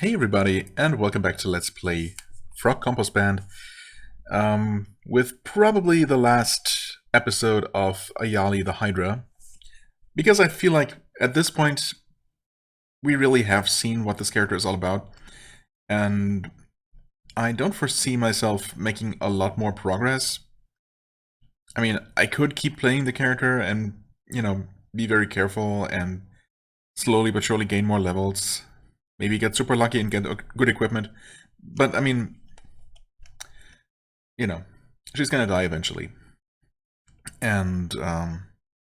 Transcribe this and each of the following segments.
Hey everybody, and welcome back to Let's Play FrogComposband, with probably the last episode of Ayali the Hydra, because I feel like at this point we really have seen what this character is all about, and I don't foresee myself making a lot more progress. I mean, I could keep playing the character and, be very careful and slowly but surely gain more levels. Maybe get super lucky and get good equipment. But, I mean, she's gonna die eventually. And,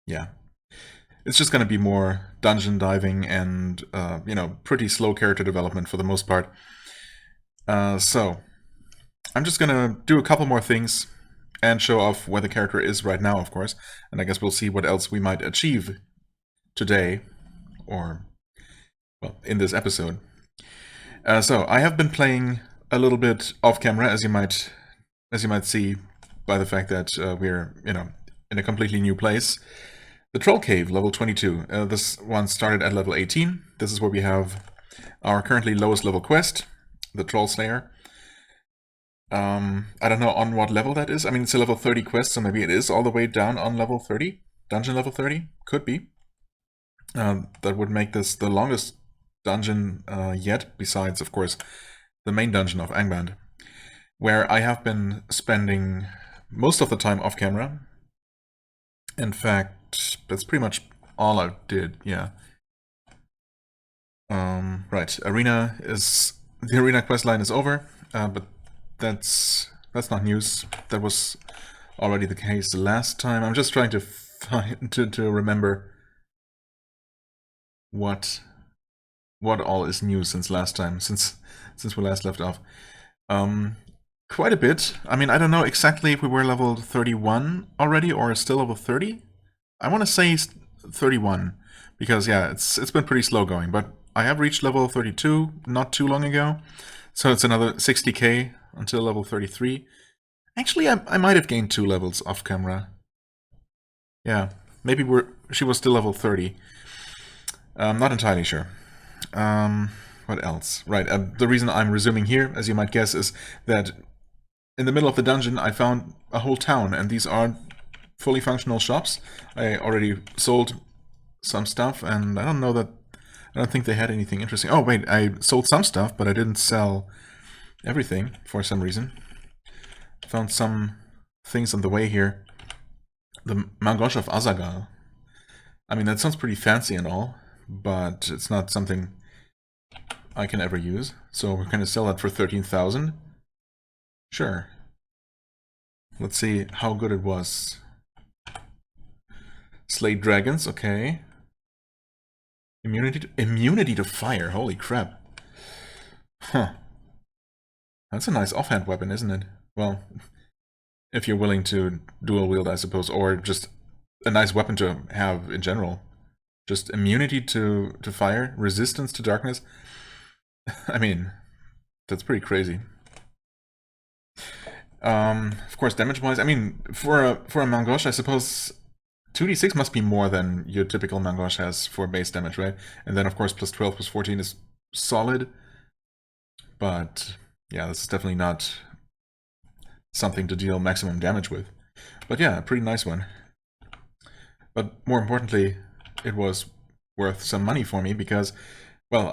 yeah. It's just gonna be more dungeon diving and, pretty slow character development for the most part. So, I'm just gonna do a couple more things and show off where the character is right now, of course. And I guess we'll see what else we might achieve today, or, well, in this episode. So, I have been playing a little bit off camera, as you might see by the fact that we're, in a completely new place. The Troll Cave, level 22. This one started at level 18. This is where we have our currently lowest level quest, the Troll Slayer. I don't know on what level that is. I mean, it's a level 30 quest, so maybe it is all the way down on level 30? Dungeon level 30? Could be. That would make this the longest dungeon yet, besides, of course, the main dungeon of Angband, where I have been spending most of the time off camera. In fact, that's pretty much all I did, yeah. Right, the arena questline is over, but that's not news. That was already the case last time. I'm just trying to to remember what all is new since last time, since we last left off. Quite a bit. I mean, I don't know exactly if we were level 31 already or still level 30. I want to say 31 because yeah, it's been pretty slow going, but I have reached level 32 not too long ago. So it's another 60k until level 33. Actually, I might have gained 2 levels off camera. Yeah, maybe she was still level 30. Not entirely sure. What else? Right, the reason I'm resuming here, as you might guess, is that in the middle of the dungeon I found a whole town, and these are fully functional shops. I already sold some stuff, and I don't think they had anything interesting. Oh wait, I sold some stuff, but I didn't sell everything for some reason. Found some things on the way here. The Mangosh of Azagal. I mean, that sounds pretty fancy and all, but it's not something I can ever use. So we're going to sell that for 13,000. Sure. Let's see how good it was. Slay dragons, okay. Immunity to fire, holy crap. Huh. That's a nice offhand weapon, isn't it? Well, if you're willing to dual wield, I suppose, or just a nice weapon to have in general. Just immunity to fire, resistance to darkness. I mean, that's pretty crazy. Of course, damage-wise, I mean, for a Mangosh, I suppose 2d6 must be more than your typical Mangosh has for base damage, right? And then, of course, plus 12, plus 14 is solid. But, yeah, this is definitely not something to deal maximum damage with. But yeah, a pretty nice one. But more importantly, it was worth some money for me because, well,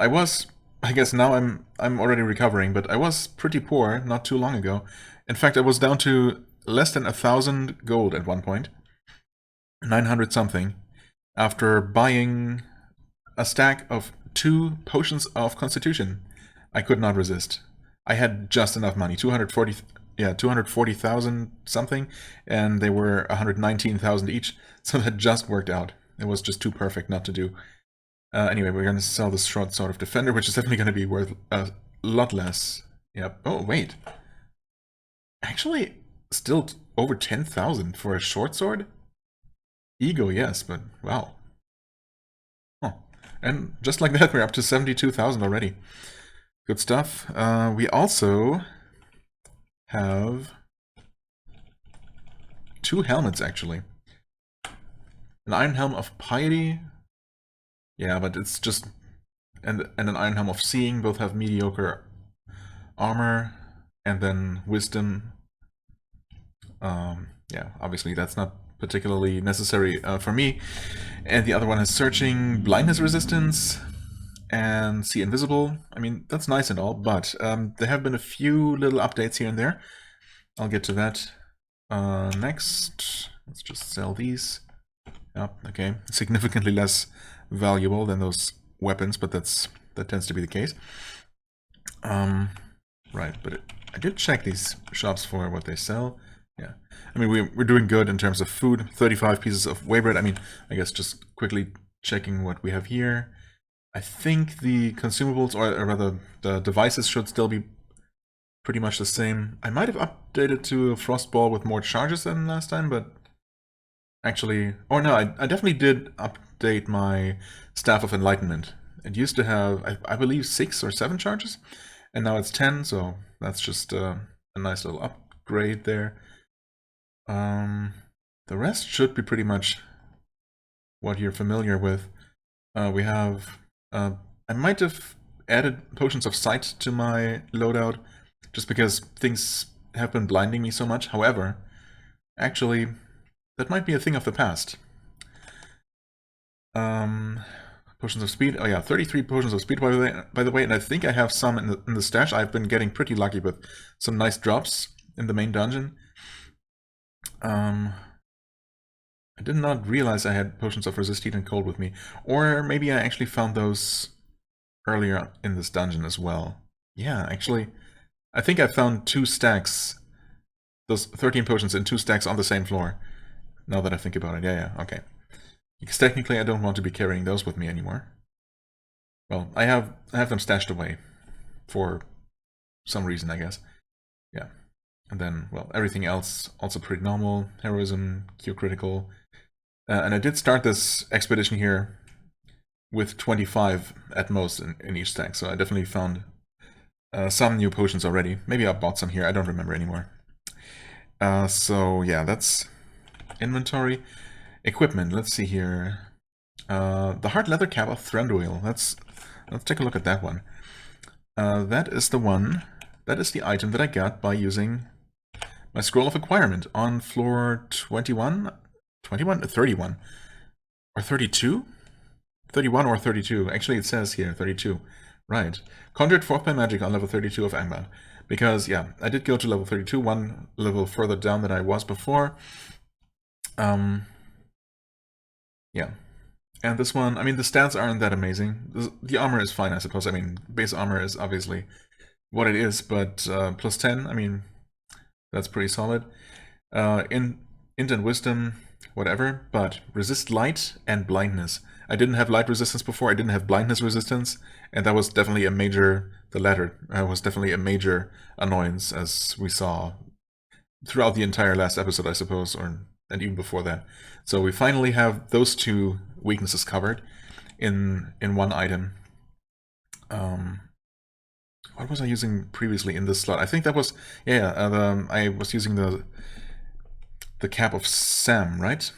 I guess now I'm already recovering, but I was pretty poor not too long ago. In fact, I was down to less than 1,000 gold at one point. 900 something. After buying a stack of 2 potions of constitution. I could not resist. I had just enough money, 240,000 something, and they were 119,000 each, so that just worked out. It was just too perfect not to do. Anyway, we're going to sell this short sword of defender, which is definitely going to be worth a lot less. Yep. Oh, wait. Actually, still over 10,000 for a short sword? Ego, yes, but wow. Huh. And just like that, we're up to 72,000 already. Good stuff. We also have 2 helmets, actually. An Iron Helm of Piety. Yeah, but it's just and an Iron Helm of Seeing both have mediocre armor, and then Wisdom. Yeah, obviously that's not particularly necessary for me. And the other one has Searching, Blindness Resistance, and See Invisible. I mean, that's nice and all, but there have been a few little updates here and there. I'll get to that next. Let's just sell these. Yep, okay. Significantly less valuable than those weapons, but that tends to be the case. Right, but I did check these shops for what they sell. Yeah, I mean, we're doing good in terms of food. 35 pieces of whey bread. I mean, I guess just quickly checking what we have here. I think the consumables, or rather the devices, should still be pretty much the same. I might have updated to a Frostball with more charges than last time, but actually... Oh no, I definitely did update my Staff of Enlightenment. It used to have, I believe, 6 or 7 charges, and now it's 10, so that's just a nice little upgrade there. The rest should be pretty much what you're familiar with. We have... I might have added Potions of Sight to my loadout, just because things have been blinding me so much. However, actually, that might be a thing of the past. Potions of Speed. Oh yeah, 33 Potions of Speed by the way, and I think I have some in the stash. I've been getting pretty lucky with some nice drops in the main dungeon. I did not realize I had Potions of Resist Heat and Cold with me. Or maybe I actually found those earlier in this dungeon as well. Yeah, actually, I think I found 2 stacks, those 13 potions in 2 stacks on the same floor. Now that I think about it, yeah, okay. Because technically I don't want to be carrying those with me anymore. Well, I have them stashed away for some reason, I guess. Yeah. And then, well, everything else also pretty normal. Heroism, Cure Critical. And I did start this expedition here with 25 at most in each stack, so I definitely found some new potions already. Maybe I bought some here, I don't remember anymore. So yeah, that's inventory. Equipment, let's see here. The hard leather cap of Thranduil. Let's take a look at that one. That is the item that I got by using my Scroll of Acquirement on floor 21? 21? 31. Or 32? 31 or 32. Actually, it says here 32. Right. Conjured forth by magic on level 32 of Angband. Because, yeah, I did go to level 32, one level further down than I was before. Yeah. And this one, I mean, the stats aren't that amazing. The armor is fine, I suppose. I mean, base armor is obviously what it is, but plus 10, I mean, that's pretty solid. Int and Wisdom, whatever, but resist light and blindness. I didn't have light resistance before, I didn't have blindness resistance, and that was definitely a major, the latter was definitely a major annoyance, as we saw throughout the entire last episode, I suppose, and even before that. So we finally have those 2 weaknesses covered in one item. What was I using previously in this slot? I think that was, yeah, I was using the cap of Sam, right?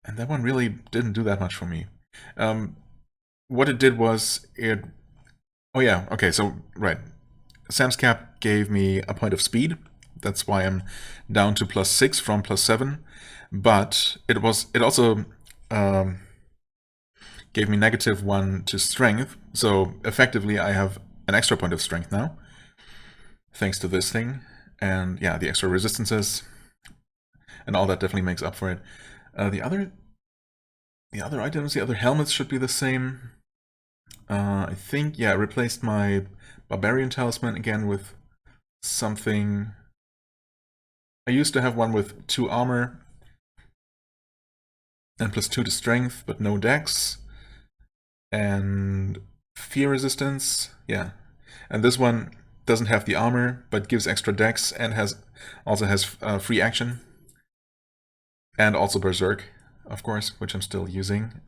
And that one really didn't do that much for me. What it did was it... Oh yeah, okay, so, right. Sam's cap gave me a point of speed. That's why I'm down to plus 6 from plus 7. But it also gave me -1 to strength. So effectively I have an extra point of strength now, thanks to this thing. And yeah, the extra resistances and all that definitely makes up for it. The other items, the other helmets should be the same. I think, yeah, I replaced my Barbarian Talisman again with something. I used to have one with 2 armor and plus 2 to strength, but no dex. And fear resistance, yeah. And this one doesn't have the armor, but gives extra dex and also has free action. And also Berserk, of course, which I'm still using.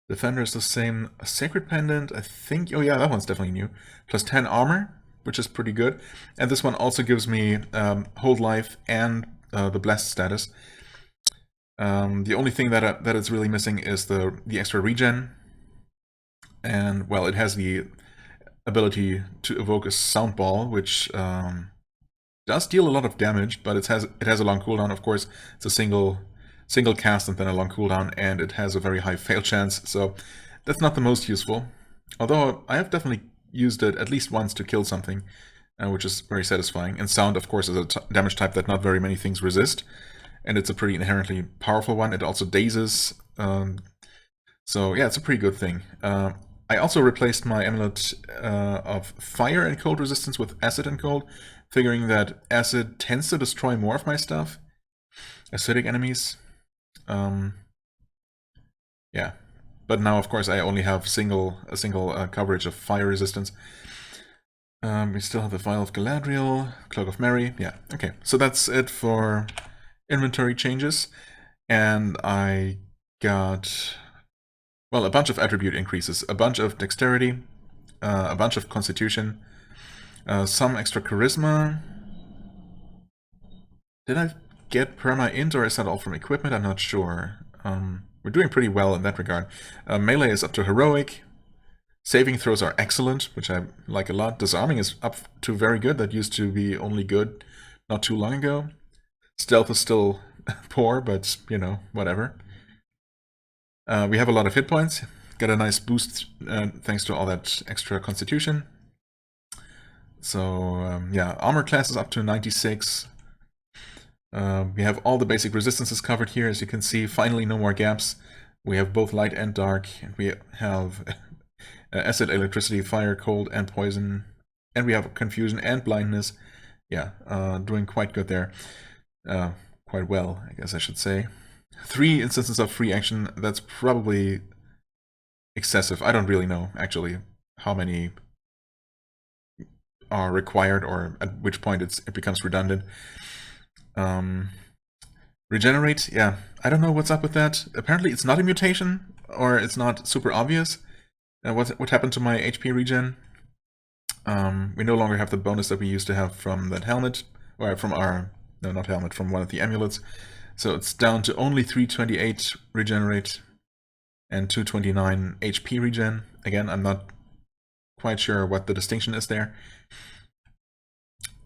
Defender is the same. A Sacred Pendant, I think... Oh yeah, that one's definitely new. Plus 10 armor, which is pretty good. And this one also gives me Hold Life and the Blessed status. The only thing that it's really missing is the extra regen, and well, it has the ability to evoke a sound ball, which does deal a lot of damage, but it has a long cooldown. Of course, it's a single cast and then a long cooldown, and it has a very high fail chance, so that's not the most useful. Although I have definitely used it at least once to kill something, which is very satisfying. And sound, of course, is a damage type that not very many things resist, and it's a pretty inherently powerful one. It also dazes, so yeah, it's a pretty good thing. I also replaced my amulet of fire and cold resistance with acid and cold, figuring that acid tends to destroy more of my stuff, acidic enemies. Yeah, but now of course I only have a single coverage of fire resistance. We still have the Vial of Galadriel, Cloak of Mary. Yeah, okay, so that's it for inventory changes, and I got, well, a bunch of attribute increases, a bunch of dexterity, a bunch of constitution, some extra charisma. Did I get perma-int, or is that all from equipment? I'm not sure. We're doing pretty well in that regard. Melee is up to heroic. Saving throws are excellent, which I like a lot. Disarming is up to very good. That used to be only good not too long ago. Stealth is still poor, but, you know, whatever. We have a lot of hit points. Got a nice boost thanks to all that extra constitution. So, yeah, armor class is up to 96. We have all the basic resistances covered here, as you can see. Finally, no more gaps. We have both light and dark, and we have acid, electricity, fire, cold, and poison, and we have confusion and blindness. Yeah, doing quite good there. Quite well, I guess I should say. 3 instances of free action, that's probably excessive. I don't really know, actually, how many are required or at which point it becomes redundant. Regenerate, yeah, I don't know what's up with that. Apparently it's not a mutation, or it's not super obvious. What happened to my HP regen? We no longer have the bonus that we used to have from that helmet, or from our, no, not helmet, from one of the amulets. So it's down to only 328 regenerate and 229 HP regen. Again, I'm not quite sure what the distinction is there,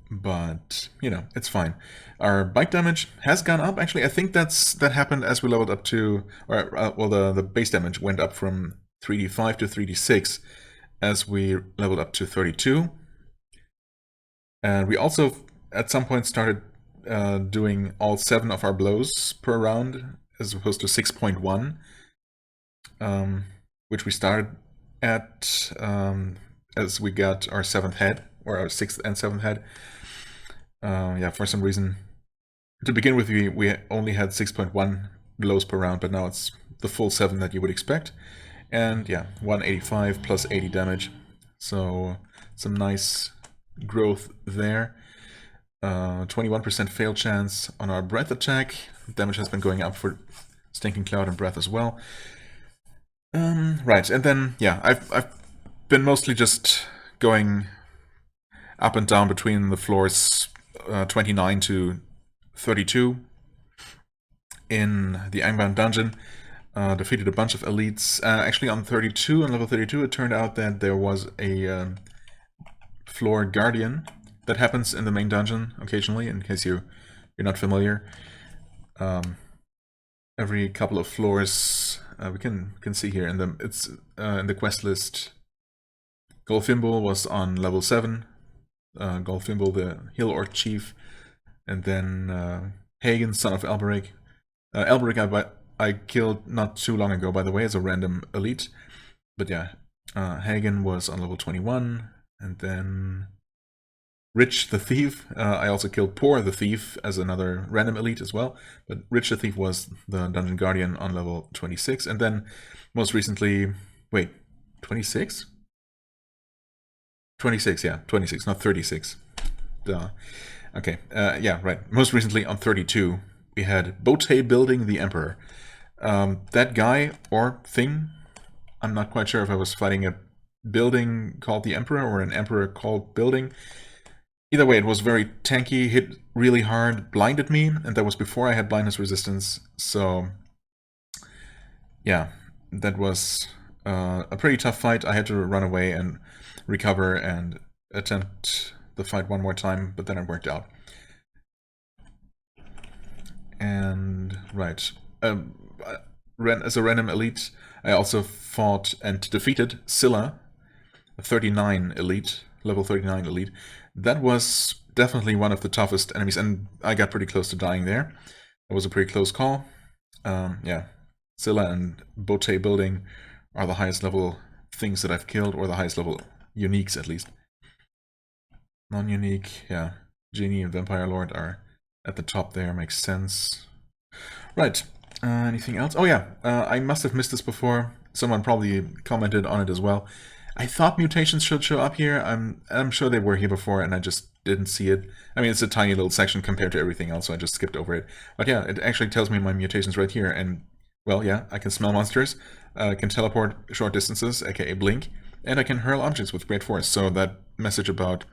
but, you know, it's fine. Our bite damage has gone up. Actually, I think that happened as we leveled up to, or well, the base damage went up from 3d5 to 3d6 as we leveled up to 32. And we also, at some point, started doing all 7 of our blows per round, as opposed to 6.1, which we started at as we got our 7th head, or our 6th and 7th head. Yeah, for some reason, to begin with, we only had 6.1 blows per round, but now it's the full 7 that you would expect. And yeah, 185 plus 80 damage. So some nice growth there. 21% fail chance on our breath attack. Damage has been going up for Stinking Cloud and breath as well. Right, and then yeah, I've been mostly just going up and down between the floors 29 to 32 in the Angbound dungeon. Defeated a bunch of elites. Actually, on 32, on level 32, it turned out that there was a floor guardian that happens in the main dungeon occasionally, in case you're not familiar. Every couple of floors, we can see here in the quest list. Golfimble was on level 7. Golfimble, the Hill Orc Chief, and then Hagen, son of Elberic. Elberic I killed not too long ago, by the way, as a random elite. But yeah, Hagen was on level 21, and then Rich the Thief. I also killed Poor the Thief as another random elite as well, but Rich the Thief was the Dungeon Guardian on level 26, and then most recently, wait, 26? 26, yeah, 26, not 36. Duh. Okay, yeah, right. Most recently on 32, we had Bote Building the Emperor. That guy, or thing, I'm not quite sure if I was fighting a building called the Emperor or an Emperor called Building. Either way, it was very tanky, hit really hard, blinded me, and that was before I had blindness resistance, so yeah, that was a pretty tough fight. I had to run away and recover and attempt the fight one more time, but then it worked out. And right, as a random elite, I also fought and defeated Scylla, a 39 elite, level 39 elite. That was definitely one of the toughest enemies, and I got pretty close to dying there. It was a pretty close call. Yeah, Scylla and Bote building are the highest level things that I've killed, or the highest level uniques at least. Non-unique, yeah. Genie and Vampire Lord are at the top there, makes sense. Right, anything else? Oh yeah, I must have missed this before. Someone probably commented on it as well. I thought mutations should show up here. I'm sure they were here before, and I just didn't see it. I mean, it's a tiny little section compared to everything else, so I just skipped over it. But yeah, it actually tells me my mutations right here, and well, yeah, I can smell monsters, I can teleport short distances, aka blink, and I can hurl objects with great force. So that message about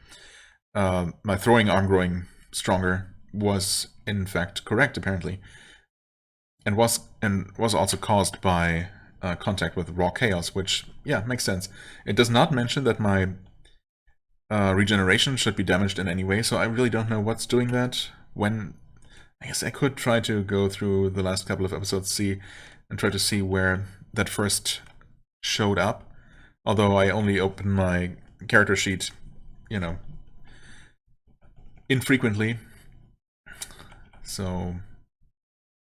my throwing arm growing stronger was in fact correct, apparently, and was also caused by contact with raw chaos, which, yeah, makes sense. It does not mention that my regeneration should be damaged in any way, so I really don't know what's doing that. When I guess I could try to go through the last couple of episodes, and try to see where that first showed up. Although I only open my character sheet, infrequently, so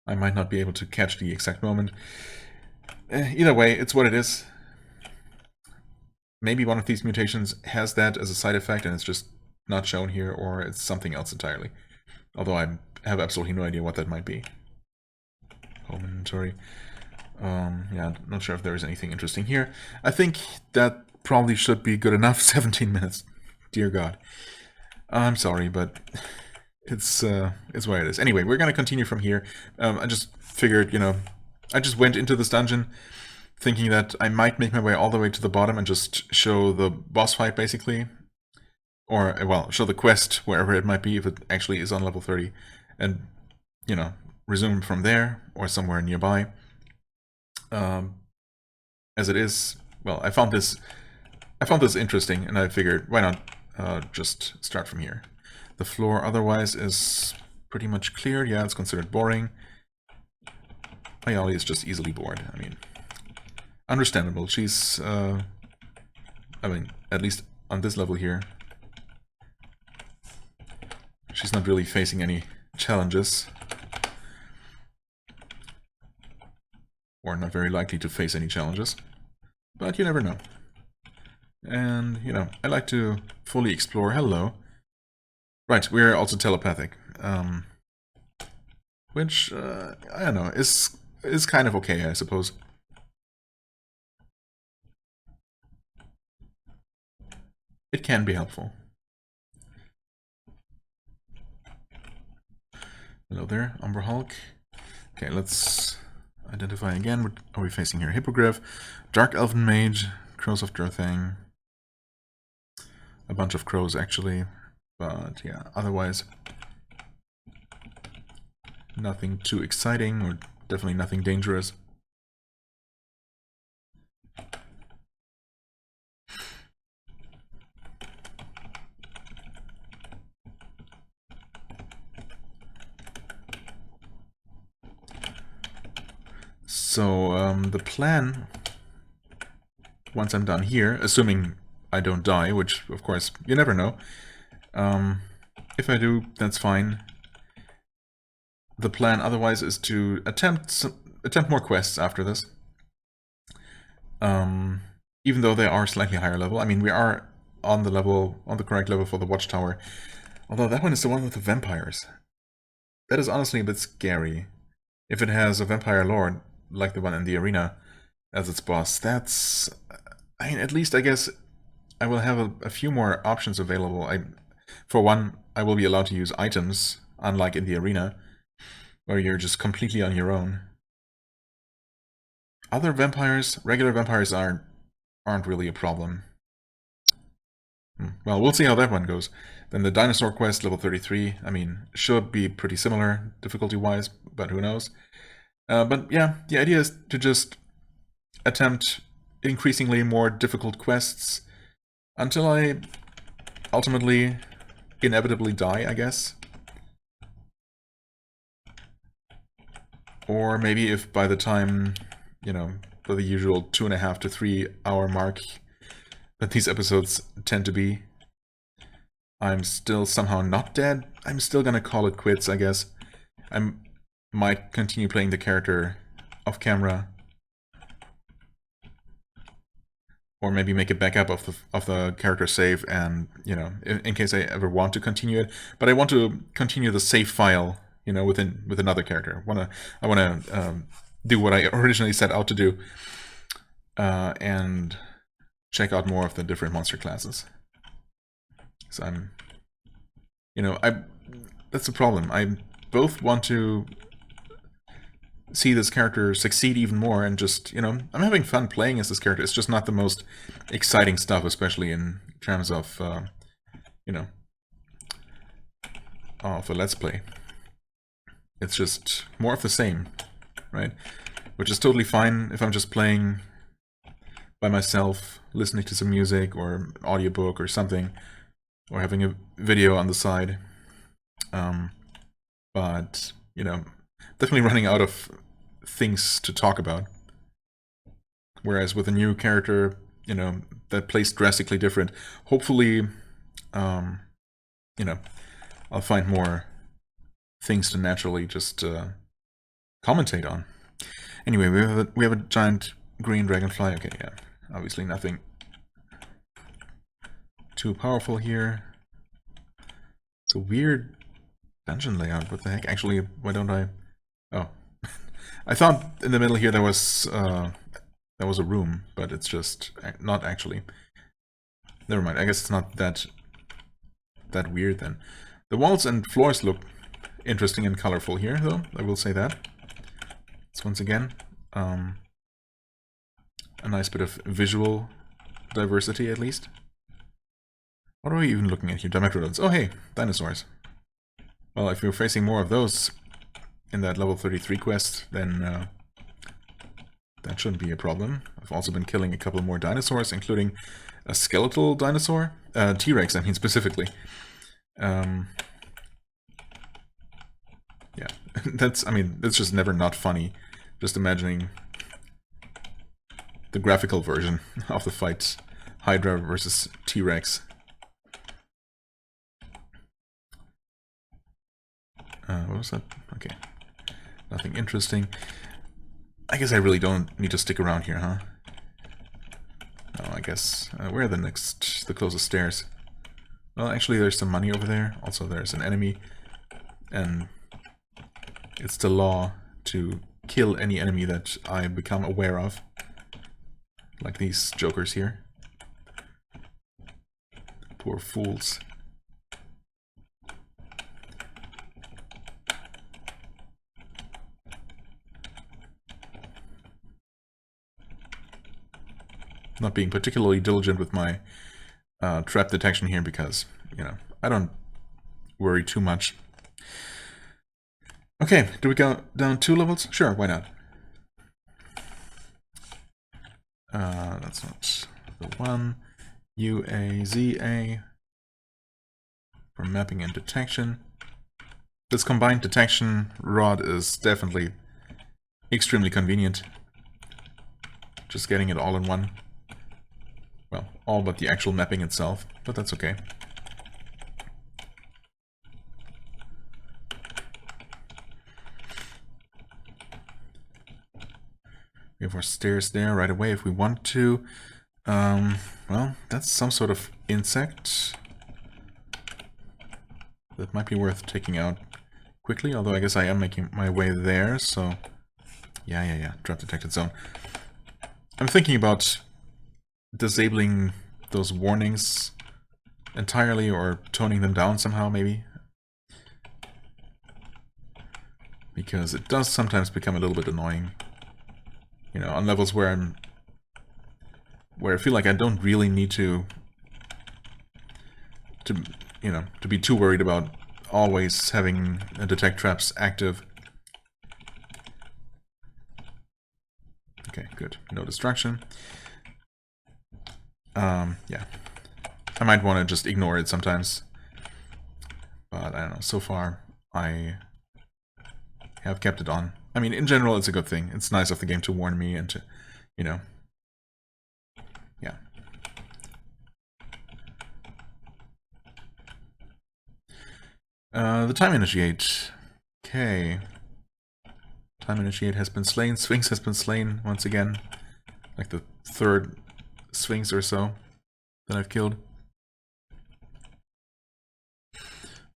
I might not be able to catch the exact moment. Either way, it's what it is. Maybe one of these mutations has that as a side effect and it's just not shown here, or it's something else entirely. Although I have absolutely no idea what that might be. Home inventory. Yeah, not sure if there is anything interesting here. I think that probably should be good enough. 17 minutes. Dear God. I'm sorry, but it's what it is. Anyway, we're gonna continue from here. I just figured, I just went into this dungeon thinking that I might make my way all the way to the bottom and just show the boss fight, basically. Or, well, show the quest, wherever it might be, if it actually is on level 30. And, resume from there, or somewhere nearby. As it is, well, I found this interesting, and I figured, why not just start from here. The floor otherwise is pretty much clear. Yeah, it's considered boring. Ayali is just easily bored. I mean, understandable. She's, I mean, at least on this level here, she's not really facing any challenges. Or not very likely to face any challenges. But you never know. And, I like to fully explore. Hello. Right, we're also telepathic. Which, I don't know, is kind of okay, I suppose. It can be helpful. Hello there, Umber Hulk. Okay, let's identify again. What are we facing here? Hippogriff, Dark Elven Mage, Crows of Durthang. A bunch of crows, actually. But, yeah, otherwise, nothing too exciting, or definitely nothing dangerous. So, the plan, once I'm done here, assuming I don't die, which, of course, you never know. If I do, that's fine. The plan otherwise is to attempt more quests after this. Even though they are slightly higher level. I mean, we are on the correct level for the Watchtower. Although that one is the one with the vampires. That is honestly a bit scary. If it has a vampire lord, like the one in the arena, as its boss, that's... I mean, at least I guess I will have a few more options available. For one, I will be allowed to use items, unlike in the arena, where you're just completely on your own. Other vampires, regular vampires, aren't really a problem. Well, we'll see how that one goes. Then the Dinosaur Quest, level 33. I mean, should be pretty similar difficulty-wise, but who knows. But yeah, the idea is to just attempt increasingly more difficult quests until I ultimately, inevitably die, I guess. Or maybe if by the time, you know, for the usual 2.5 to 3 hour mark that these episodes tend to be, I'm still somehow not dead, I'm still gonna call it quits, I guess. I might continue playing the character off camera. Or maybe make a backup of the character save and, you know, in case I ever want to continue it. But I want to continue the save file, you know, with another character. I wanna do what I originally set out to do, and check out more of the different monster classes. So I'm, you know, that's the problem. I both want to see this character succeed even more and just, you know, I'm having fun playing as this character. It's just not the most exciting stuff, especially in terms of, you know, of a Let's Play. It's just more of the same, right? Which is totally fine if I'm just playing by myself, listening to some music or an audiobook or something, or having a video on the side. But, you know, definitely running out of things to talk about. Whereas with a new character, you know, that plays drastically different, hopefully, you know, I'll find more things to naturally just commentate on. Anyway, we have a giant green dragonfly. Okay, yeah, obviously nothing too powerful here. It's a weird dungeon layout. What the heck? Actually, why don't I? Oh, I thought in the middle here there was a room, but it's just not actually. Never mind. I guess it's not that weird then. The walls and floors look interesting and colorful here, though. I will say that. It's once again a nice bit of visual diversity, at least. What are we even looking at here? Dimetrodons. Oh, hey, dinosaurs. Well, if you're facing more of those in that level 33 quest, then that shouldn't be a problem. I've also been killing a couple more dinosaurs, including a skeletal dinosaur. T-Rex, I mean, specifically. Yeah. That's just never not funny. Just imagining the graphical version of the fight. Hydra versus T-Rex. What was that? Okay. Nothing interesting. I guess I really don't need to stick around here, huh? No, I guess... where are the closest stairs? Well, actually there's some money over there. Also there's an enemy. And it's the law to kill any enemy that I become aware of. Like these jokers here. Poor fools. Not being particularly diligent with my trap detection here because, you know, I don't worry too much. Okay, do we go down 2 levels? Sure, why not? That's not the one. UAZA for mapping and detection. This combined detection rod is definitely extremely convenient. Just getting it all in one. Well, all but the actual mapping itself, but that's okay. We have our stairs there right away if we want to. Well, that's some sort of insect. That might be worth taking out quickly, although I guess I am making my way there, so... Yeah. Trap detected zone. I'm thinking about disabling those warnings entirely or toning them down somehow, maybe. Because it does sometimes become a little bit annoying. You know, on levels where I feel like I don't really need to to be too worried about always having detect traps active. Okay, good. No destruction. Yeah. I might want to just ignore it sometimes. But I don't know, so far I have kept it on. I mean, in general, it's a good thing. It's nice of the game to warn me and to, yeah. The time initiate. Okay. Time initiate has been slain. Sphinx has been slain once again. Like the third Sphinx or so that I've killed.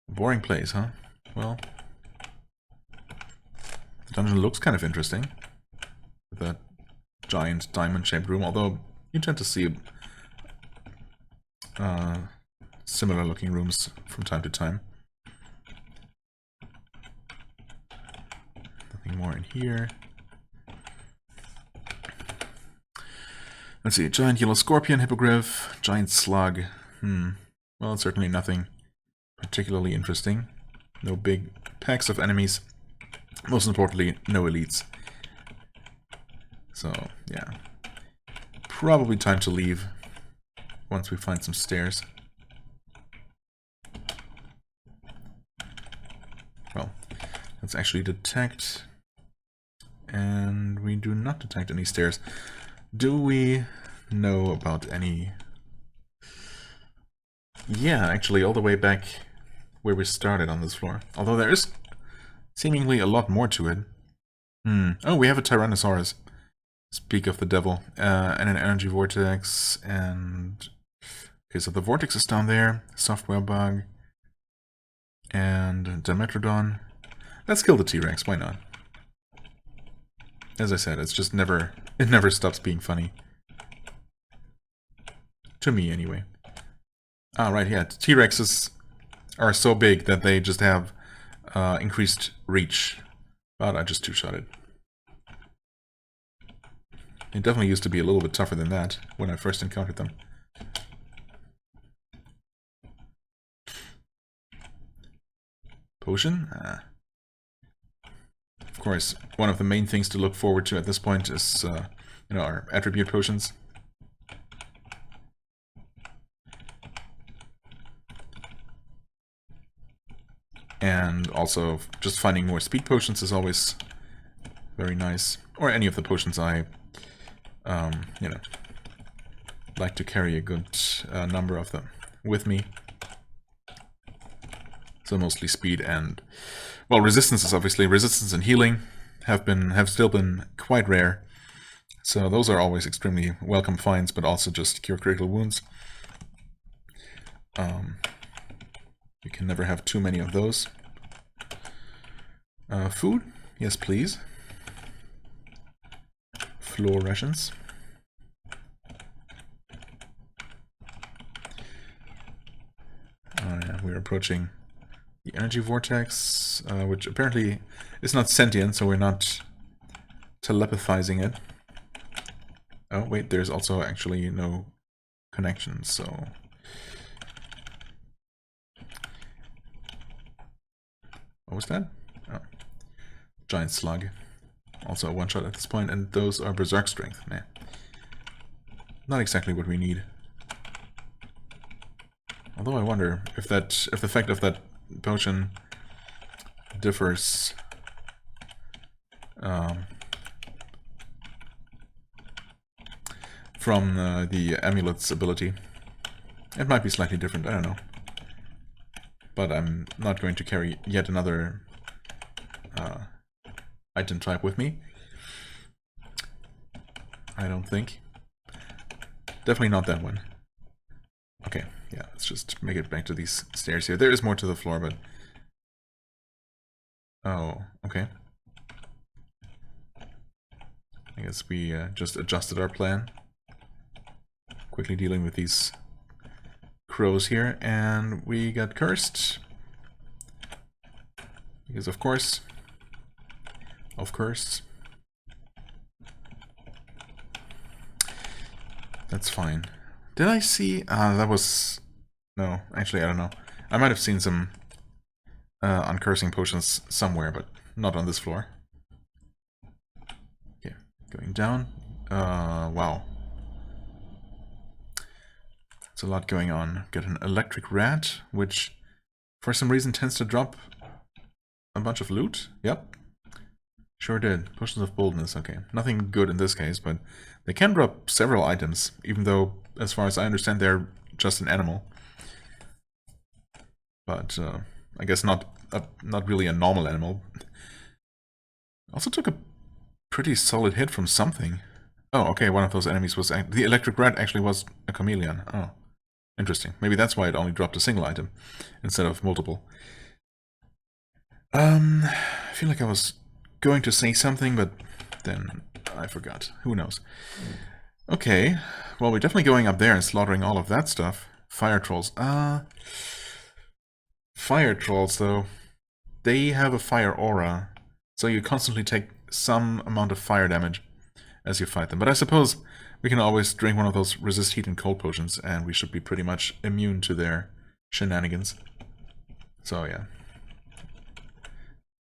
Boring place, huh? Well, the dungeon looks kind of interesting. With that giant diamond-shaped room, although you tend to see similar-looking rooms from time to time. Nothing more in here. Let's see, giant yellow scorpion, hippogriff, giant slug. Well, certainly nothing particularly interesting. No big packs of enemies. Most importantly, no elites. So, yeah. Probably time to leave once we find some stairs. Well, let's actually detect. And we do not detect any stairs. Do we know about any... Yeah, actually, all the way back where we started on this floor. Although there is seemingly a lot more to it. Oh, we have a Tyrannosaurus. Speak of the devil. And an energy vortex. And... Okay, so the vortex is down there. Software bug. And Dimetrodon. Let's kill the T-Rex, why not? As I said, it's just never... It never stops being funny. To me, anyway. Ah, right, yeah. T-Rexes are so big that they just have increased reach. But I just two-shot it. It definitely used to be a little bit tougher than that when I first encountered them. Potion? Of course, one of the main things to look forward to at this point is, our attribute potions. And also, just finding more speed potions is always very nice. Or any of the potions I, like to carry a good number of them with me. So mostly speed and, well, resistance is obviously, resistance and healing have still been quite rare. So those are always extremely welcome finds, but also just cure critical wounds. You can never have too many of those. Food? Yes, please. Floor rations. Yeah, we're approaching the energy vortex, which apparently is not sentient, so we're not telepathizing it. Oh, wait, there's also actually no connection, so... What was that? Oh. Giant slug. Also a one-shot at this point, and those are berserk strength. Meh. Not exactly what we need. Although I wonder if the effect of that potion differs from the amulet's ability. It might be slightly different, I don't know. But I'm not going to carry yet another item type with me. I don't think. Definitely not that one. Okay, yeah, let's just make it back to these stairs here. There is more to the floor, but... Oh, okay. I guess we just adjusted our plan. Quickly dealing with these crows here, and we got cursed. Because of course. That's fine. Did I see... that was No, actually, I don't know. I might have seen some uncursing potions somewhere, but not on this floor. Okay, going down. Wow. There's a lot going on. Get an electric rat, which for some reason tends to drop a bunch of loot. Yep. Sure did. Potions of boldness, okay. Nothing good in this case, but they can drop several items, even though, as far as I understand, they're just an animal. But I guess not really a normal animal. Also took a pretty solid hit from something. Oh, okay, one of those enemies was... The electric rat actually was a chameleon. Oh, interesting. Maybe that's why it only dropped a single item instead of multiple. I feel like I was going to say something, but then I forgot. Who knows? Okay, well, we're definitely going up there and slaughtering all of that stuff. Fire trolls. Fire trolls, though. They have a fire aura, so you constantly take some amount of fire damage as you fight them. But I suppose we can always drink one of those resist heat and cold potions, and we should be pretty much immune to their shenanigans. So yeah.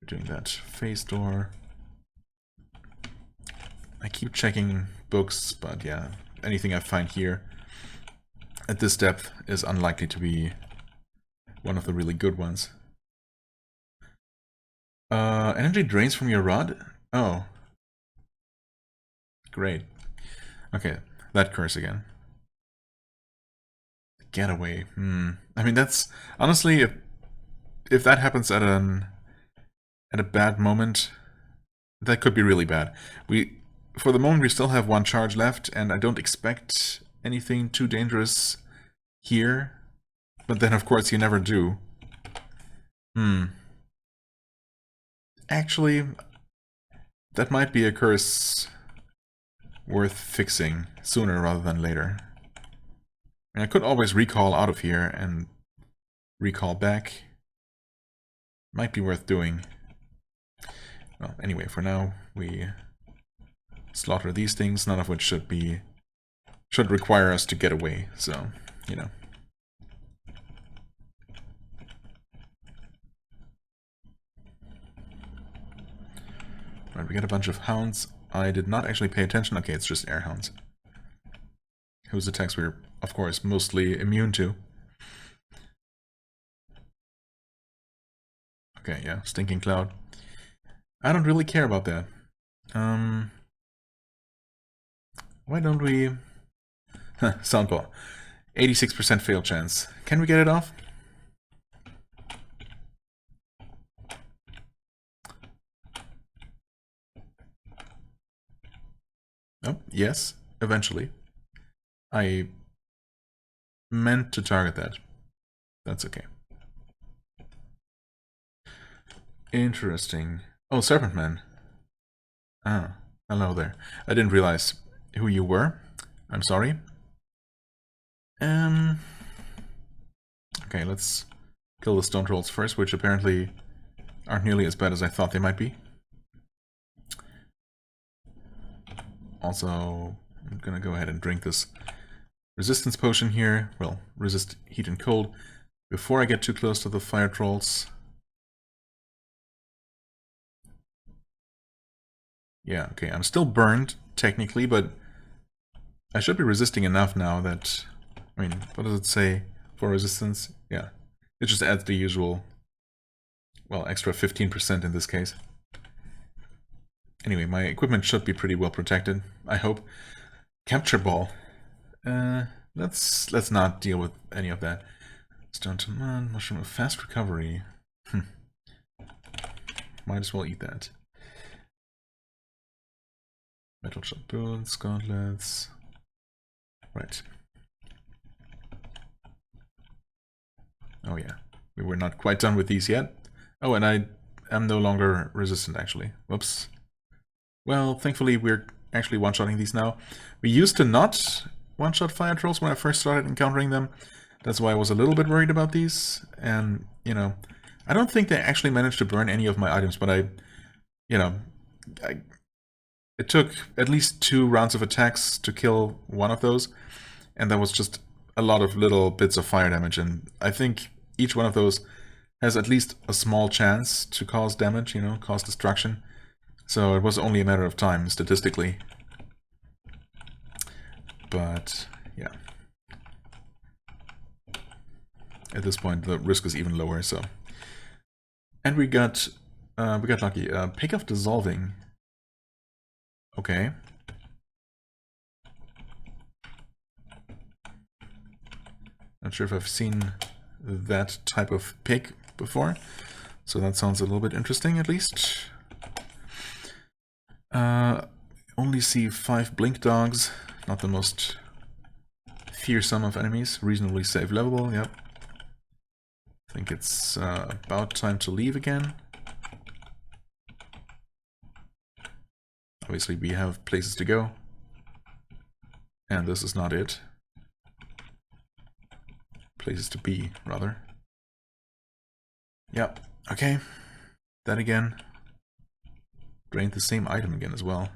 We're doing that. Phase door. I keep checking books, but yeah, anything I find here at this depth is unlikely to be one of the really good ones. Energy drains from your rod? Oh. Great. Okay, that curse again. Getaway. I mean, that's... Honestly, if that happens at a bad moment, that could be really bad. For the moment, we still have one charge left, and I don't expect anything too dangerous here. But then, of course, you never do. Actually, that might be a curse worth fixing sooner rather than later. I could always recall out of here and recall back. Might be worth doing. Well, anyway, for now, we slaughter these things, none of which should require us to get away, so, you know. Right, we got a bunch of hounds. I did not actually pay attention. Okay, it's just air hounds. Whose attacks we're, of course, mostly immune to. Okay, yeah, Stinking Cloud. I don't really care about that. Why don't we... Soundball. 86% fail chance. Can we get it off? Oh, yes, eventually. I meant to target that. That's okay. Interesting. Oh, Serpent Man. Ah, hello there. I didn't realize who you were. I'm sorry. Okay, let's kill the stone trolls first, which apparently aren't nearly as bad as I thought they might be. Also, I'm gonna go ahead and drink this resistance potion here. Well, resist heat and cold before I get too close to the fire trolls. Yeah, okay, I'm still burned, technically, but I should be resisting enough now that... I mean, what does it say for resistance? Yeah, it just adds the usual, well, extra 15% in this case. Anyway, my equipment should be pretty well protected, I hope. Capture ball. Let's not deal with any of that. Stone to mud, mushroom of fast recovery. Might as well eat that. Metal shot boots, gauntlets. Right. Oh yeah, we were not quite done with these yet. Oh, and I am no longer resistant, actually. Whoops. Well, thankfully we're actually one-shotting these now. We used to not one-shot fire trolls when I first started encountering them. That's why I was a little bit worried about these. And, you know, I don't think they actually managed to burn any of my items, but it took at least 2 rounds of attacks to kill one of those. And that was just a lot of little bits of fire damage, and I think each one of those has at least a small chance to cause damage, you know, cause destruction. So it was only a matter of time, statistically. But, yeah. At this point, the risk is even lower, so... And we got lucky. Pick of Dissolving. Okay. Not sure if I've seen that type of pick before, so that sounds a little bit interesting, at least. Only see 5 Blink Dogs, not the most fearsome of enemies. Reasonably safe level, yep. I think it's about time to leave again. Obviously we have places to go. And this is not it. Places to be, rather. Yep, okay. That again. Drained the same item again as well.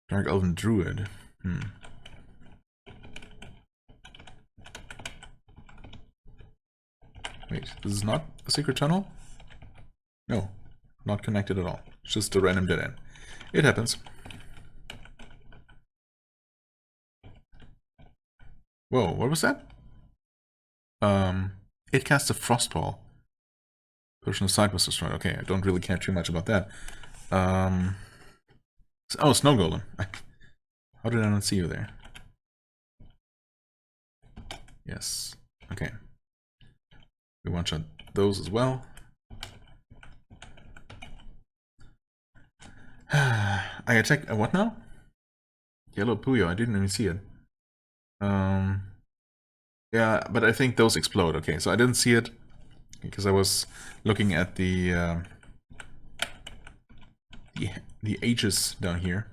Dark Elven Druid. Wait, this is not a secret tunnel? No, not connected at all. It's just a random dead end. It happens. Whoa, what was that? It casts a Frostball. Potion of Sight was destroyed. Okay, I don't really care too much about that. Oh, Snow Golem. How did I not see you there? Yes. Okay. We one-shot those as well. I attack... what now? Yellow Puyo. I didn't even see it. Yeah, but I think those explode. Okay, so I didn't see it because I was looking at the H's down here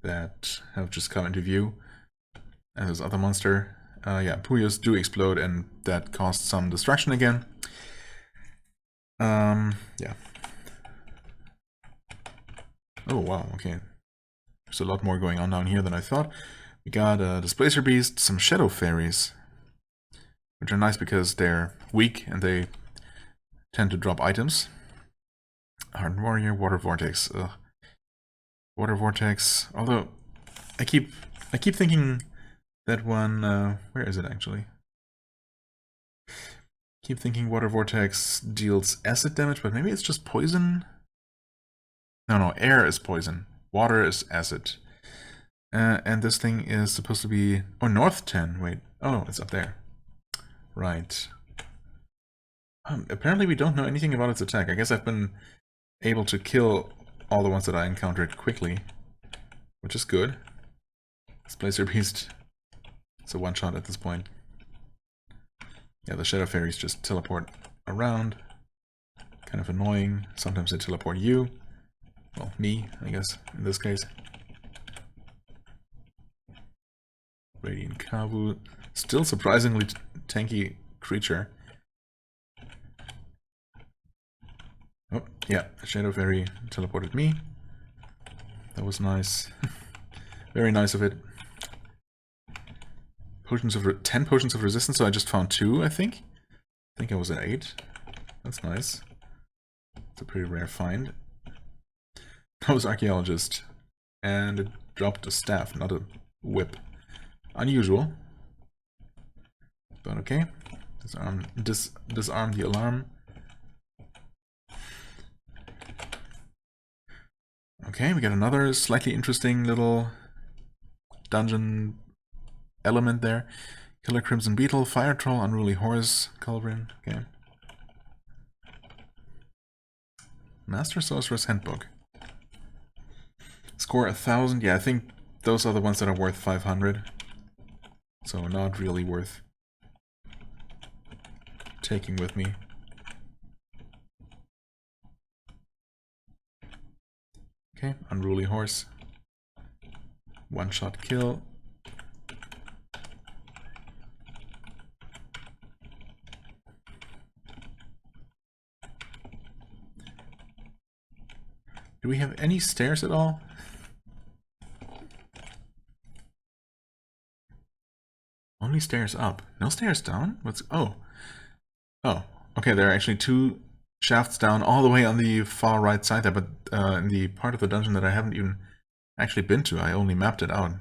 that have just come into view. And this other monster. Yeah, Puyos do explode, and that caused some destruction again. Yeah. Oh, wow, okay. There's a lot more going on down here than I thought. We got a Displacer Beast, some Shadow Fairies, which are nice because they're weak and they tend to drop items. Hardened Warrior, Water Vortex. Ugh. Water Vortex, although I keep thinking that one, where is it actually? Keep thinking Water Vortex deals acid damage, but maybe it's just poison? No, air is poison. Water is acid. And this thing is supposed to be... oh, North 10. Wait. Oh, it's up there. Right. Apparently we don't know anything about its attack. I guess I've been able to kill all the ones that I encountered quickly, which is good. Displacer Beast. It's a one-shot at this point. Yeah, the Shadow Fairies just teleport around. Kind of annoying. Sometimes they teleport you. Well, me, I guess, in this case. Radiant Kavu. Still surprisingly tanky creature. Oh, yeah, Shadow Fairy teleported me. That was nice. Very nice of it. Potions of 10 potions of resistance, so I just found 2, I think. I think I was at 8. That's nice. It's a pretty rare find. That was Archaeologist. And it dropped a staff, not a whip. Unusual. But okay. Disarm the alarm. Okay, we got another slightly interesting little dungeon element there. Killer Crimson Beetle, Fire Troll, Unruly Horse, Culverin. Okay. Master Sorcerer's Handbook. Score 1,000. Yeah, I think those are the ones that are worth 500. So not really worth taking with me. Okay, Unruly Horse. One-shot kill. Do we have any stairs at all? Only stairs up. No stairs down? What's... Oh. Oh. Okay, there are actually 2 shafts down all the way on the far right side there, but in the part of the dungeon that I haven't even actually been to. I only mapped it out.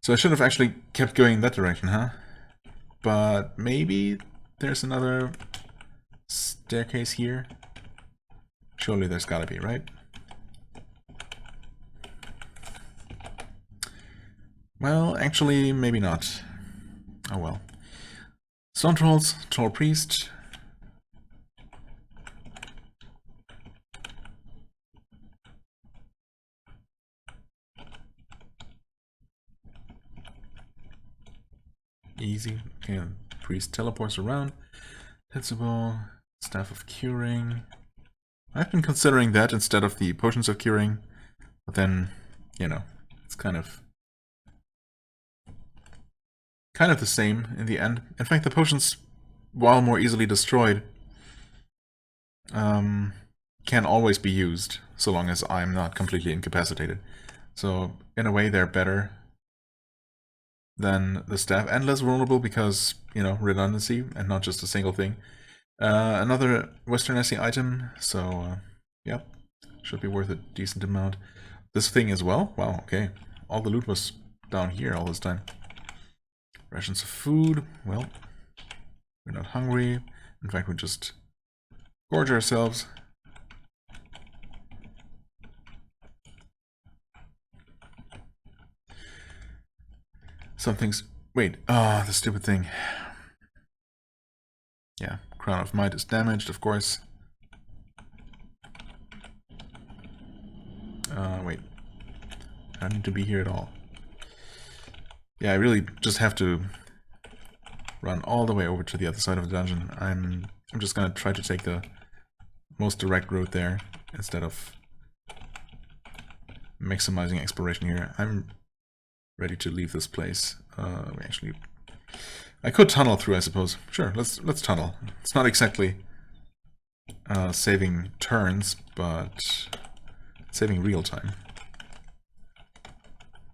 So I should have actually kept going in that direction, huh? But maybe there's another staircase here. Surely there's gotta be, right? Well, actually, maybe not. Oh well. Stone trolls, troll priest. Easy. Okay, priest teleports around. Tetzable, staff of curing. I've been considering that instead of the potions of curing, but then, you know, it's kind of the same in the end. In fact, the potions, while more easily destroyed, can always be used, so long as I'm not completely incapacitated. So, in a way, they're better than the staff, and less vulnerable because, you know, redundancy, and not just a single thing. Another Western SE item, so, yep, should be worth a decent amount. This thing as well? Wow, okay. All the loot was down here all this time. Rations of food, well, we're not hungry. In fact, we just gorge ourselves. Something's... Wait, the stupid thing. Yeah, Crown of Might is damaged, of course. Wait. I don't need to be here at all. Yeah, I really just have to run all the way over to the other side of the dungeon. I'm just gonna try to take the most direct route there instead of maximizing exploration here. I'm ready to leave this place. Actually, I could tunnel through, I suppose. Sure, let's tunnel. It's not exactly saving turns, but saving real time.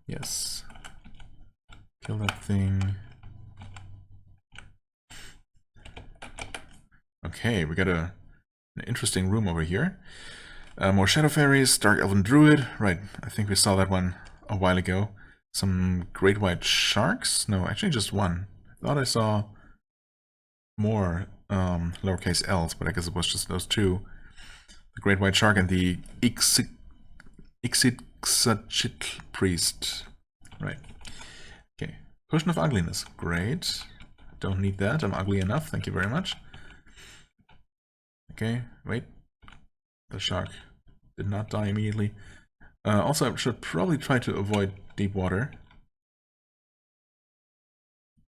Yes. Kill that thing. Okay, we got an interesting room over here. More Shadow Fairies, Dark Elven Druid. Right, I think we saw that one a while ago. Some Great White Sharks? No, actually just one. I thought I saw more lowercase L's, but I guess it was just those 2. The Great White Shark and the Ixitxachitl Priest. Right. Okay. Potion of Ugliness. Great. Don't need that. I'm ugly enough. Thank you very much. Okay. Wait. The shark did not die immediately. Also, I should probably try to avoid deep water.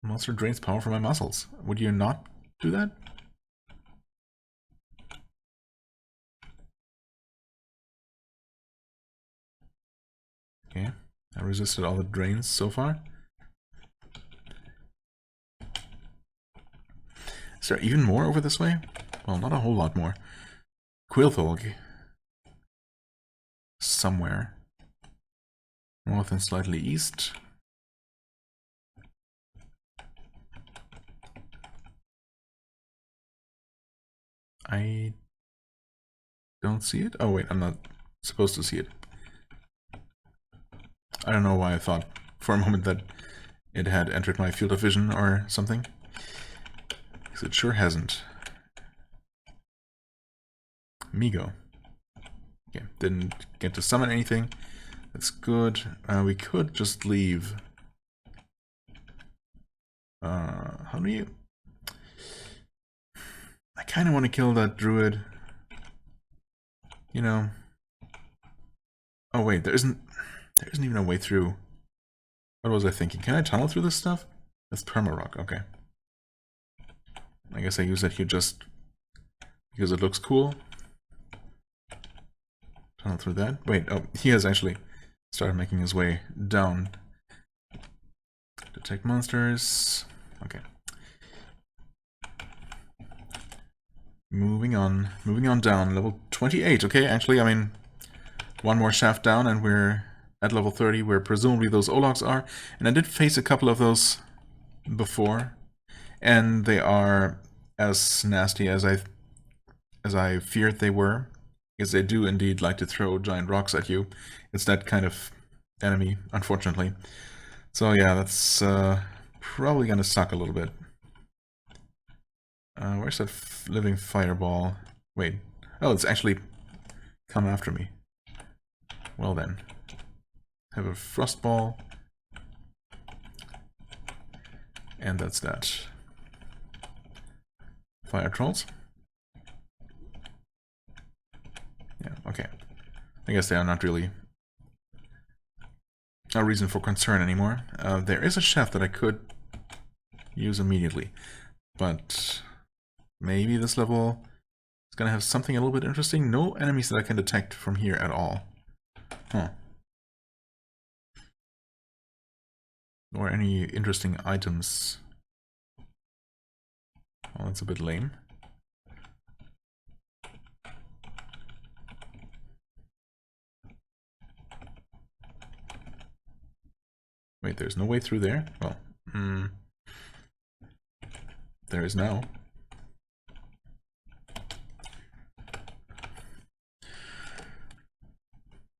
Monster drains power from my muscles. Would you not do that? Okay. I resisted all the drains so far. Is there even more over this way? Well, not a whole lot more. Quilthulg. Somewhere. North and slightly east. I don't see it. Oh wait, I'm not supposed to see it. I don't know why I thought for a moment that it had entered my field of vision or something. Because it sure hasn't. Migo. Okay, didn't get to summon anything. That's good. We could just leave. How do you... I kind of want to kill that druid. You know... Oh wait, there isn't even a way through. What was I thinking? Can I tunnel through this stuff? That's permarock, okay. I guess I use that here just because it looks cool. Tunnel through that. Wait, oh, he has actually started making his way down. Detect monsters. Okay. Moving on down. Level 28. Okay, actually, I mean, one more shaft down and we're at level 30, where presumably those Ologs are. And I did face a couple of those before, and they are as nasty as I feared they were, because they do indeed like to throw giant rocks at you. It's that kind of enemy, unfortunately. So yeah, that's probably gonna suck a little bit. Where's that living fireball? Wait. Oh, it's actually come after me. Well then. Have a frost ball. And that's that. Fire trolls. Yeah, okay. I guess they are not really a reason for concern anymore. There is a chef that I could use immediately, but maybe this level is gonna have something a little bit interesting. No enemies that I can detect from here at all. Huh. Or any interesting items. Oh, that's a bit lame. Wait, there's no way through there? Well, there is now.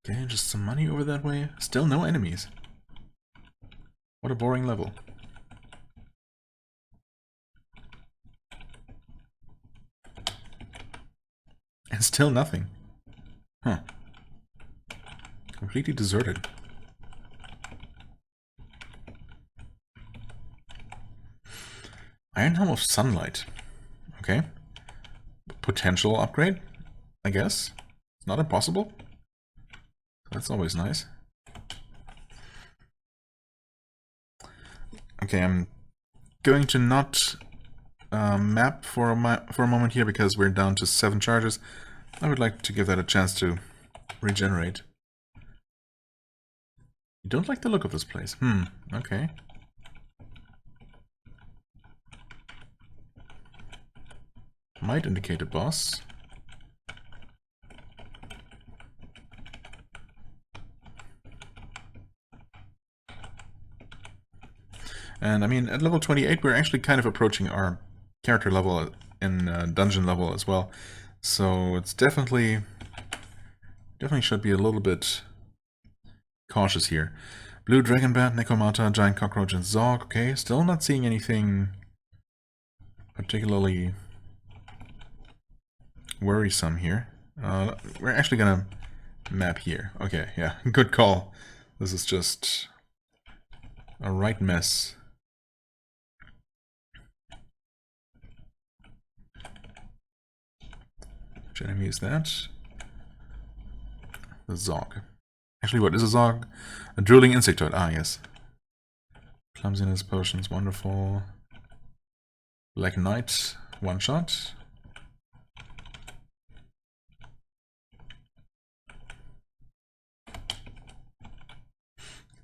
Okay, just some money over that way. Still no enemies. What a boring level. And still nothing. Huh. Completely deserted. Iron Helm of Sunlight. Okay. Potential upgrade, I guess. It's not impossible. That's always nice. Okay, I'm going to not map for a moment here because we're down to 7 charges. I would like to give that a chance to regenerate. You don't like the look of this place? Okay. Might indicate a boss. And I mean, at level 28, we're actually kind of approaching our character level in dungeon level as well. So it's definitely should be a little bit cautious here. Blue Dragon Bat, Necromata, Giant Cockroach, and Zog. Okay, still not seeing anything particularly worrisome here. We're actually gonna map here. Okay, yeah, good call. This is just a right mess. Which enemy is that? The Zog. Actually, what is a Zog? A drooling insectoid. Ah, yes. Clumsiness potions, wonderful. Black Knight, one shot.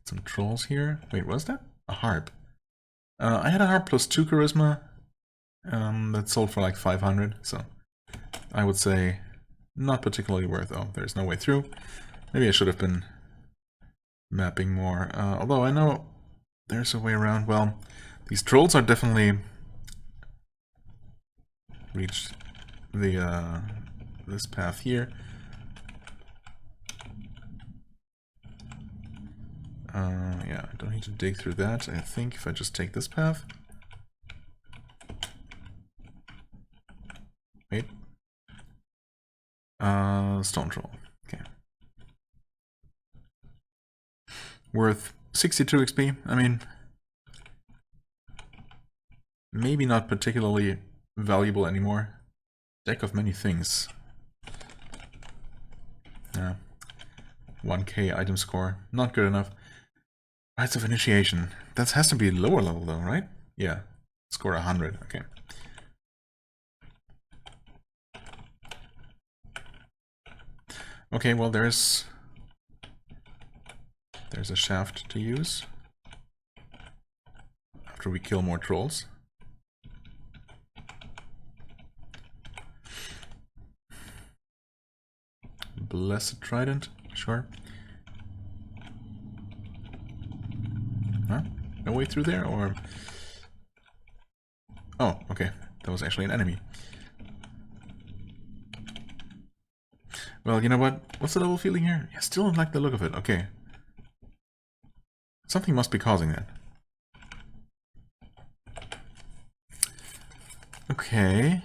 Some trolls here. Wait, was that? A harp. I had a harp plus 2 charisma. That sold for like 500, so I would say not particularly worth. Oh, there's no way through. Maybe I should have been mapping more. Although I know there's a way around. Well, these trolls are definitely reached the this path here. Yeah, I don't need to dig through that. I think if I just take this path. Wait. Stone troll. Okay. Worth 62 XP. I mean, maybe not particularly valuable anymore. Deck of many things. Yeah. 1k item score. Not good enough. Rites of Initiation. That has to be lower level though, right? Yeah. Score 100. Okay. Okay, well there's a shaft to use. After we kill more trolls. Blessed Trident, sure. huh? No way through there, or... Oh, okay. That was actually an enemy. Well, you know what? What's the level feeling here? I still don't like the look of it. Okay. Something must be causing that. Okay.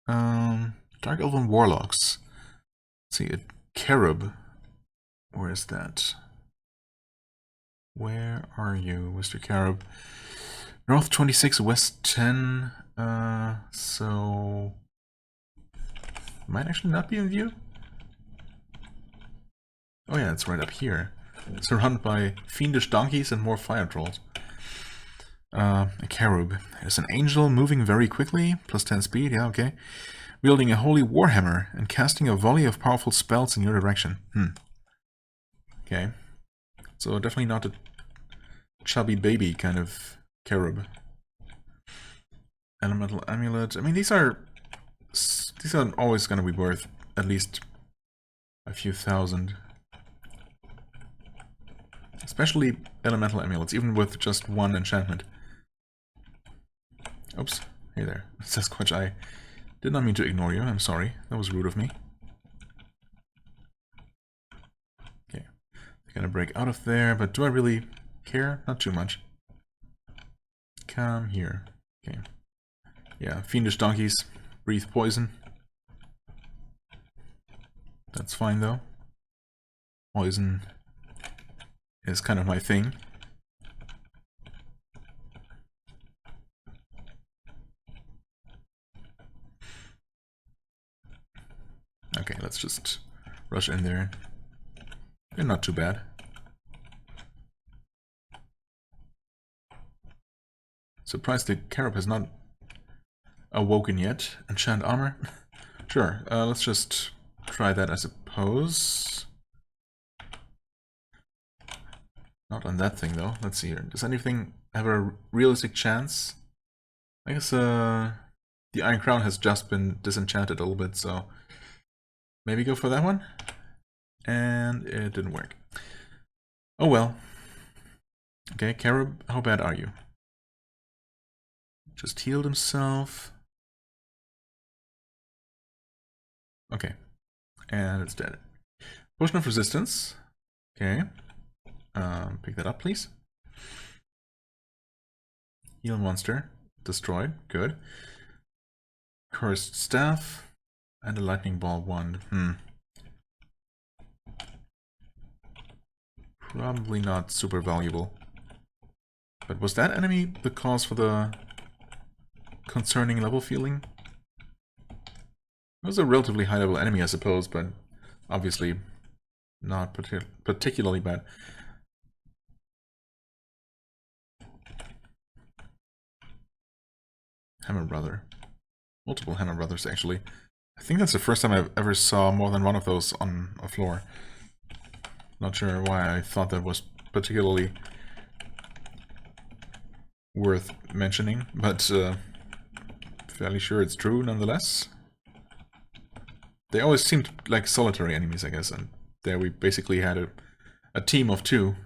Dark Elven Warlocks. Let's see, a Cherub. Where is that? Where are you, Mr. Cherub? North 26, West 10. So... Might actually not be in view? Oh yeah, it's right up here. Surrounded by fiendish donkeys and more fire trolls. A Cherub. It's an angel moving very quickly, plus 10 speed, yeah, okay. Wielding a holy warhammer and casting a volley of powerful spells in your direction. Okay. So definitely not a chubby baby kind of Cherub. Elemental Amulet. I mean, these are always going to be worth at least a few thousand. Especially Elemental Amulets, even with just one enchantment. Oops. Hey there. Sasquatch, I did not mean to ignore you. I'm sorry. That was rude of me. Okay. They're gonna break out of there, but do I really care? Not too much. Come here. Okay. Yeah, fiendish donkeys breathe poison. That's fine though. Poison is kind of my thing. Okay, let's just rush in there. They're not too bad. Surprised the Cherub has not awoken yet. Enchant armor? Sure, let's just try that, I suppose. Not on that thing though. Let's see here. Does anything have a realistic chance? I guess the Iron Crown has just been disenchanted a little bit, so maybe go for that one. And it didn't work. Oh well. Okay, Cherub, how bad are you? Just healed himself. Okay. And it's dead. Potion of Resistance. Okay. Pick that up, please. Heal monster. Destroyed. Good. Cursed Staff. And a Lightning Ball wand. Probably not super valuable. But was that enemy the cause for the concerning level feeling? It was a relatively high level enemy, I suppose, but obviously not particularly bad. Hammer Brother. Multiple Hammer Brothers, actually. I think that's the first time I've ever saw more than one of those on a floor. Not sure why I thought that was particularly worth mentioning, but fairly sure it's true nonetheless. They always seemed like solitary enemies, I guess, and there we basically had a team of two.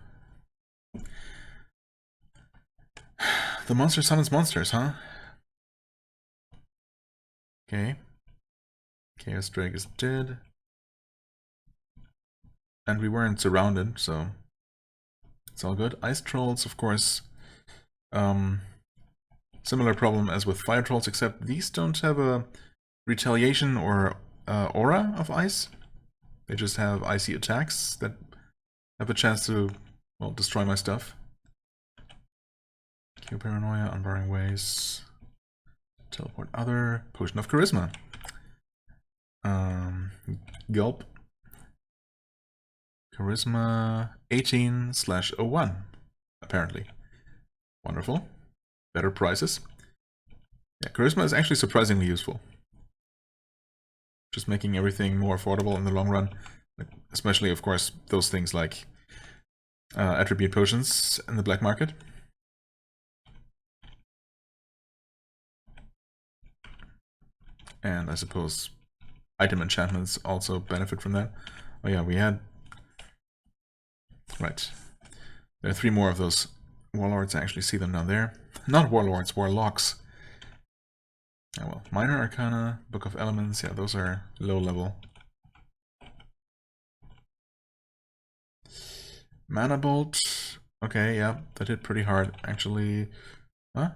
The monster summons monsters, huh? Okay. Chaos Drake is dead. And we weren't surrounded, so it's all good. Ice Trolls, of course. Similar problem as with Fire Trolls, except these don't have a retaliation or aura of ice. They just have icy attacks that have a chance to, well, destroy my stuff. Cure Paranoia, Unbarring Ways. Teleport Other. Potion of Charisma. Gulp. Charisma 18/01, apparently. Wonderful. Better prices. Yeah, Charisma is actually surprisingly useful. Just making everything more affordable in the long run. Especially, of course, those things like attribute potions in the black market. And I suppose item enchantments also benefit from that. Oh yeah, we had... Right. There are 3 more of those Warlords, I actually see them down there. Not warlords, warlocks. Oh well, Minor Arcana, Book of Elements, yeah, those are low level. Mana Bolt, okay, yeah, that hit pretty hard, actually. Huh?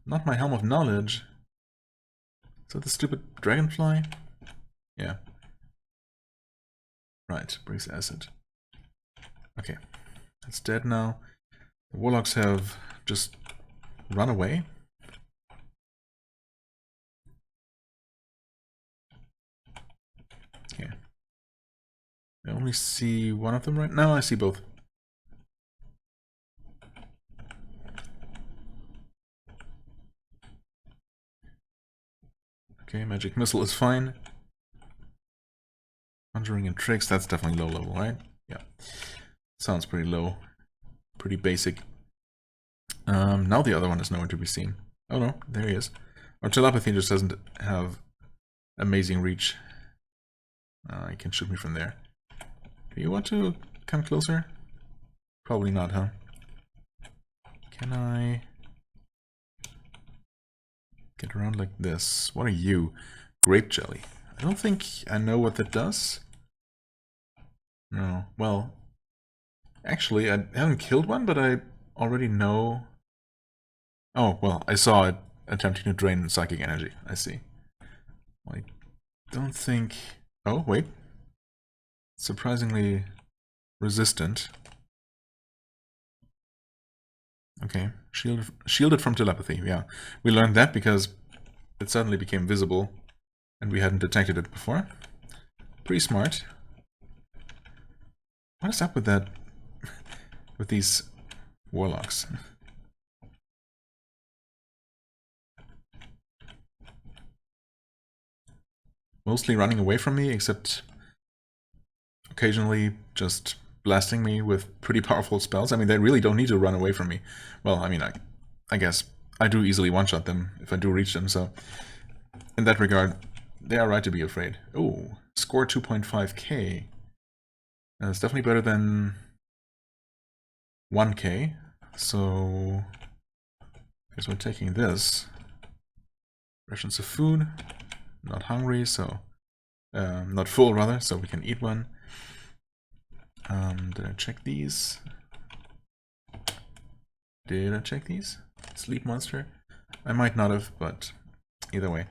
Not my Helm of Knowledge. Is that the stupid dragonfly? Yeah. Right, Breeze Acid. Okay, it's dead now. The Warlocks have just run away. Okay. I only see one of them right now. I see both. Okay, Magic Missile is fine. Conjuring and Tricks, that's definitely low level, right? Yeah. Sounds pretty low. Pretty basic. Now the other one is nowhere to be seen. Oh no, there he is. Our Telepathy just doesn't have amazing reach. He can shoot me from there. Do you want to come closer? Probably not, huh? Can I get around like this? What are you? Grape Jelly. I don't think I know what that does. No. Well, actually, I haven't killed one, but I already know... Oh, well, I saw it attempting to drain psychic energy. I see. I don't think... Oh, wait. Surprisingly resistant. Okay, shielded from telepathy, yeah. We learned that because it suddenly became visible and we hadn't detected it before. Pretty smart. What is up with that? With these warlocks? Mostly running away from me, except occasionally just blasting me with pretty powerful spells. I mean, they really don't need to run away from me. Well, I mean, I guess I do easily one-shot them if I do reach them, so in that regard, they are right to be afraid. Oh, score 2.5k. That's definitely better than 1k, so I guess we're taking this. Rations of food, not hungry, so not full rather, so we can eat one. Did I check these? Did I check these? Sleep monster? I might not have, but either way.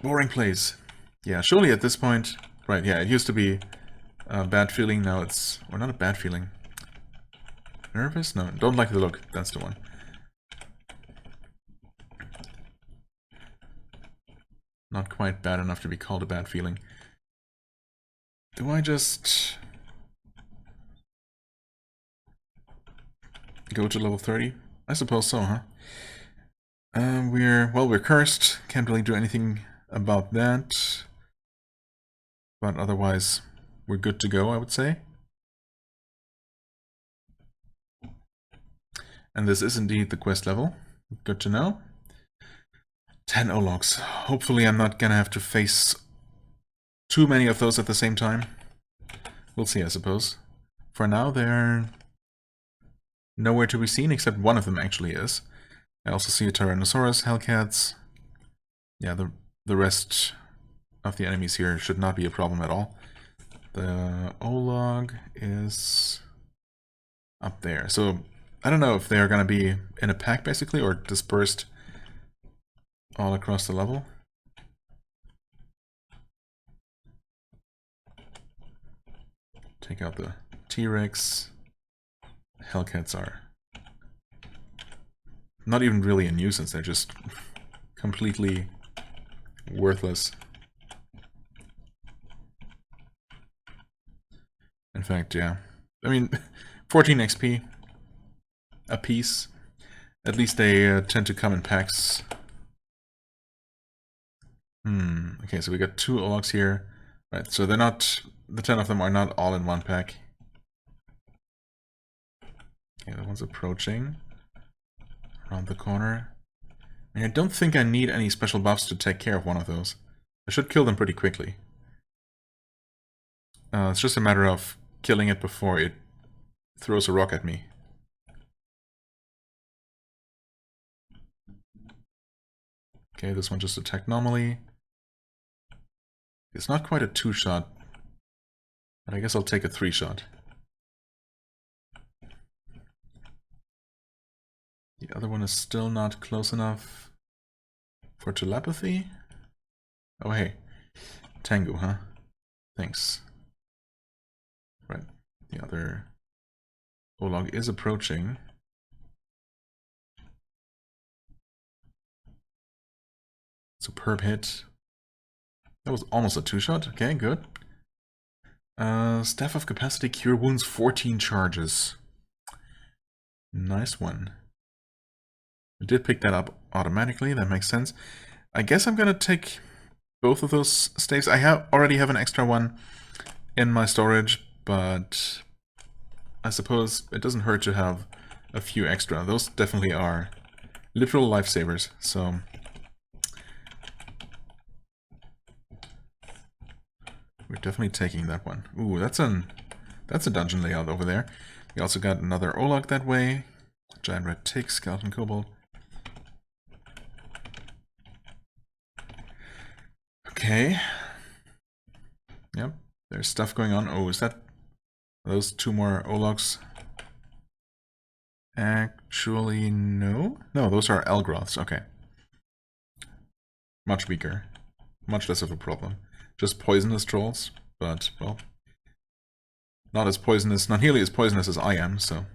Boring place. Yeah, surely at this point... Right, yeah, it used to be a bad feeling, now it's... Or not a bad feeling. Nervous? No, don't like the look. That's the one. Not quite bad enough to be called a bad feeling. Do I just... go to level 30? I suppose so, huh? We're cursed. Can't really do anything about that. But otherwise, we're good to go, I would say. And this is indeed the quest level. Good to know. 10 Ologs. Hopefully I'm not gonna have to face too many of those at the same time. We'll see, I suppose. For now, they're nowhere to be seen, except one of them actually is. I also see a Tyrannosaurus, Hellcats. Yeah, the rest of the enemies here should not be a problem at all. The Olog is up there. So, I don't know if they're gonna be in a pack, basically, or dispersed all across the level. Take out the T-Rex. Hellcats are not even really a nuisance, they're just completely worthless. In fact, yeah. I mean, 14 XP a piece. At least they tend to come in packs. Okay, so we got 2 Ologs here. Right, so they're not... The 10 of them are not all in one pack. Okay, that one's approaching. Around the corner. And I don't think I need any special buffs to take care of one of those. I should kill them pretty quickly. It's just a matter of killing it before it throws a rock at me. Okay, this one just attacked normally. It's not quite a 2-shot, but I guess I'll take a 3-shot. The other one is still not close enough for telepathy. Oh hey, Tengu, huh? Thanks. Right, the other Olog is approaching. Superb hit. That was almost a 2-shot. Okay, good. Staff of Capacity, Cure Wounds, 14 charges. Nice one. I did pick that up automatically, that makes sense. I guess I'm gonna take both of those staves. I already have an extra one in my storage, but I suppose it doesn't hurt to have a few extra. Those definitely are literal lifesavers, so... we're definitely taking that one. Ooh, that's a dungeon layout over there. We also got another Olog that way. Giant red tick, skeleton kobold. Okay. Yep, there's stuff going on. Oh, is that... are those 2 more Ologs? Actually, no. No, those are Elgroths. Okay. Much weaker. Much less of a problem. Just poisonous trolls, but, well, not as poisonous, not nearly as poisonous as I am, so...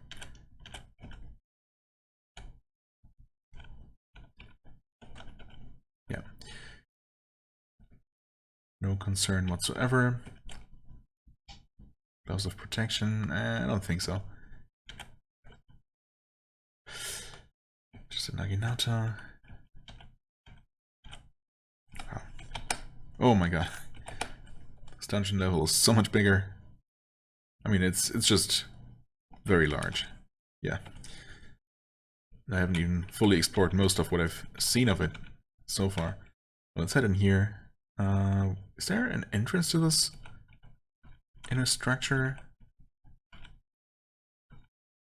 yeah. No concern whatsoever. Gloves of protection? I don't think so. Just a Naginata. Oh my god. This dungeon level is so much bigger. I mean, it's just very large. Yeah. I haven't even fully explored most of what I've seen of it so far. Well, let's head in here. Is there an entrance to this inner structure?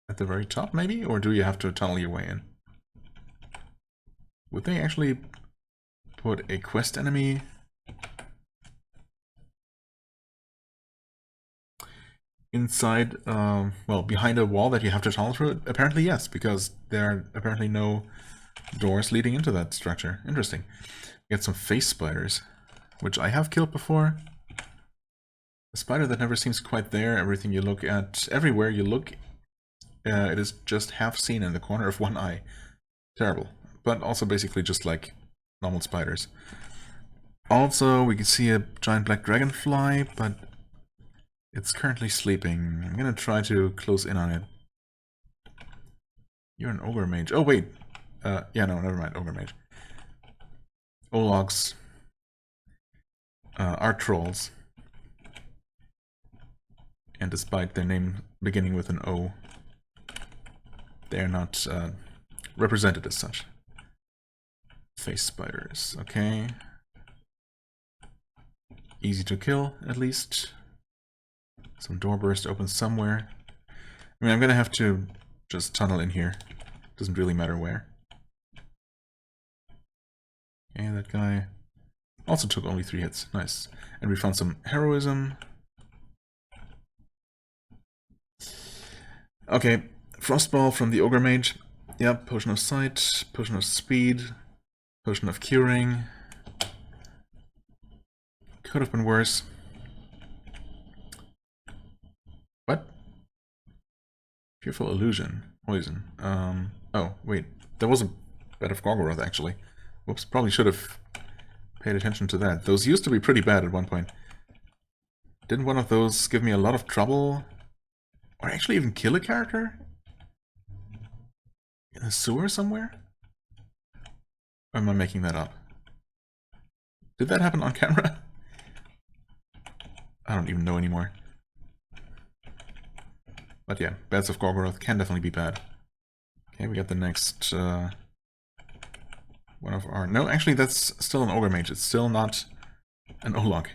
At the very top, maybe? Or do you have to tunnel your way in? Would they actually put a quest enemy inside, well, behind a wall that you have to tunnel through? Apparently yes, because there are apparently no doors leading into that structure. Interesting. We got some face spiders, which I have killed before. A spider that never seems quite there. Everything you look at, everywhere you look, it is just half seen in the corner of one eye. Terrible. But also basically just like normal spiders. Also, we can see a giant black dragonfly, but it's currently sleeping. I'm gonna try to close in on it. You're an ogre mage. Oh, wait. Yeah, no, never mind. Ogre mage. Ologs are trolls. And despite their name beginning with an O, they are not represented as such. Face spiders, okay. Easy to kill, at least. Some door burst open somewhere. I mean, I'm gonna have to just tunnel in here. Doesn't really matter where. Okay, that guy also took only 3 hits. Nice. And we found some heroism. Okay, Frostball from the Ogre Mage. Yep, Potion of Sight, Potion of Speed, Potion of Curing. Could have been worse. What? Fearful Illusion. Poison. Oh, wait. There was a bed of Gorgoroth, actually. Whoops, probably should have paid attention to that. Those used to be pretty bad at one point. Didn't one of those give me a lot of trouble? Or actually even kill a character? In a sewer somewhere? Or am I making that up? Did that happen on camera? I don't even know anymore. But yeah, Beds of Gorgoroth can definitely be bad. Okay, we got the next one of our... No, actually that's still an Ogre Mage. It's still not an Olog.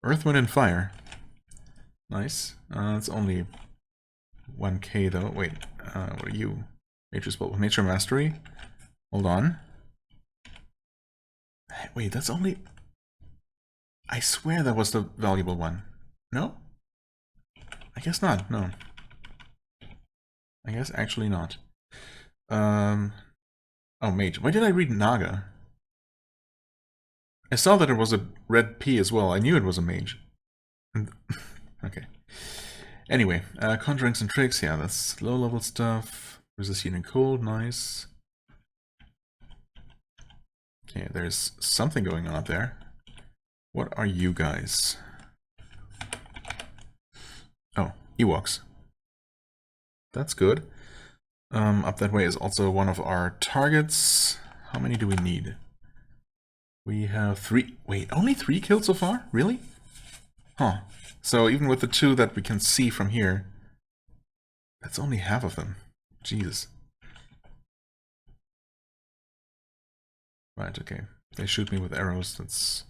Earth, Wind, and Fire. Nice. It's only 1k though. Wait, what are you? Nature spell with Nature Mastery. Hold on. Wait, that's only... I swear that was the valuable one. No? I guess not, no. I guess actually not. Oh, mage. Why did I read Naga? I saw that it was a red P as well. I knew it was a mage. Okay. Anyway, conjurings and tricks. Yeah, that's low-level stuff. Resist heat and cold. Nice. Okay, there's something going on up there. What are you guys? Oh, Ewoks. That's good. Up that way is also one of our targets. How many do we need? We have 3. Wait, only 3 kills so far? Really? Huh. So even with the 2 that we can see from here, that's only half of them. Jesus. Right, okay. They shoot me with arrows. That's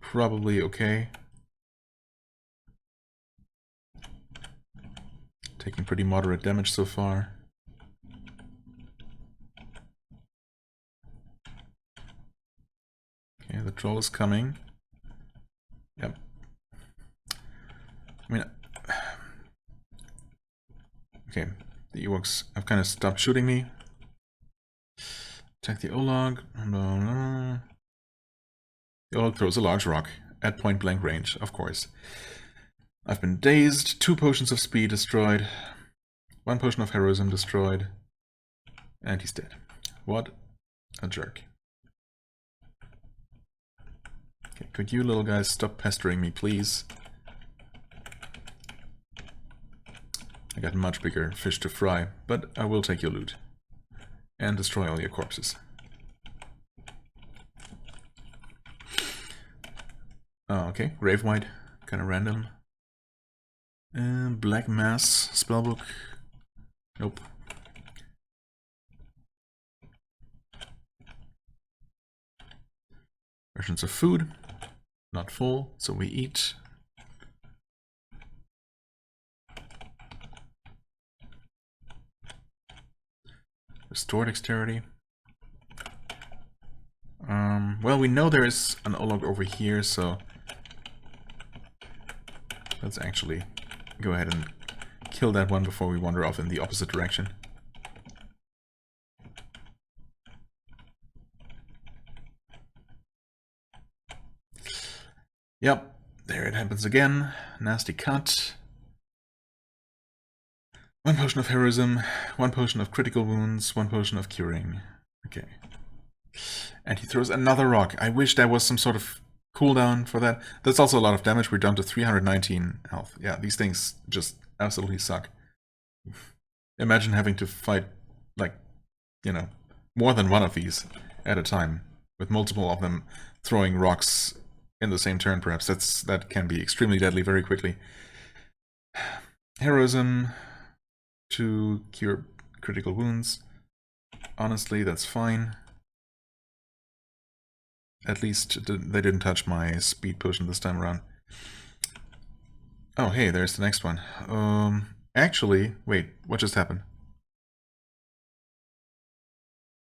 probably okay. Taking pretty moderate damage so far. Okay, the troll is coming. Yep. I mean... Okay, the Ewoks have kind of stopped shooting me. Attack the Olog. The Olog throws a large rock at point-blank range, of course. I've been dazed. 2 potions of speed destroyed. 1 potion of heroism destroyed. And he's dead. What a jerk. Okay, could you little guys stop pestering me, please? I got much bigger fish to fry, but I will take your loot. And destroy all your corpses. Oh, okay. Gravewhite. Kind of random. Black Mass. Spellbook. Nope. Versions of food. Not full, so we eat. Restore dexterity. Well, we know there is an Olog over here, so let's actually go ahead and kill that one before we wander off in the opposite direction. Yep, there it happens again. Nasty cut. 1 potion of heroism, 1 potion of critical wounds, 1 potion of curing. Okay. And he throws another rock. I wish there was some sort of cooldown for that. That's also a lot of damage. We're down to 319 health. Yeah, these things just absolutely suck. Imagine having to fight, like, you know, more than one of these at a time, with multiple of them throwing rocks in the same turn, perhaps. That can be extremely deadly very quickly. Heroism to cure critical wounds. Honestly, that's fine. At least they didn't touch my speed potion this time around. Oh, hey, there's the next one. Actually, wait, what just happened?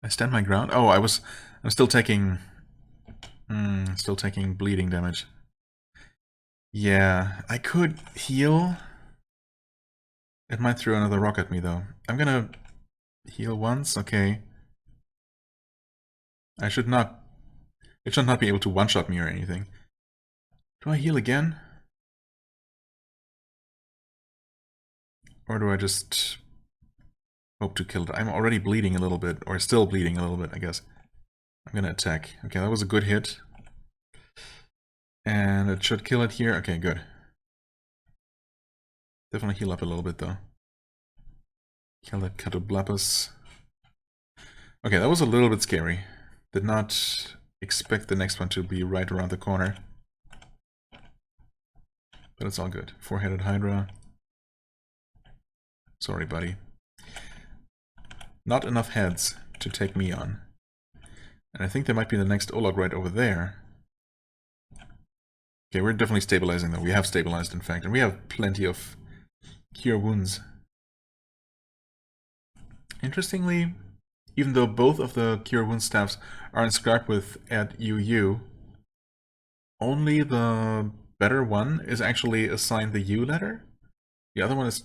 I stand my ground? Oh, I'm still taking... still taking bleeding damage. Yeah, I could heal. It might throw another rock at me, though. I'm gonna heal once, okay. I should not... It should not be able to one-shot me or anything. Do I heal again? Or do I just hope to kill it? I'm already bleeding a little bit, or still bleeding a little bit, I guess. I'm gonna attack. Okay, that was a good hit. And it should kill it here. Okay, good. Definitely heal up a little bit, though. Kill that Catoblappus. Okay, that was a little bit scary. Did not expect the next one to be right around the corner. But it's all good. 4-headed Hydra. Sorry, buddy. Not enough heads to take me on. And I think there might be the next Olog right over there. Okay, we're definitely stabilizing though. We have stabilized, in fact. And we have plenty of cure wounds Interestingly, even though both of the Cure Wound staffs are inscribed with @UU, only the better one is actually assigned the U letter. The other one is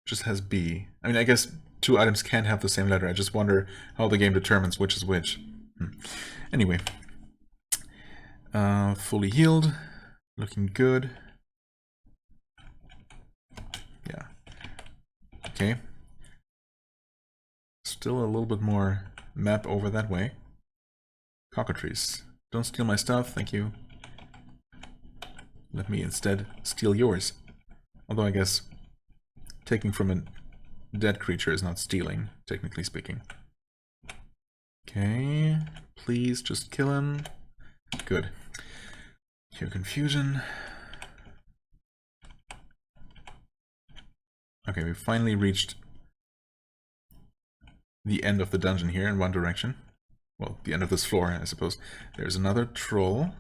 just has B. I mean, I guess two items can have the same letter. I just wonder how the game determines which is which. Anyway, fully healed, looking good. Yeah. Okay. Still a little bit more map over that way. Cockatrice. Don't steal my stuff, thank you. Let me instead steal yours. Although I guess taking from a dead creature is not stealing, technically speaking. Okay, please just kill him. Good. Cure confusion. Okay, we finally reached the end of the dungeon here in one direction. Well, the end of this floor, I suppose. There's another troll.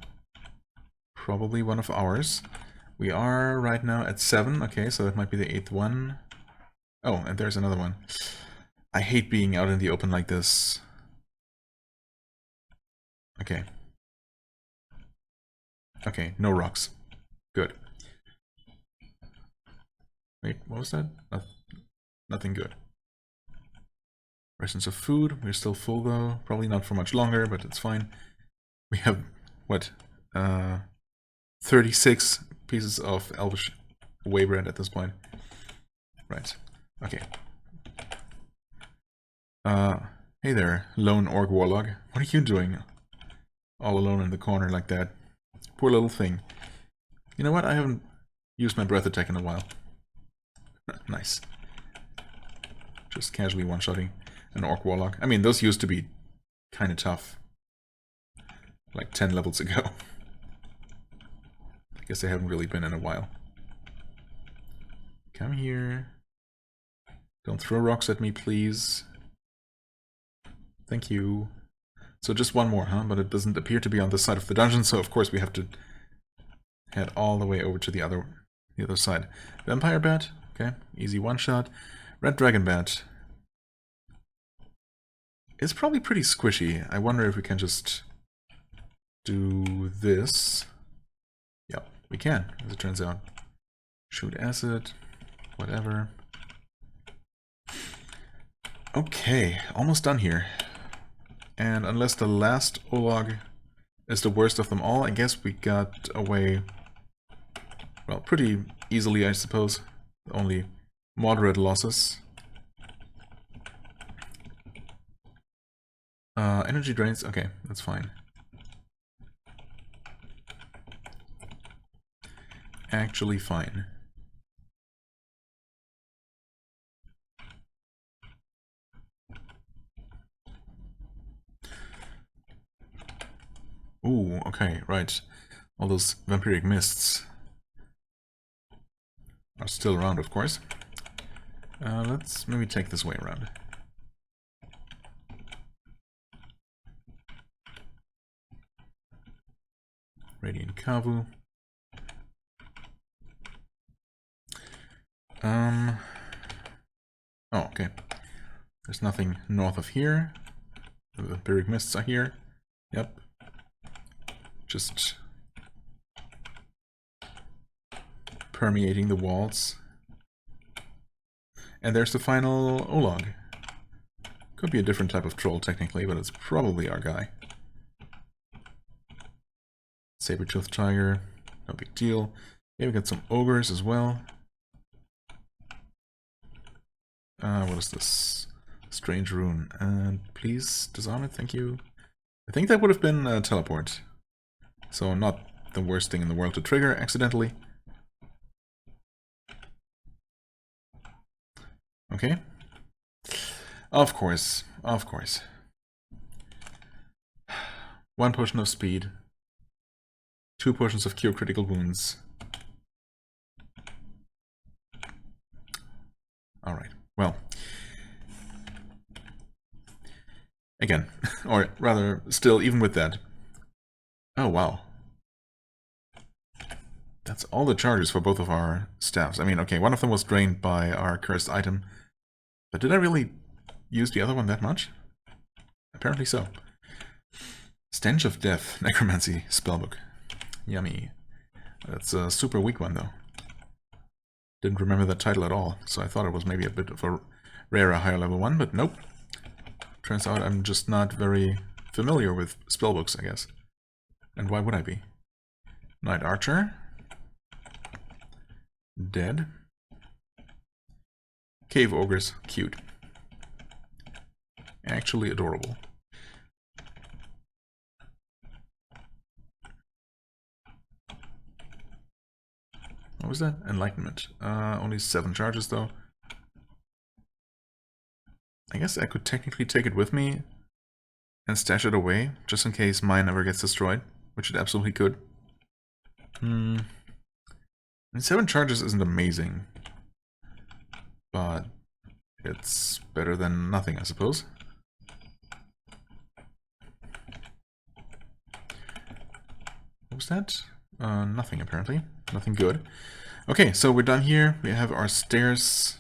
Probably one of ours. We are right now at 7. Okay, so that might be the 8th one. Oh, and there's another one. I hate being out in the open like this. Okay. Okay, no rocks. Good. Wait, what was that? Nothing good. Rations of food. We're still full though. Probably not for much longer, but it's fine. We have, what, 36 pieces of elvish whey bread at this point. Right. Okay. Hey there, lone orc warlock. What are you doing? All alone in the corner like that. Poor little thing. You know what? I haven't used my breath attack in a while. Nice. Just casually one-shotting an orc warlock. I mean, those used to be kind of tough. Like 10 levels ago. I guess they haven't really been in a while. Come here. Don't throw rocks at me, please. Thank you. So just one more, huh? But it doesn't appear to be on this side of the dungeon, so of course we have to head all the way over to the other side. Vampire bat. Okay, easy one-shot. Red dragon bat. It's probably pretty squishy. I wonder if we can just do this. Yep, we can, as it turns out. Shoot acid, whatever. Okay, almost done here. And unless the last Olog is the worst of them all, I guess we got away, well, pretty easily, I suppose. Only moderate losses. Energy drains, okay, that's fine. Actually fine. Ooh, okay, right. All those vampiric mists are still around, of course. Let's maybe take this way around. Radiant Kavu. Oh, okay. There's nothing north of here. The vampiric mists are here. Yep. Just permeating the walls. And there's the final Olog. Could be a different type of troll, technically, but it's probably our guy. Saber-toothed tiger, no big deal. Yeah, we got some ogres as well. What is this? Strange rune. And please disarm it, thank you. I think that would have been a teleport. So not the worst thing in the world to trigger accidentally. Okay. Of course, of course. 1 potion of speed. 2 potions of cure critical wounds. Alright, well. Again, or rather, still, even with that. Oh, wow. That's all the charges for both of our staffs. I mean, okay, one of them was drained by our cursed item. But did I really use the other one that much? Apparently so. Stench of Death, Necromancy Spellbook. Yummy. That's a super weak one, though. Didn't remember that title at all, so I thought it was maybe a bit of a rarer, higher level one, but nope. Turns out I'm just not very familiar with spellbooks, I guess. And why would I be? Knight Archer. Dead. Cave Ogres, cute. Actually adorable. What was that? Enlightenment. Only 7 charges though. I guess I could technically take it with me and stash it away, just in case mine ever gets destroyed, which it absolutely could. And 7 charges isn't amazing, but it's better than nothing, I suppose. What was that? Nothing, apparently. Nothing good. Okay, so we're done here. We have our stairs.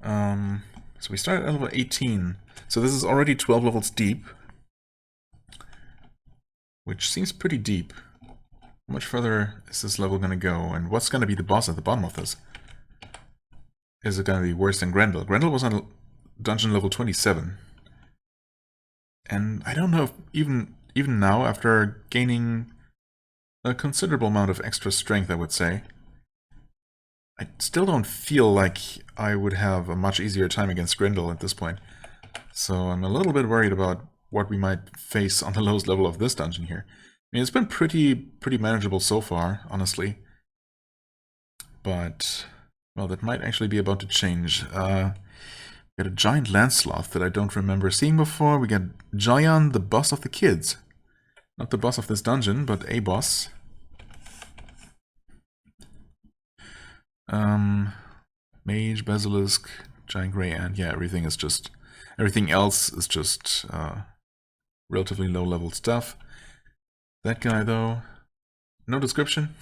So we started at level 18. So this is already 12 levels deep, which seems pretty deep. How much further is this level going to go? And what's going to be the boss at the bottom of this? Is it going to be worse than Grendel? Grendel was on dungeon level 27. And I don't know if even now, after gaining a considerable amount of extra strength, I would say, I still don't feel like I would have a much easier time against Grendel at this point. So I'm a little bit worried about what we might face on the lowest level of this dungeon here. I mean, it's been pretty manageable so far, honestly. But, well, that might actually be about to change. We got a giant land sloth that I don't remember seeing before. We got Gion, the boss of the kids. Not the boss of this dungeon, but a boss. Mage, Basilisk, Giant Grey Ant. Yeah, everything else is just relatively low level stuff. That guy though, no description.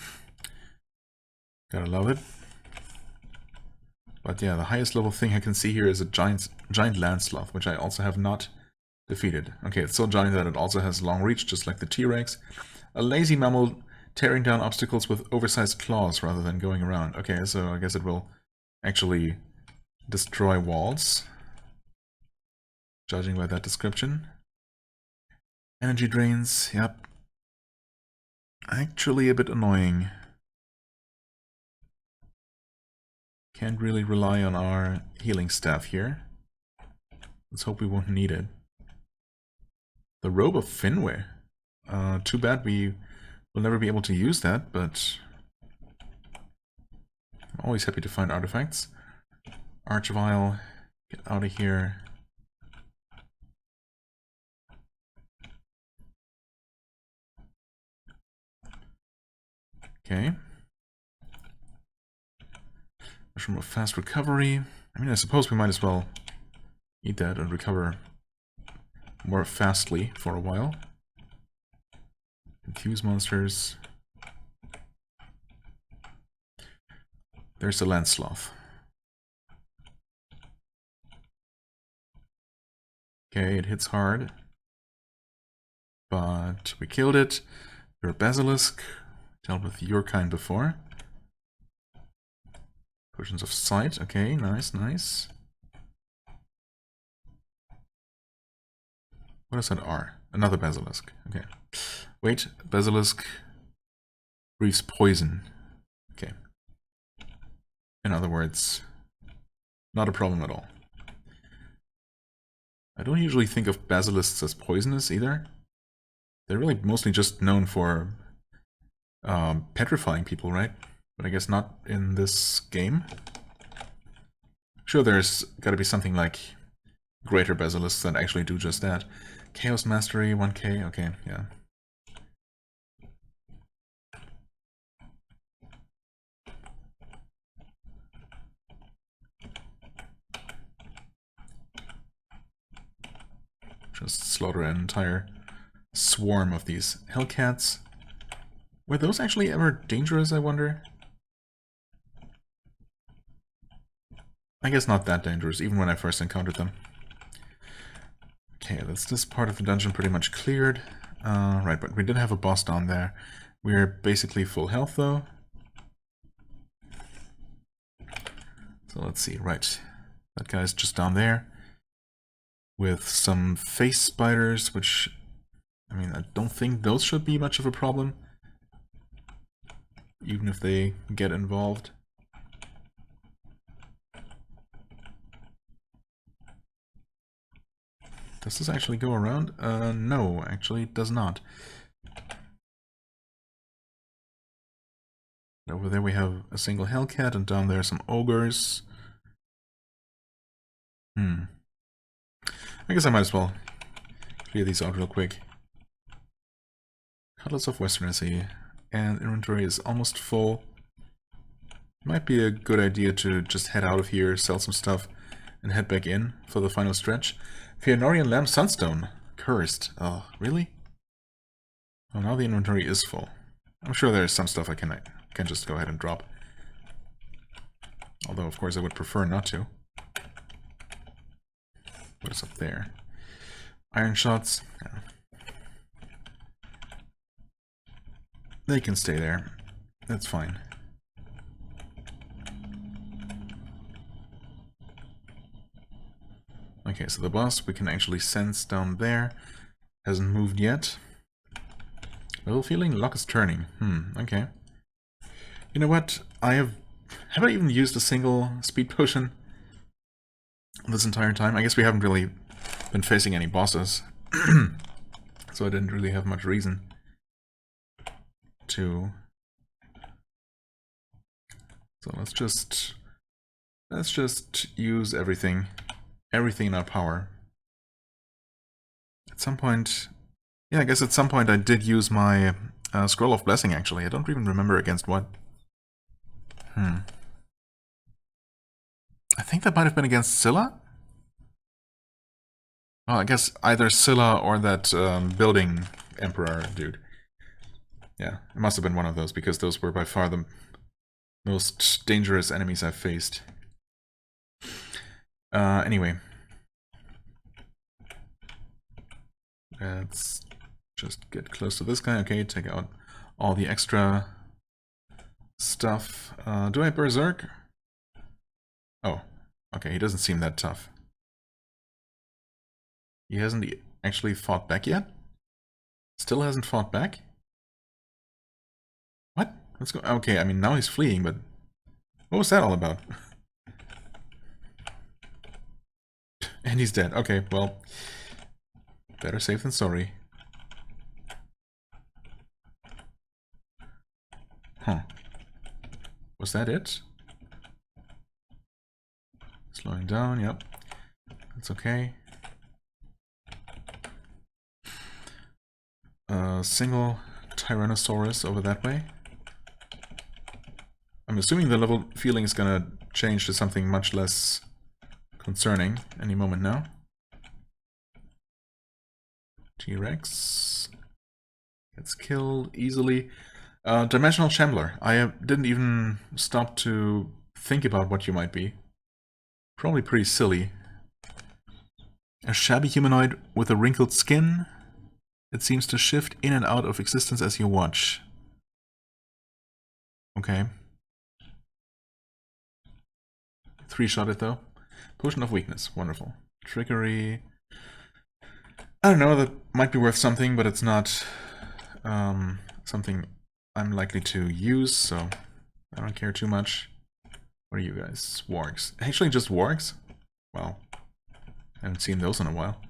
Gotta love it. But yeah, the highest level thing I can see here is a giant land sloth, which I also have not defeated. Okay, it's so giant that it also has long reach, just like the T-Rex. A lazy mammal tearing down obstacles with oversized claws rather than going around. Okay, so I guess it will actually destroy walls, judging by that description. Energy drains, yep. Actually a bit annoying. Can't really rely on our healing staff here. Let's hope we won't need it. The Robe of Finwë. Too bad we will never be able to use that, but I'm always happy to find artifacts. Archvile, get out of here. Okay. Mushroom of Fast Recovery. I mean, I suppose we might as well eat that and recover more fastly for a while. Confuse monsters. There's a land sloth. Okay, it hits hard. But we killed it. You're a basilisk. Dealt with your kind before. Potions of Sight. Okay, nice, nice. What is that R? Another basilisk. Okay. Wait, basilisk breathes poison. Okay. In other words, not a problem at all. I don't usually think of basilisks as poisonous either. They're really mostly just known for petrifying people, right? But I guess not in this game. Sure, there's gotta be something like greater basilisks that actually do just that. Chaos Mastery, 1k, okay, yeah. Just slaughter an entire swarm of these Hellcats. Were those actually ever dangerous, I wonder? I guess not that dangerous, even when I first encountered them. Okay, that's this part of the dungeon pretty much cleared. Right, but we did have a boss down there. We're basically full health, though. So let's see, right. That guy's just down there. With some face spiders, which... I mean, I don't think those should be much of a problem. Even if they get involved. Does this actually go around? No, actually it does not. Over there we have a single Hellcat, and down there some ogres. I guess I might as well clear these out real quick. Cutlass of Westernacy, and inventory is almost full. Might be a good idea to just head out of here, sell some stuff, and head back in for the final stretch. Fëanorian Lamb Sunstone. Cursed. Oh, really? Oh, now the inventory is full. I'm sure there's some stuff I can just go ahead and drop. Although, of course, I would prefer not to. What is up there? Iron shots. Yeah. They can stay there. That's fine. Okay, so the boss we can actually sense down there. Hasn't moved yet. Level feeling, luck is turning. Okay. You know what? Have I even used a single speed potion this entire time? I guess we haven't really been facing any bosses. So I didn't really have much reason to... So let's just use everything in our power. At some point... Yeah, I guess at some point I did use my Scroll of Blessing, actually. I don't even remember against what. I think that might have been against Scylla? Oh, I guess either Scylla or that building emperor dude. Yeah, it must have been one of those, because those were by far the most dangerous enemies I've faced. Anyway. Let's just get close to this guy. Okay, take out all the extra stuff. Do I berserk? Oh, okay, he doesn't seem that tough. He hasn't actually fought back yet? Still hasn't fought back? What? Let's go. Okay, I mean, now he's fleeing, but what was that all about? And he's dead. Okay, well, better safe than sorry. Huh. Was that it? Slowing down, yep. That's okay. Single Tyrannosaurus over that way. I'm assuming the level feeling is gonna change to something much less concerning any moment now. T-Rex gets killed easily. Dimensional Shambler. I didn't even stop to think about what you might be. Probably pretty silly. A shabby humanoid with a wrinkled skin. It seems to shift in and out of existence as you watch. Okay. 3-shot it though. Potion of Weakness. Wonderful. Trickery. I don't know, that might be worth something, but it's not something I'm likely to use, so I don't care too much. What are you guys? Wargs. Actually, just wargs? Wow. I haven't seen those in a while.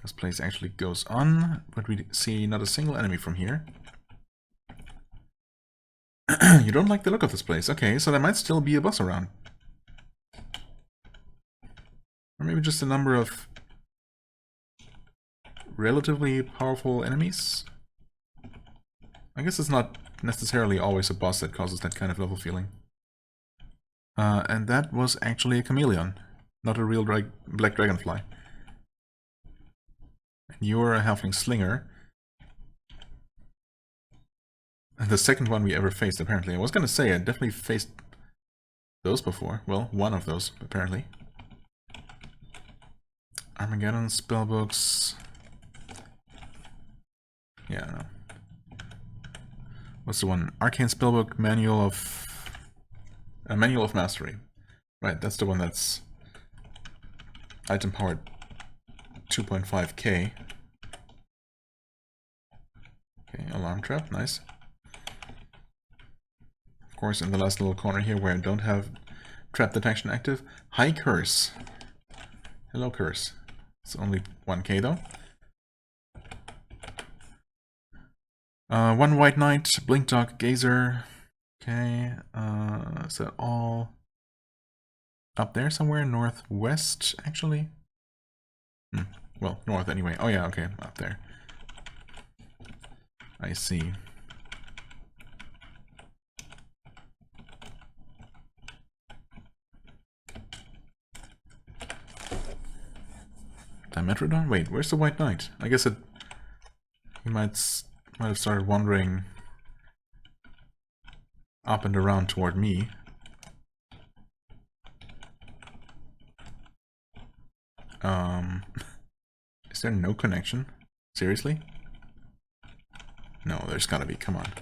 This place actually goes on, but we see not a single enemy from here. You don't like the look of this place. Okay, so there might still be a boss around. Or maybe just a number of relatively powerful enemies. I guess it's not necessarily always a boss that causes that kind of level feeling. And that was actually a chameleon, not a real black dragonfly. You're a halfling slinger. The second one we ever faced, apparently. I was gonna say, I definitely faced those before. Well, one of those, apparently. Armageddon spellbooks. Yeah, no. What's the one? Arcane spellbook, manual of mastery. Right, that's the one that's item powered 2.5k. Okay, alarm trap, nice. Of course, in the last little corner here where I don't have trap detection active, high curse. Hello, curse. It's only 1k though. One white knight, blink dog, gazer. Okay, is that all up there somewhere? Northwest, actually? Well, north anyway. Oh yeah, okay, up there. I see. Dimetrodon? Wait, where's the white knight? I guess he might have started wandering up and around toward me. Is there no connection? Seriously? No, there's gotta be, come on.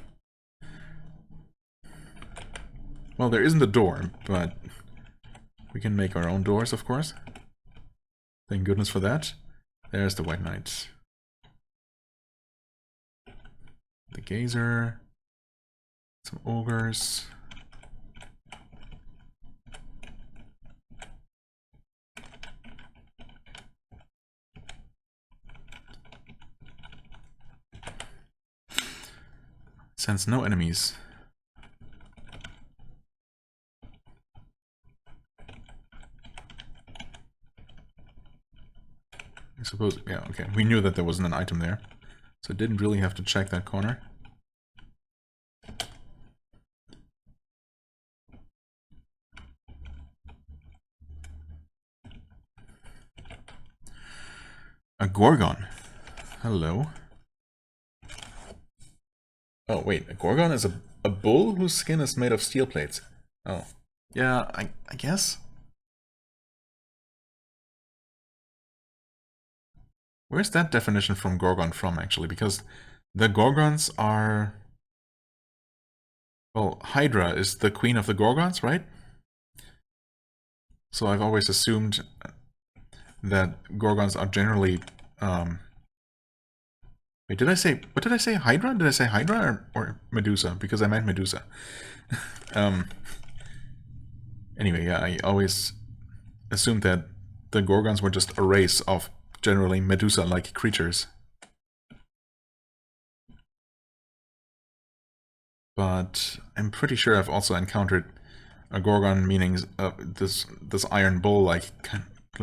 Well, there isn't a door, but we can make our own doors, of course. Thank goodness for that. There's the white knight. The gazer. Some ogres. Sense no enemies. I suppose, yeah, okay. We knew that there wasn't an item there, so didn't really have to check that corner. A Gorgon. Hello. Oh, wait, a Gorgon is a bull whose skin is made of steel plates. Oh. Yeah, I guess. Where's that definition from Gorgon from, actually? Because the Gorgons are... Well, Hydra is the queen of the Gorgons, right? So I've always assumed that Gorgons are generally... Wait, did I say... What did I say? Hydra? Did I say Hydra or Medusa? Because I meant Medusa. Anyway, yeah, I always assumed that the Gorgons were just a race of generally Medusa-like creatures. But I'm pretty sure I've also encountered a Gorgon meaning this iron bull-like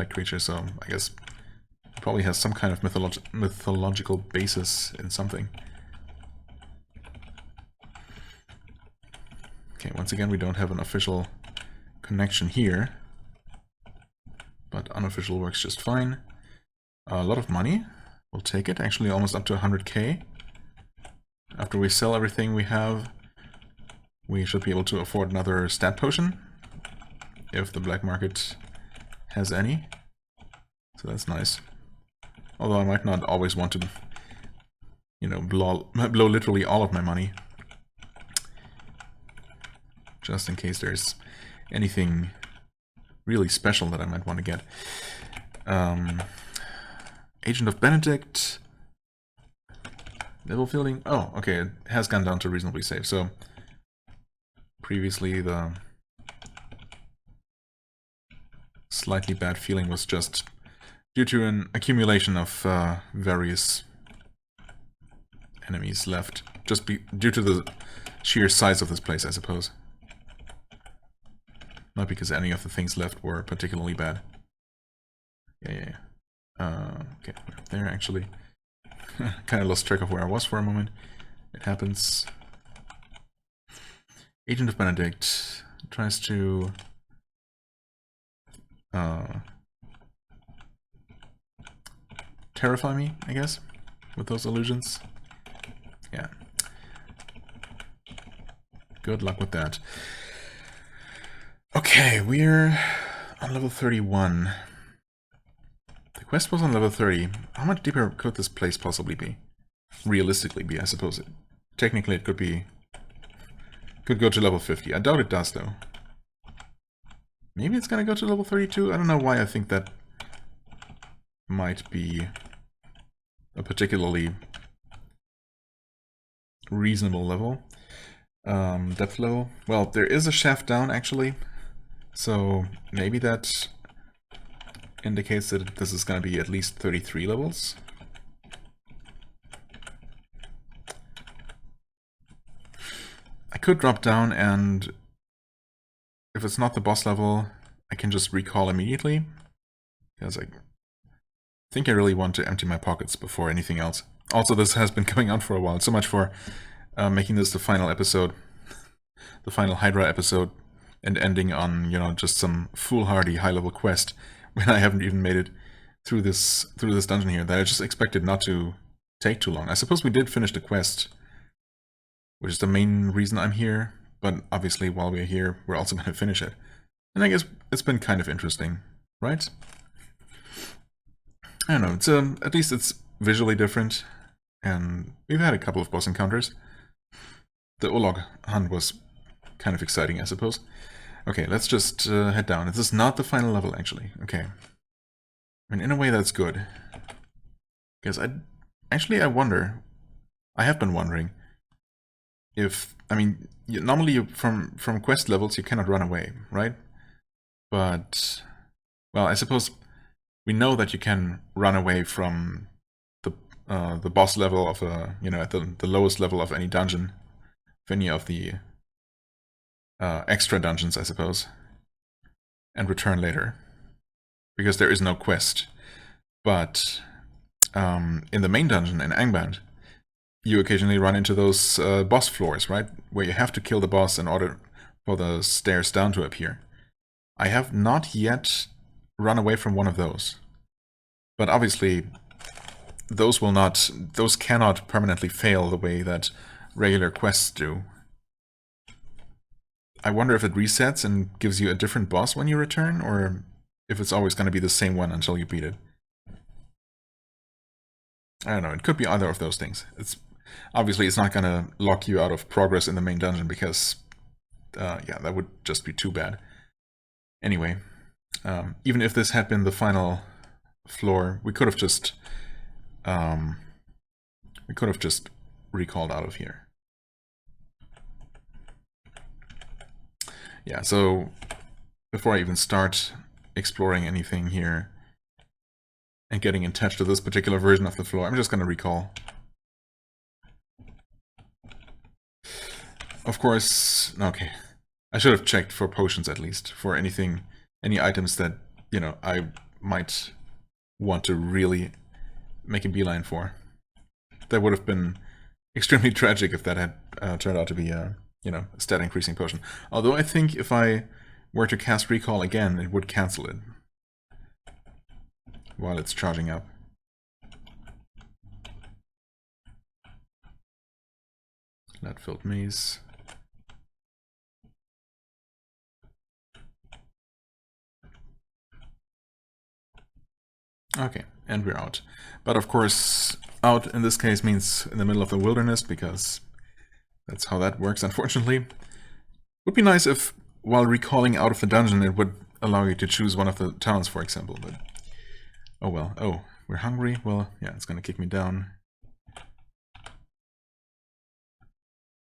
creature, so I guess it probably has some kind of mythological basis in something. Okay, once again, we don't have an official connection here, but unofficial works just fine. A lot of money, we'll take it, actually almost up to 100k. After we sell everything we have, we should be able to afford another stat potion, if the black market has any. So that's nice. Although I might not always want to, you know, blow literally all of my money. Just in case there's anything really special that I might want to get. Agent of Benedict. Level fielding. Oh, okay, it has gone down to reasonably safe. So previously the slightly bad feeling was just due to an accumulation of various enemies left. Just due to the sheer size of this place, I suppose. Not because any of the things left were particularly bad. Yeah. Okay, we're up there actually. Kind of lost track of where I was for a moment. It happens. Agent of Benedict tries to terrify me, I guess, with those illusions. Yeah. Good luck with that. Okay, we're on level 31. The quest was on level 30. How much deeper could this place possibly be? Realistically be, I suppose. Technically, it could be... could go to level 50. I doubt it does, though. Maybe it's gonna go to level 32? I don't know why I think that might be a particularly reasonable level. Depth level. Well, there is a shaft down, actually. So maybe that indicates that this is going to be at least 33 levels. I could drop down, and if it's not the boss level, I can just recall immediately. Because I think I really want to empty my pockets before anything else. Also, this has been going on for a while. So much for making this the final episode, the final Hydra episode, and ending on, you know, just some foolhardy high-level quest when I haven't even made it through this dungeon here. That I just expected not to take too long. I suppose we did finish the quest, which is the main reason I'm here. But obviously, while we're here, we're also going to finish it. And I guess it's been kind of interesting, right? I don't know. It's at least it's visually different, and we've had a couple of boss encounters. The Olog hunt was kind of exciting, I suppose. Okay, let's just head down. This is not the final level, actually. Okay. I mean, in a way, that's good. Because I wonder... I have been wondering if... I mean, normally from quest levels, you cannot run away, right? But... well, I suppose we know that you can run away from the boss level of a... you know, at the lowest level of any dungeon. Of any of the... extra dungeons, I suppose, and return later, because there is no quest. But in the main dungeon, in Angband, you occasionally run into those boss floors, right? Where you have to kill the boss in order for the stairs down to appear. I have not yet run away from one of those. But obviously, those cannot permanently fail the way that regular quests do. I wonder if it resets and gives you a different boss when you return, or if it's always going to be the same one until you beat it. I don't know, it could be either of those things. Obviously, it's not going to lock you out of progress in the main dungeon, because, yeah, that would just be too bad. Anyway, even if this had been the final floor, we could have just recalled out of here. Yeah, so before I even start exploring anything here and getting in touch to this particular version of the floor, I'm just going to recall. Of course, okay. I should have checked for potions at least, for any items that, you know, I might want to really make a beeline for. That would have been extremely tragic if that had turned out to be a, you know, a stat increasing potion. Although I think if I were to cast recall again, it would cancel it while it's charging up. Lead-filled maze. Okay, and we're out. But of course, out in this case means in the middle of the wilderness, because that's how that works, unfortunately. Would be nice if, while recalling out of the dungeon, it would allow you to choose one of the towns, for example, but... oh well. Oh, we're hungry? Well, yeah, it's gonna kick me down.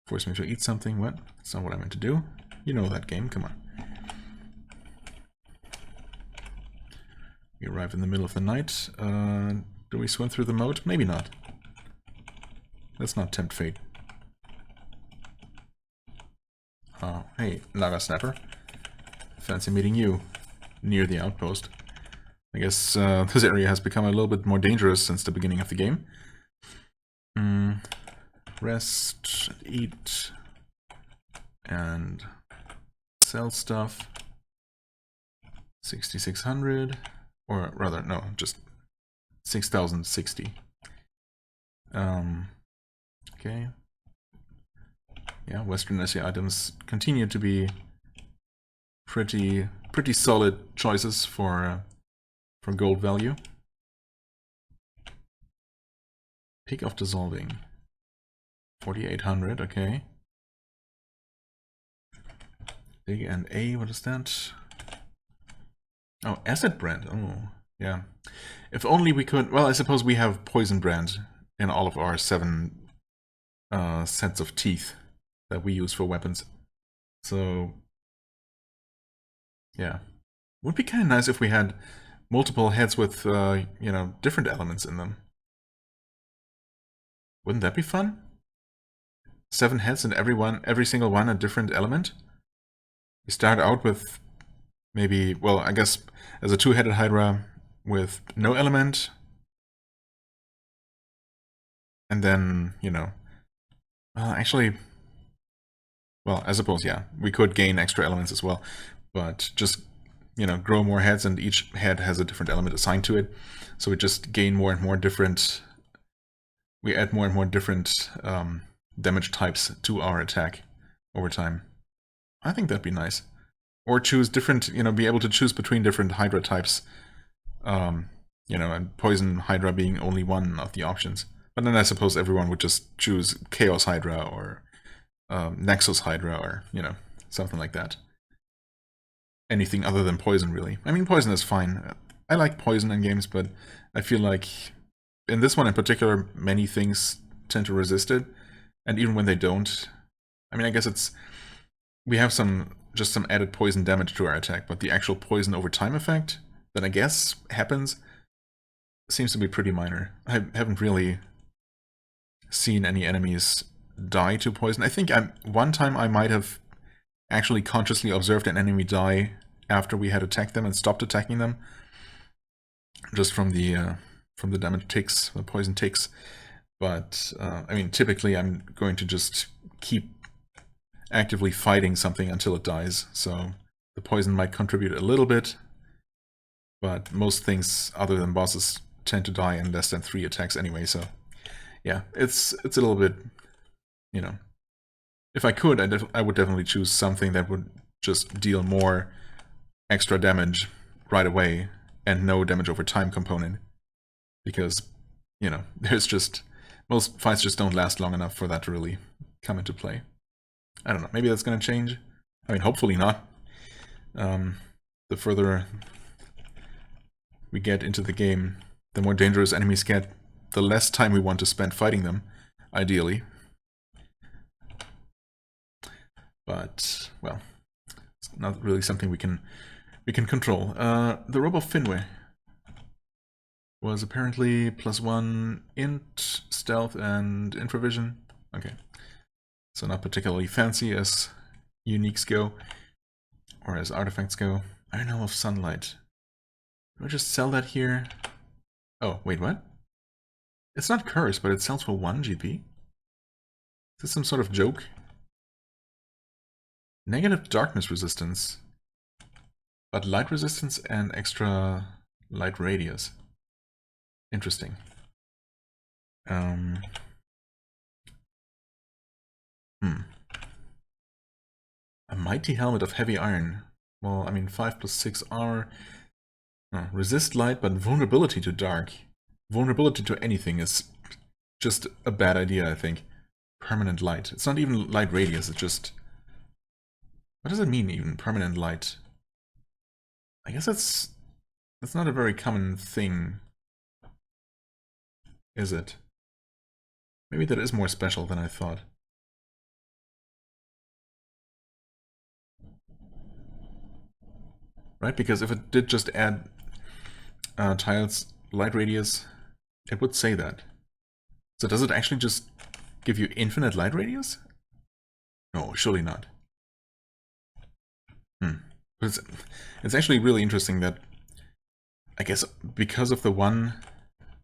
Force me to eat something? What? That's not what I meant to do. You know that game, come on. We arrive in the middle of the night. Do we swim through the moat? Maybe not. Let's not tempt fate. Oh, hey, Naga Snapper. Fancy meeting you near the outpost. I guess this area has become a little bit more dangerous since the beginning of the game. Rest, eat, and sell stuff. 6,600, or rather, no, just 6,060. Okay. yeah, Western Asia items continue to be pretty solid choices for gold value. Peak of Dissolving, 4,800. Okay. Big and A, what is that? Oh, Acid Brand. Oh, yeah. If only we could. Well, I suppose we have Poison Brand in all of our 7 sets of teeth that we use for weapons. So, yeah. Would be kind of nice if we had multiple heads with, you know, different elements in them. Wouldn't that be fun? 7 heads and every single one a different element? We start out with maybe, well, I guess as a 2-headed Hydra with no element. And then, you know, actually, well, I suppose, yeah, we could gain extra elements as well, but just, you know, grow more heads, and each head has a different element assigned to it. So we just gain more and more different, we add more and more different damage types to our attack over time. I think that'd be nice. Or choose different, you know, be able to choose between different Hydra types. You know, and Poison Hydra being only one of the options. But then I suppose everyone would just choose Chaos Hydra or Nexus Hydra or, you know, something like that. Anything other than Poison, really. I mean, Poison is fine. I like Poison in games, but I feel like in this one in particular, many things tend to resist it. And even when they don't, I mean, I guess it's... we have just some added poison damage to our attack, but the actual poison over time effect that I guess happens seems to be pretty minor. I haven't really seen any enemies die to poison. I think one time I might have actually consciously observed an enemy die after we had attacked them and stopped attacking them, just from the damage ticks, the poison ticks. But I mean, typically I'm going to just keep actively fighting something until it dies. So the poison might contribute a little bit, but most things other than bosses tend to die in less than 3 attacks anyway. So yeah, it's a little bit, you know. If I could, I would definitely choose something that would just deal more extra damage right away and no damage over time component. Because, you know, there's just... most fights just don't last long enough for that to really come into play. I don't know, maybe that's going to change. I mean, hopefully not. The further we get into the game, the more dangerous enemies get, the less time we want to spend fighting them, ideally. But, well, it's not really something we can control. The Robo Finwë was apparently +1 int, stealth, and infravision. Okay. So not particularly fancy as uniques go, or as artifacts go. Iron Helm of Sunlight. Do I just sell that here? Oh, wait, what? It's not cursed, but it sells for 1 GP? Is this some sort of joke? Negative darkness resistance, but light resistance and extra light radius. Interesting. A mighty helmet of heavy iron. Well, I mean, 5 + 6 armor. Resist light, but vulnerability to dark. Vulnerability to anything is just a bad idea, I think. Permanent light. It's not even light radius, it's just... what does it mean, even? Permanent light? I guess that's not a very common thing, is it? Maybe that is more special than I thought. Right, because if it did just add tiles light radius, it would say that. So does it actually just give you infinite light radius? No, surely not. It's actually really interesting that, I guess, because of the one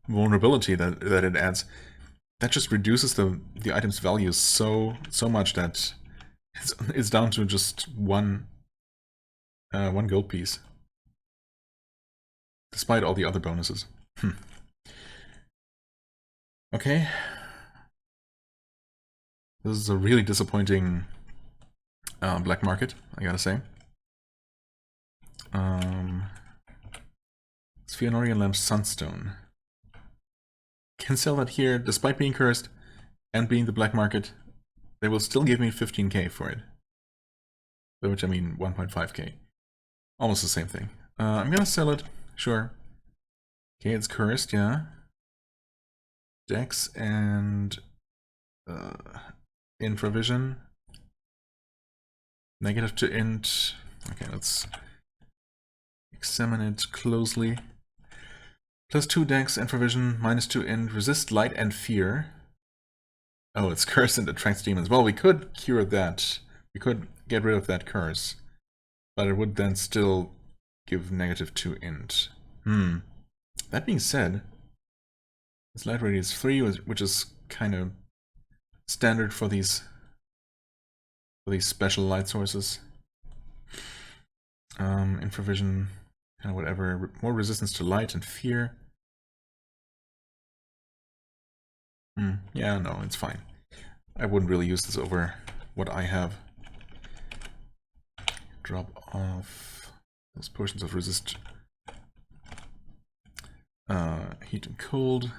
vulnerability that it adds, that just reduces the item's value so much that it's down to just one gold piece, despite all the other bonuses. Okay. This is a really disappointing black market, I gotta say. Spheonorian Lamp Sunstone. Can sell that here, despite being cursed and being the black market. They will still give me 15k for it. By which I mean 1.5k. Almost the same thing. I'm gonna sell it, sure. Okay, it's cursed, yeah. Dex and infravision. Negative to int. Okay, let's examine it closely. +2 dex, infravision, -2 int, resist light and fear. Oh, it's cursed and attracts demons. Well, we could cure that. We could get rid of that curse. But it would then still give -2 int. That being said, this light radius 3, which is kind of standard for these special light sources. Infravision, kind of whatever. More resistance to light and fear. Yeah, no, it's fine. I wouldn't really use this over what I have. Drop off those potions of resist heat and cold.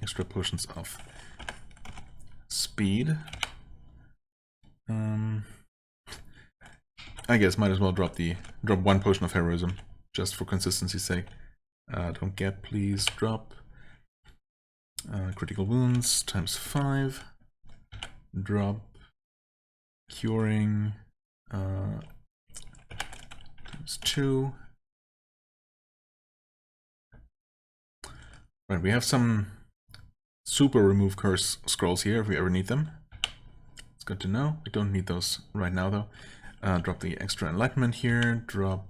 Extra potions of speed. I guess might as well drop one potion of heroism just for consistency's sake. Don't get, please drop. Critical wounds ×5. Drop. Curing ×2. Right, we have some super remove curse scrolls here if we ever need them. It's good to know. We don't need those right now though. Drop the extra enlightenment here. Drop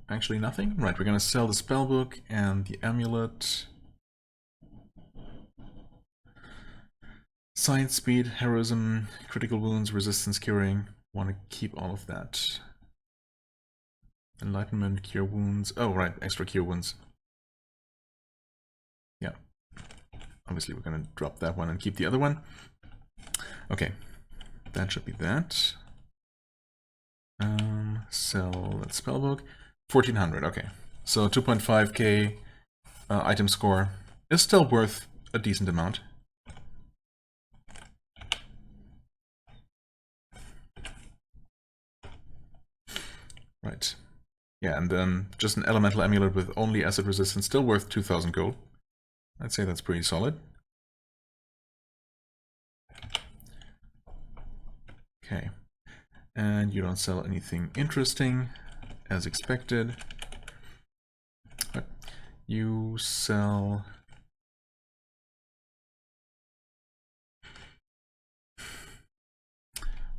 actually nothing. Right, we're gonna sell the spellbook and the amulet. Science speed, heroism, critical wounds, resistance curing. Want to keep all of that. Enlightenment, cure wounds. Oh, right, extra cure wounds. Yeah. Obviously, we're going to drop that one and keep the other one. Okay. That should be that. Sell that spellbook. 1400, okay. So 2.5k item score is still worth a decent amount. Right. Yeah, and then just an elemental amulet with only acid resistance, still worth 2000 gold. I'd say that's pretty solid. Okay. And you don't sell anything interesting, as expected. But you sell...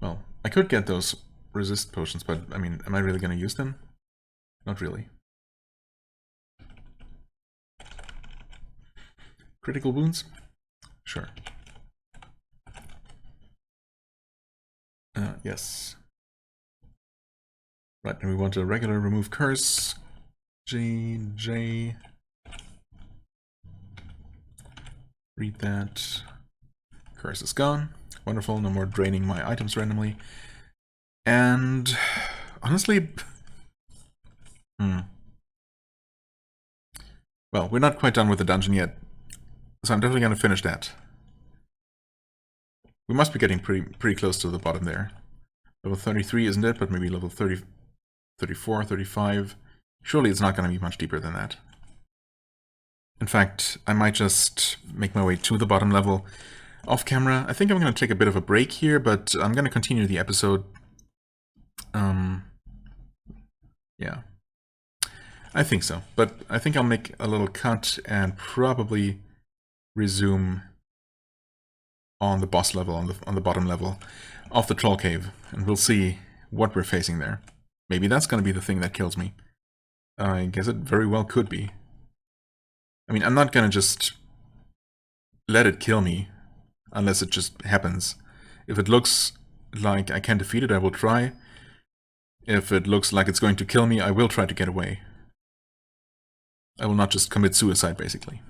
Well, I could get those resist potions, but I mean, am I really going to use them? Not really. Critical wounds? Sure. Yes. Right, and we want a regular remove curse. J. Read that. Curse is gone. Wonderful, no more draining my items randomly. And honestly, well, we're not quite done with the dungeon yet, so I'm definitely going to finish that. We must be getting pretty close to the bottom there. Level 33, isn't it? But maybe level 30, 34, 35. Surely it's not going to be much deeper than that. In fact, I might just make my way to the bottom level off camera. I think I'm going to take a bit of a break here, but I'm going to continue the episode. Yeah. I think so, but I think I'll make a little cut and probably resume on the boss level, on the bottom level of the troll cave, and we'll see what we're facing there. Maybe that's going to be the thing that kills me. I guess it very well could be. I mean, I'm not going to just let it kill me unless it just happens. If it looks like I can defeat it, I will try. If it looks like it's going to kill me, I will try to get away. I will not just commit suicide, basically.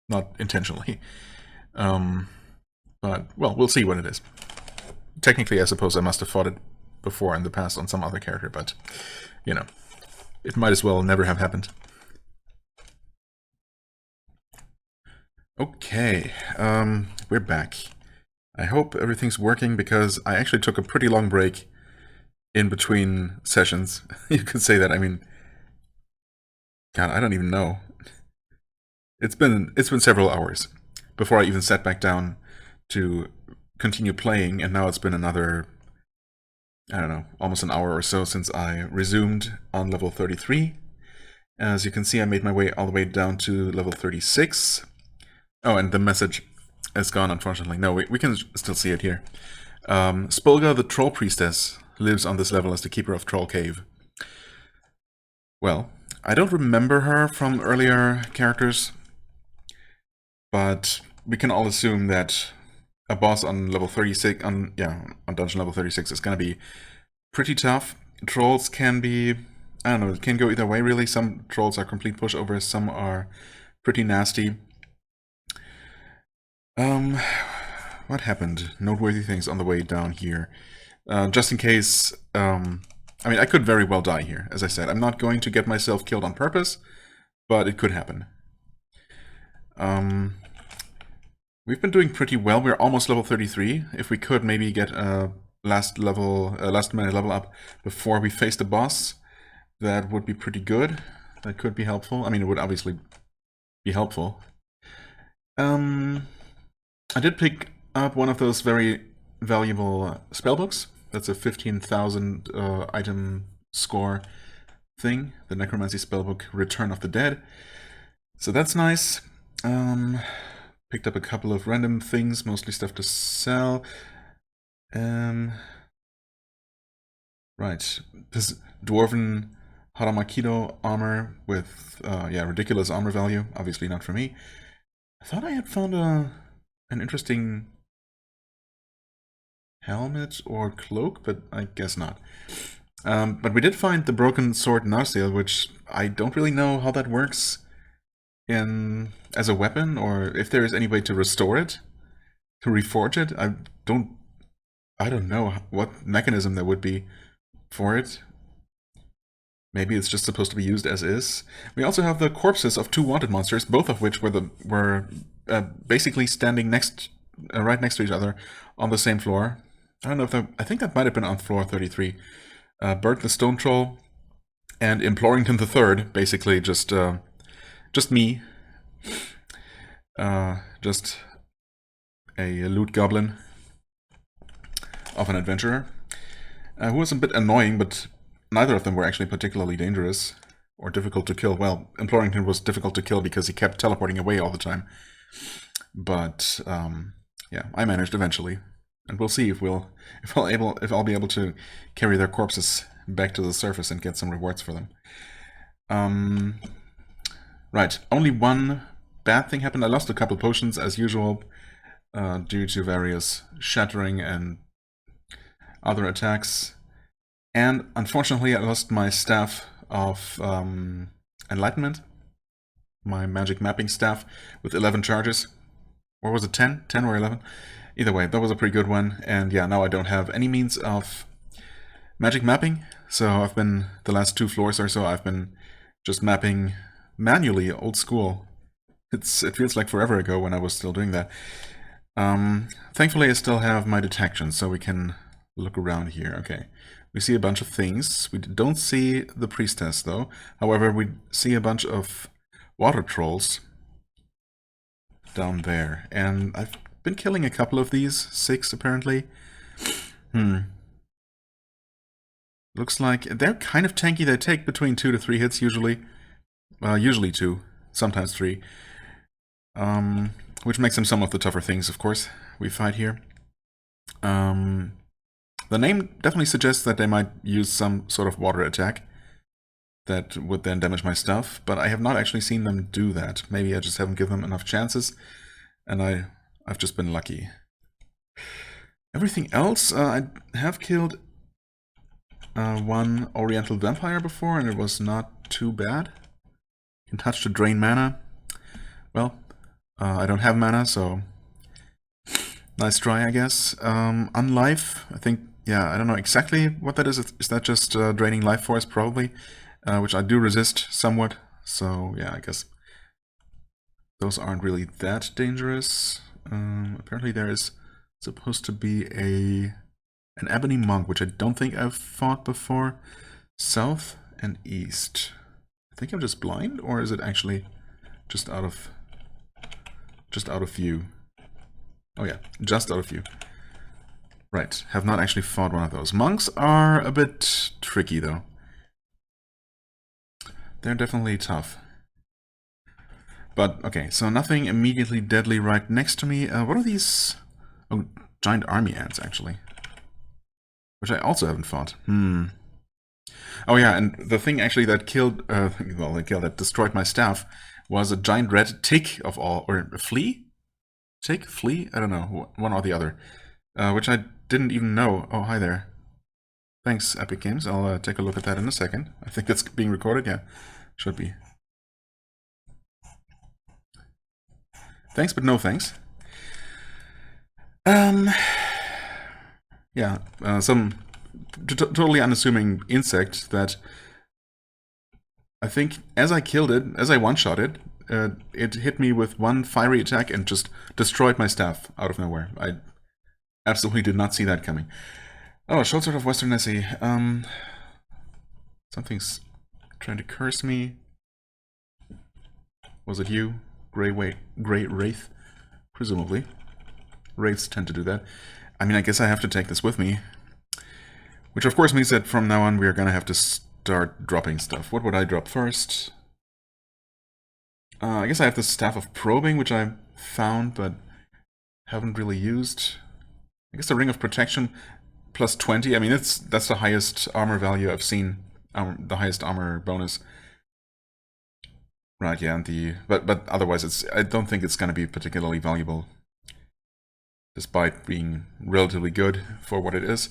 Not intentionally. But, well, we'll see what it is. Technically, I suppose I must have fought it before in the past on some other character, but, you know, it might as well never have happened. Okay, we're back. I hope everything's working, because I actually took a pretty long break in between sessions. You could say that. I mean, God, I don't even know. It's been several hours before I even sat back down to continue playing, and now it's been another, I don't know, almost an hour or so since I resumed on level 33. As you can see, I made my way all the way down to level 36. Oh, and the message is gone, unfortunately. No, we can still see it here. Spolga, the Troll Priestess, lives on this level as the Keeper of Troll Cave. Well, I don't remember her from earlier characters, but we can all assume that a boss on level 36, on dungeon level 36 is going to be pretty tough. Trolls can be, I don't know, it can go either way really. Some trolls are complete pushovers, some are pretty nasty. What happened? Noteworthy things on the way down here. Just in case, I mean, I could very well die here, as I said. I'm not going to get myself killed on purpose, but it could happen. We've been doing pretty well. We're almost level 33. If we could maybe get a last minute level up before we face the boss, that would be pretty good. That could be helpful. I mean, it would obviously be helpful. I did pick up one of those very valuable spellbooks. That's a 15,000 item score thing. The Necromancy spellbook, Return of the Dead. So that's nice. Picked up a couple of random things, mostly stuff to sell. Right. This Dwarven Haramakido armor with, ridiculous armor value. Obviously not for me. I thought I had found an interesting helmet or cloak, but I guess not. But we did find the broken sword Narsil, which I don't really know how that works as a weapon, or if there is any way to restore it, to reforge it. I don't know what mechanism there would be for it. Maybe it's just supposed to be used as is. We also have the corpses of two wanted monsters, both of which were basically standing right next to each other on the same floor. I don't know if I think that might have been on floor 33. Bert the Stone Troll and Implorington the Third, basically just me, just a loot goblin of an adventurer, who was a bit annoying, but neither of them were actually particularly dangerous or difficult to kill. Well, Implorington was difficult to kill because he kept teleporting away all the time. But yeah, I managed eventually, and we'll see if I'll be able to carry their corpses back to the surface and get some rewards for them. Right, only one bad thing happened. I lost a couple potions as usual due to various shattering and other attacks. And unfortunately, I lost my staff of enlightenment, my magic mapping staff with 11 charges. Or was it 10? 10 or 11? Either way, that was a pretty good one. And yeah, now I don't have any means of magic mapping. So I've been, the last 2 floors or so, I've been just mapping manually, old school. It feels like forever ago when I was still doing that. Thankfully, I still have my detection, so we can look around here. Okay. We see a bunch of things. We don't see the priestess, though. However, we see a bunch of water trolls down there. And I've been killing a couple of these. 6, apparently. Looks like they're kind of tanky. They take between 2 to 3 hits, usually. Usually 2. Sometimes 3. Which makes them some of the tougher things, of course, we fight here. The name definitely suggests that they might use some sort of water attack that would then damage my stuff, but I have not actually seen them do that. Maybe I just haven't given them enough chances, and I've just been lucky. Everything else, I have killed one Oriental vampire before, and it was not too bad. Can touch to drain mana. Well, I don't have mana, so nice try, I guess. Unlife, I think, yeah, I don't know exactly what that is. Is that just draining life force, probably? Which I do resist somewhat, so yeah, I guess those aren't really that dangerous. Apparently there is supposed to be an Ebony Monk, which I don't think I've fought before. South and east. I think I'm just blind, or is it actually just out of view? Oh yeah, just out of view. Right, have not actually fought one of those. Monks are a bit tricky, though. They're definitely tough. But, okay, so nothing immediately deadly right next to me. What are these? Oh, giant army ants, actually. Which I also haven't fought. Oh yeah, and the thing actually that killed, that destroyed my staff was a giant red tick of all, or a flea? Tick? Flea? I don't know, one or the other. Which I didn't even know. Oh, hi there. Thanks, Epic Games. I'll take a look at that in a second. I think that's being recorded, yeah. Should be. Thanks, but no thanks. Yeah, some totally unassuming insect that I think as I killed it, as I one-shot it, it hit me with one fiery attack and just destroyed my staff out of nowhere. I absolutely did not see that coming. Oh, a short sword of Western Nessie. Something's trying to curse me. Was it you? Grey Wraith? Presumably. Wraiths tend to do that. I mean, I guess I have to take this with me. Which of course means that from now on we are gonna have to start dropping stuff. What would I drop first? I guess I have the Staff of Probing, which I found, but haven't really used. I guess the Ring of Protection plus 20. I mean, that's the highest armor value I've seen. The highest armor bonus. Right, yeah, and but otherwise I don't think it's gonna be particularly valuable. Despite being relatively good for what it is.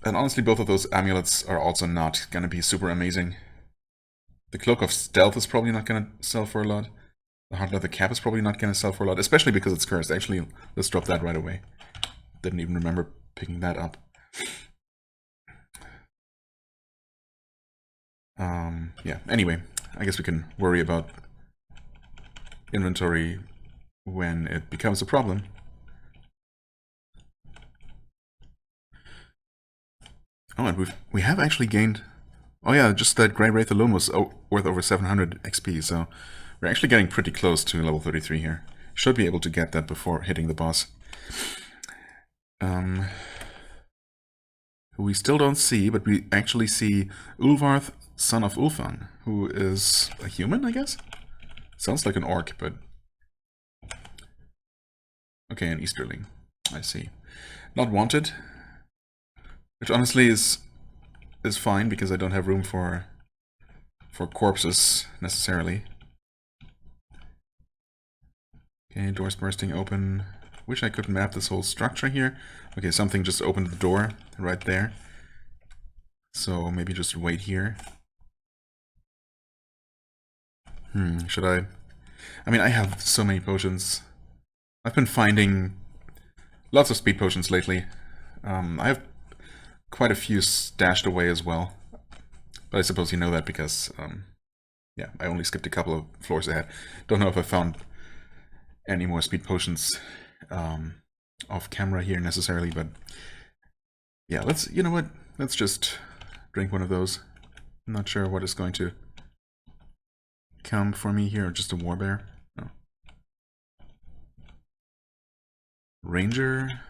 And honestly, both of those amulets are also not gonna be super amazing. The Cloak of Stealth is probably not gonna sell for a lot. The Hard Leather Cap is probably not gonna sell for a lot, especially because it's cursed. Actually, let's drop that right away. Didn't even remember picking that up. Yeah, anyway, I guess we can worry about inventory when it becomes a problem. Oh, and we have actually gained... Oh yeah, just that Grey Wraith alone was worth over 700 XP, so we're actually getting pretty close to level 33 here. Should be able to get that before hitting the boss. Who we still don't see, but we actually see Ulvarth, son of Ulfan, who is a human, I guess? Sounds like an orc, but... Okay, an Easterling. I see. Not wanted. Which honestly is fine, because I don't have room for corpses, necessarily. Okay, doors bursting open. Wish I could map this whole structure here. Okay, something just opened the door right there. So maybe just wait here. Should I? I mean, I have so many potions. I've been finding lots of speed potions lately. I have quite a few stashed away as well. But I suppose you know that because, yeah, I only skipped a couple of floors ahead. Don't know if I found any more speed potions off camera here necessarily, but yeah, you know what, let's just drink one of those. I'm not sure what is going to come for me here, just a warbear. No. Ranger.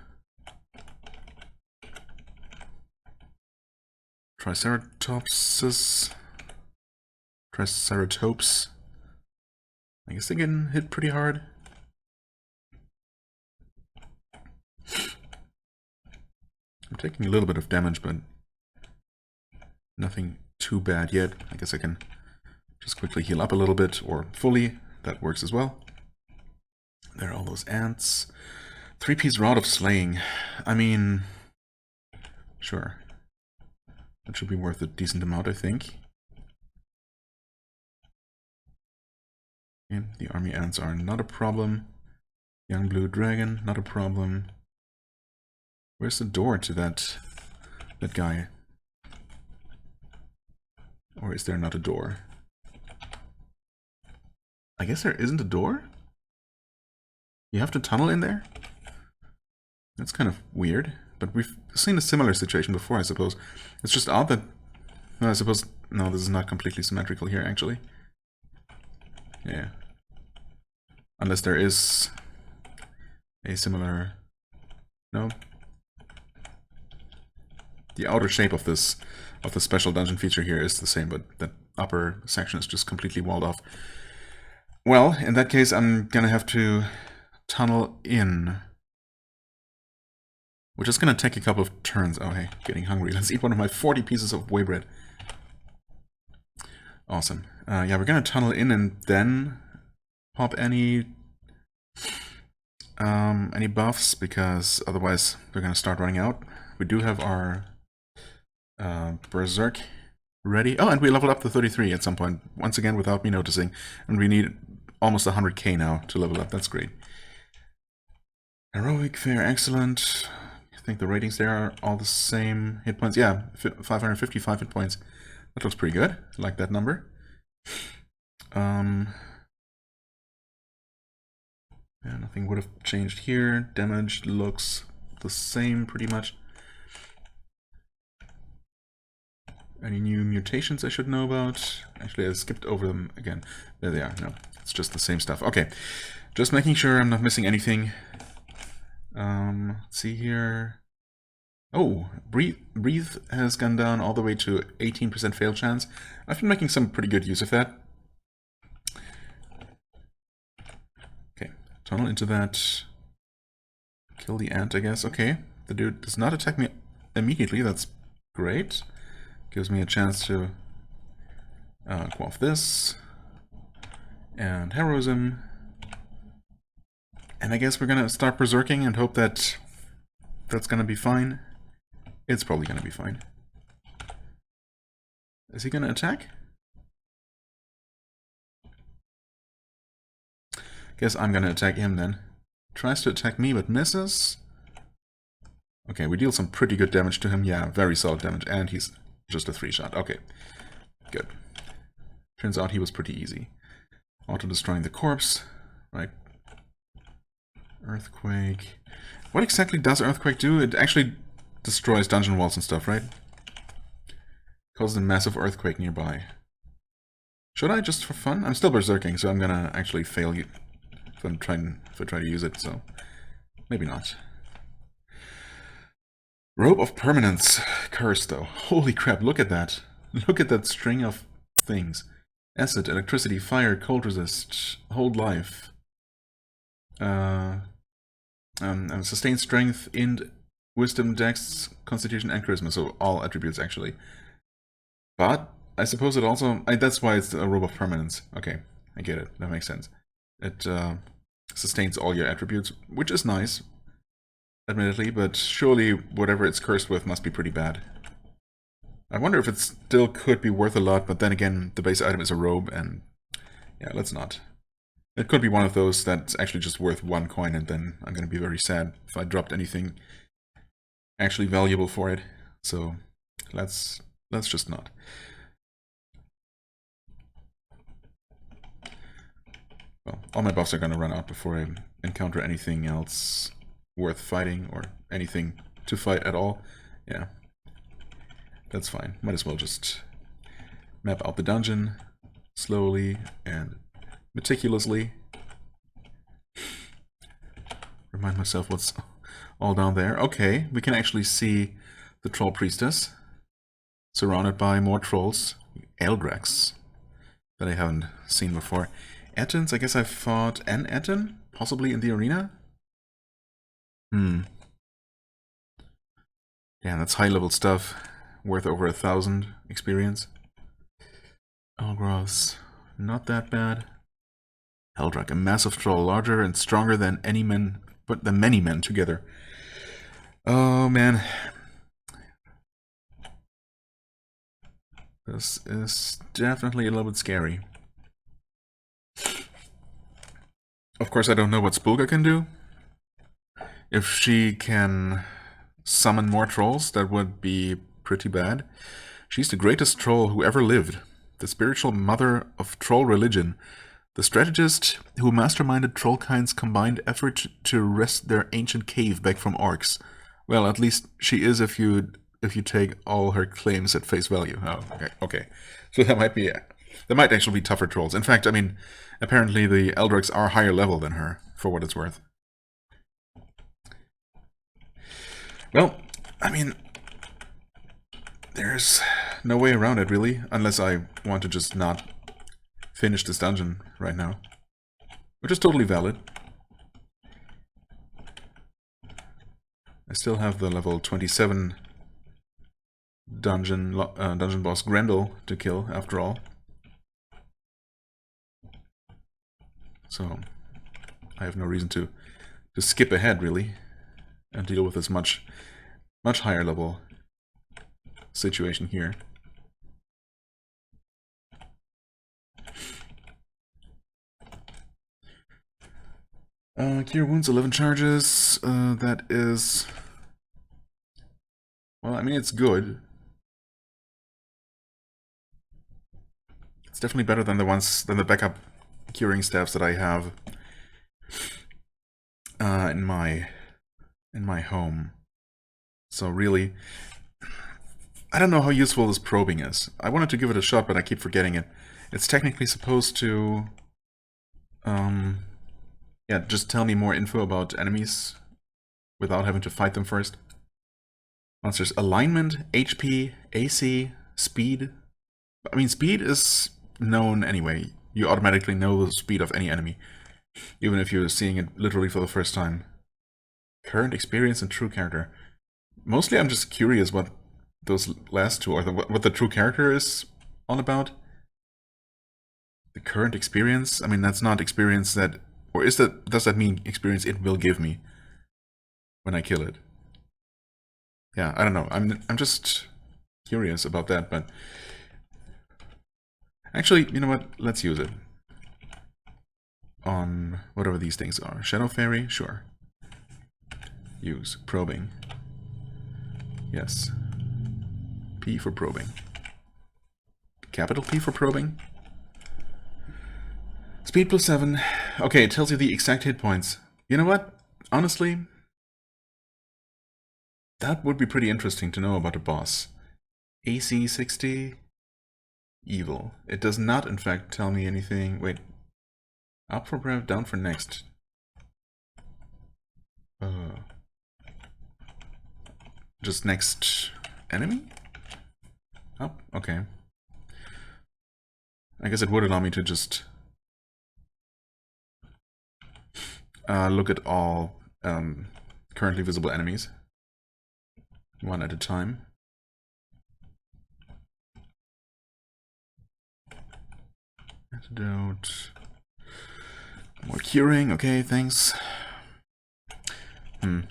Triceratopses. Triceratops. I guess they can hit pretty hard. I'm taking a little bit of damage, but nothing too bad yet. I guess I can just quickly heal up a little bit, or fully. That works as well. There are all those ants. 3-piece Rod of Slaying. I mean, sure. That should be worth a decent amount, I think. Okay, the army ants are not a problem. Young blue dragon, not a problem. Where's the door to that guy? Or is there not a door? I guess there isn't a door? You have to tunnel in there? That's kind of weird. But we've seen a similar situation before, I suppose. It's just odd that... No, I suppose... No, this is not completely symmetrical here, actually. Yeah. Unless there is a similar... No. The outer shape of this special dungeon feature here is the same, but the upper section is just completely walled off. Well, in that case, I'm gonna have to tunnel in. Which is gonna take a couple of turns. Oh, hey, getting hungry. Let's eat one of my 40 pieces of whey bread. Awesome. Yeah, we're gonna tunnel in and then pop any buffs, because otherwise they're gonna start running out. We do have our Berserk ready. Oh, and we leveled up to 33 at some point, once again without me noticing. And we need almost 100k now to level up. That's great. Heroic, fair, excellent. I think the ratings there are all the same. Hit points, yeah, 555 hit points. That looks pretty good. I like that number. Yeah, nothing would have changed here. Damage looks the same pretty much. Any new mutations I should know about? Actually, I skipped over them again. There they are. No, it's just the same stuff. Okay, just making sure I'm not missing anything. Let's see here. Oh, breathe has gone down all the way to 18% fail chance. I've been making some pretty good use of that. Okay, tunnel into that. Kill the ant, I guess. Okay, the dude does not attack me immediately. That's great. Gives me a chance to go off this. And heroism. And I guess we're gonna start berserking and hope that that's gonna be fine. It's probably gonna be fine. Is he gonna attack? Guess I'm gonna attack him then. Tries to attack me but misses. Okay, we deal some pretty good damage to him. Yeah, very solid damage. And he's just a 3-shot. Okay, good. Turns out he was pretty easy. Auto-destroying the corpse. Right. Earthquake. What exactly does Earthquake do? It actually destroys dungeon walls and stuff, right? Causes a massive earthquake nearby. Should I, just for fun? I'm still berserking, so I'm gonna actually fail you if I try to use it, so maybe not. Robe of Permanence. Curse, though. Holy crap, look at that. Look at that string of things. Acid, electricity, fire, cold resist, hold life. Sustained strength, int, wisdom, dex, constitution, and charisma. So all attributes, actually. But I suppose it also... that's why it's a Robe of Permanence. Okay, I get it. That makes sense. It sustains all your attributes, which is nice, admittedly, but surely whatever it's cursed with must be pretty bad. I wonder if it still could be worth a lot, but then again, the base item is a robe, and yeah, let's not. It could be one of those that's actually just worth 1 coin, and then I'm going to be very sad if I dropped anything actually valuable for it. So let's just not. Well, all my buffs are going to run out before I encounter anything else worth fighting, or anything to fight at all. Yeah, that's fine. Might as well just map out the dungeon slowly and meticulously. Remind myself what's all down there. Okay, we can actually see the Troll Priestess surrounded by more trolls. Eldrax that I haven't seen before. Ettins, I guess I fought an Ettin, possibly in the arena? Yeah, that's high-level stuff. Worth over 1,000 experience. Algross, not that bad. Heldrak, a massive troll, larger and stronger than any men, but the many men together. Oh man, this is definitely a little bit scary. Of course, I don't know what Spulga can do. If she can summon more trolls, that would be pretty bad. She's the greatest troll who ever lived, the spiritual mother of troll religion, the strategist who masterminded Trollkind's combined effort to wrest their ancient cave back from orcs. Well, at least she is if you take all her claims at face value. Oh, okay. So that might actually be tougher trolls. In fact, I mean, apparently the Eldrics are higher level than her, for what it's worth. Well, I mean, there's no way around it, really, unless I want to just not finish this dungeon right now, which is totally valid. I still have the level 27 dungeon boss Grendel to kill, after all. So I have no reason to skip ahead, really, and deal with this much higher level situation here. Cure wounds, 11 charges. That is... Well, I mean, it's good. It's definitely better than the backup curing staffs that I have in my home. So really, I don't know how useful this probing is. I wanted to give it a shot, but I keep forgetting it. It's technically supposed to, yeah, just tell me more info about enemies without having to fight them first. Monsters alignment, HP, AC, speed. I mean, speed is known anyway. You automatically know the speed of any enemy, even if you're seeing it literally for the first time. Current experience and true character. Mostly I'm just curious what those last two are, what the true character is all about. The current experience? I mean, that's not experience that... Or does that mean experience it will give me when I kill it? Yeah, I don't know. I'm just curious about that, but... Actually, you know what? Let's use it. On whatever these things are. Shadow Fairy? Sure. Use. Probing. Yes. P for probing. Capital P for probing. Speed plus 7. Okay, it tells you the exact hit points. You know what? Honestly, that would be pretty interesting to know about a boss. AC 60. Evil. It does not, in fact, tell me anything. Wait. Up for breath, down for next. Just next enemy? Up? Okay. I guess it would allow me to just look at all currently visible enemies, one at a time. Antidote. More curing. Okay, thanks. I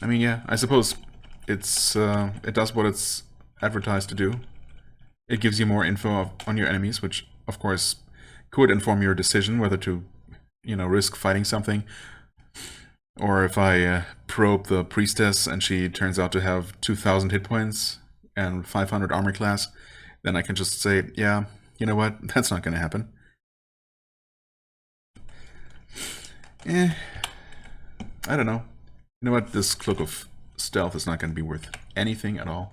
mean, yeah, I suppose it's it does what it's advertised to do. It gives you more info on your enemies, which, of course, could inform your decision whether to, you know, risk fighting something. Or if I probe the priestess and she turns out to have 2,000 hit points and 500 armor class, then I can just say, yeah, you know what, that's not going to happen. I don't know. You know what, this Cloak of Stealth is not going to be worth anything at all.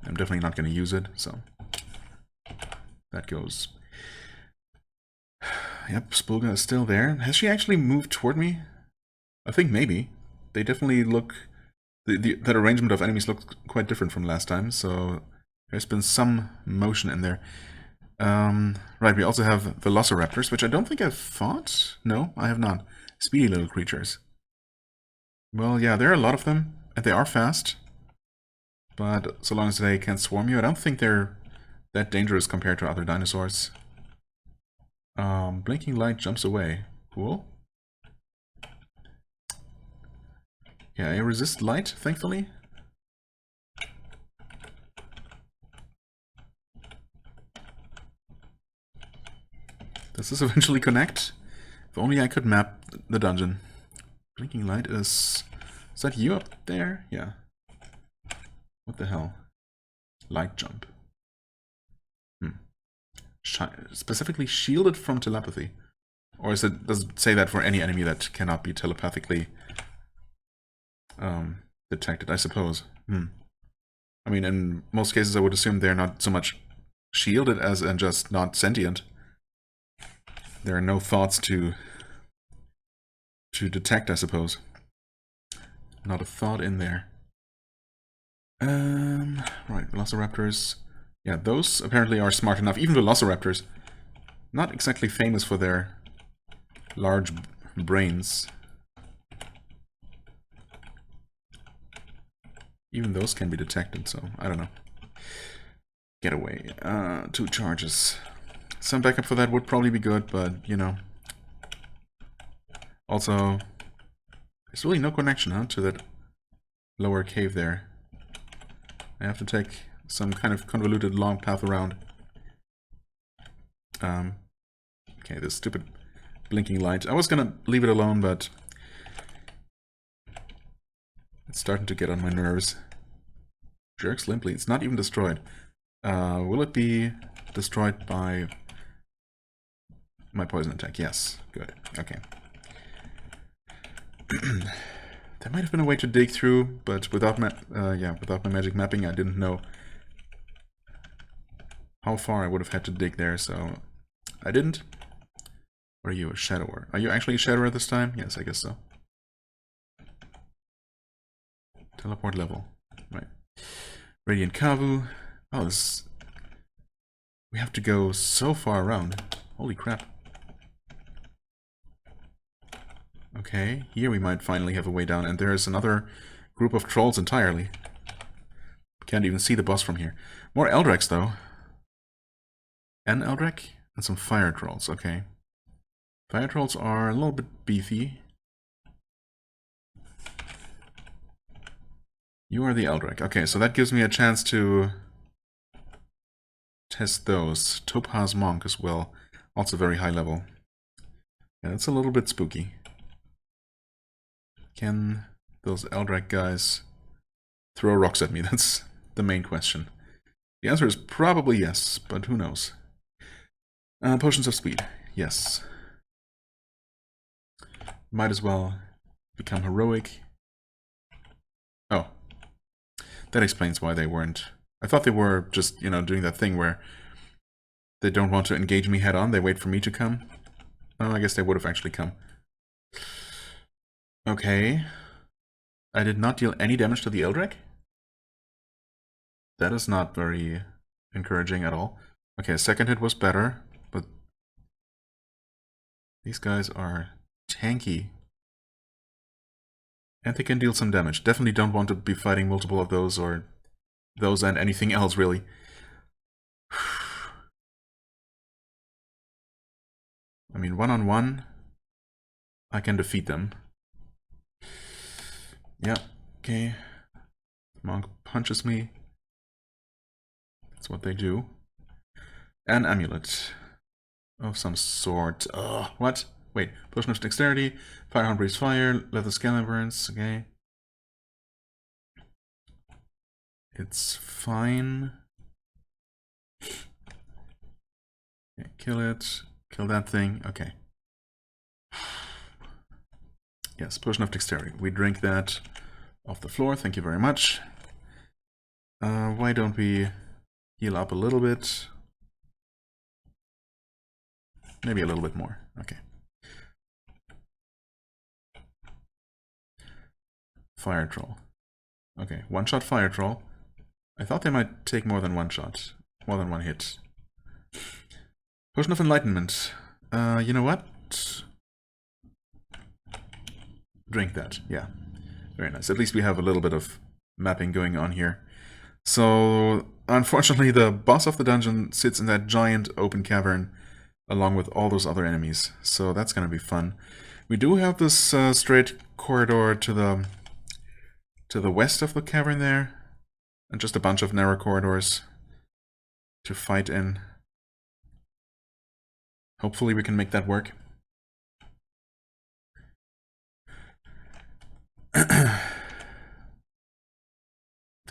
I'm definitely not going to use it, so that goes. Yep, Spulga is still there. Has she actually moved toward me? I think maybe. They definitely look... That arrangement of enemies looks quite different from last time, so there's been some motion in there. Right, we also have Velociraptors, which I don't think I've fought. No, I have not. Speedy little creatures. Well, yeah, there are a lot of them, and they are fast. But so long as they can't swarm you, I don't think they're that dangerous compared to other dinosaurs. Blinking light jumps away. Cool. Yeah, I resist light, thankfully. Does this eventually connect? If only I could map the dungeon. Blinking light is... Is that you up there? Yeah. What the hell? Light jump. Specifically shielded from telepathy. Or does it say that for any enemy that cannot be telepathically detected, I suppose? I mean, in most cases I would assume they're not so much shielded as in just not sentient. There are no thoughts to detect, I suppose. Not a thought in there. Right, Velociraptors. Yeah, those apparently are smart enough. Even Velociraptors, not exactly famous for their large brains. Even those can be detected, so I don't know. Get away. 2 charges. Some backup for that would probably be good, but, you know. Also, there's really no connection, huh, to that lower cave there. I have to take some kind of convoluted long path around. Okay, this stupid blinking light. I was gonna leave it alone, but it's starting to get on my nerves. Jerks limply. It's not even destroyed. Will it be destroyed by my poison attack? Yes. Good. Okay. There might have been a way to dig through, but without my magic mapping, I didn't know how far I would have had to dig there, so I didn't. Or are you a shadower? Are you actually a shadower this time? Yes, I guess so. Teleport level. Right. Radiant Kavu. Oh, this... We have to go so far around. Holy crap. Okay, here we might finally have a way down, and there's another group of trolls entirely. Can't even see the boss from here. More Eldraks, though. An Eldrak? And some fire trolls, okay. Fire trolls are a little bit beefy. You are the Eldrak. Okay, so that gives me a chance to test those. Topaz Monk as well. Also very high level. Yeah, that's a little bit spooky. Can those Eldrak guys throw rocks at me? That's the main question. The answer is probably yes, but who knows. Potions of speed. Yes. Might as well become heroic. Oh. That explains why they weren't. I thought they were just, you know, doing that thing where they don't want to engage me head on, they wait for me to come. Oh, I guess they would have actually come. Okay. I did not deal any damage to the Eldrak? That is not very encouraging at all. Okay, second hit was better, but these guys are tanky. And they can deal some damage. Definitely don't want to be fighting multiple of those, or those and anything else, really. I mean, one-on-one, I can defeat them. Yeah, okay. Monk punches me. That's what they do. An amulet of some sort. What? Wait, potion of dexterity, firehound breathes fire, leather scanner burns, okay. It's fine. Okay, kill it. Kill that thing. Okay. Yes, potion of dexterity. We drink that off the floor. Thank you very much. Why don't we heal up a little bit? Maybe a little bit more. Okay. Fire troll. Okay, one-shot fire troll. I thought they might take more than one shot. More than one hit. Potion of enlightenment. You know what? Drink that. Yeah. Very nice. At least we have a little bit of mapping going on here. So, unfortunately, the boss of the dungeon sits in that giant open cavern along with all those other enemies. So that's going to be fun. We do have this straight corridor to the west of the cavern there. And just a bunch of narrow corridors to fight in. Hopefully we can make that work. The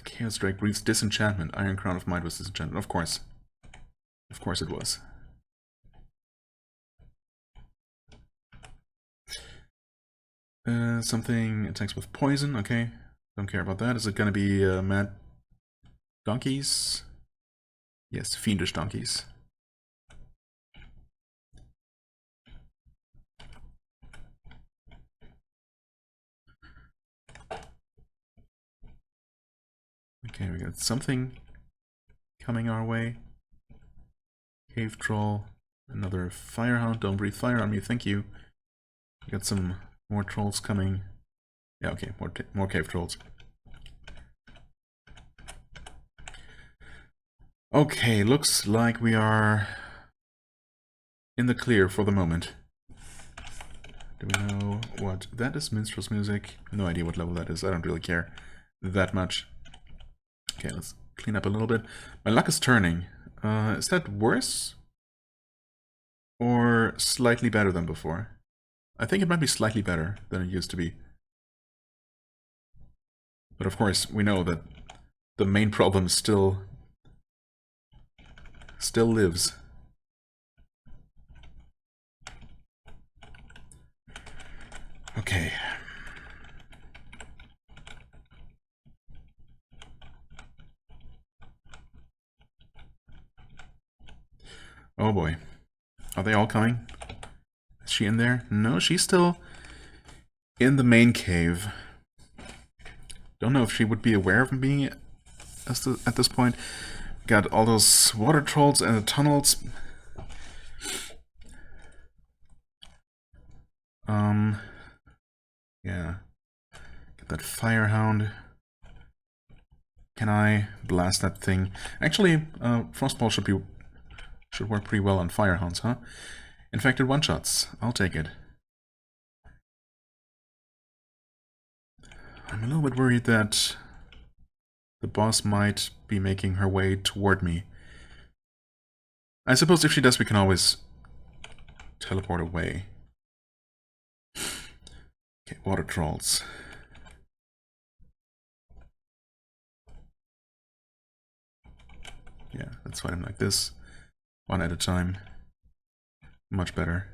Chaos Drake breathes disenchantment. Iron Crown of Might was disenchantment. Of course. Of course it was. Something attacks with poison. Okay. Don't care about that. Is it gonna be mad donkeys? Yes, fiendish donkeys. Okay, we got something coming our way. Cave troll. Another firehound. Don't breathe fire on me, thank you. We got some more trolls coming. Yeah, okay, more cave trolls. Okay, looks like we are in the clear for the moment. Do we know what that is? Minstrel's music. No idea what level that is. I don't really care that much. Okay, let's clean up a little bit. My luck is turning. Is that worse? Or slightly better than before? I think it might be slightly better than it used to be. But of course, we know that the main problem still lives. Okay. Oh boy. Are they all coming? Is she in there? No, she's still in the main cave. Don't know if she would be aware of me being at this point. Got all those water trolls and the tunnels. Yeah. Get that firehound. Can I blast that thing? Actually, frostball should work pretty well on firehounds, huh? Infected one-shots. I'll take it. I'm a little bit worried that the boss might be making her way toward me. I suppose if she does, we can always teleport away. Okay, water trolls. Yeah, let's fight them like this. One at a time. Much better.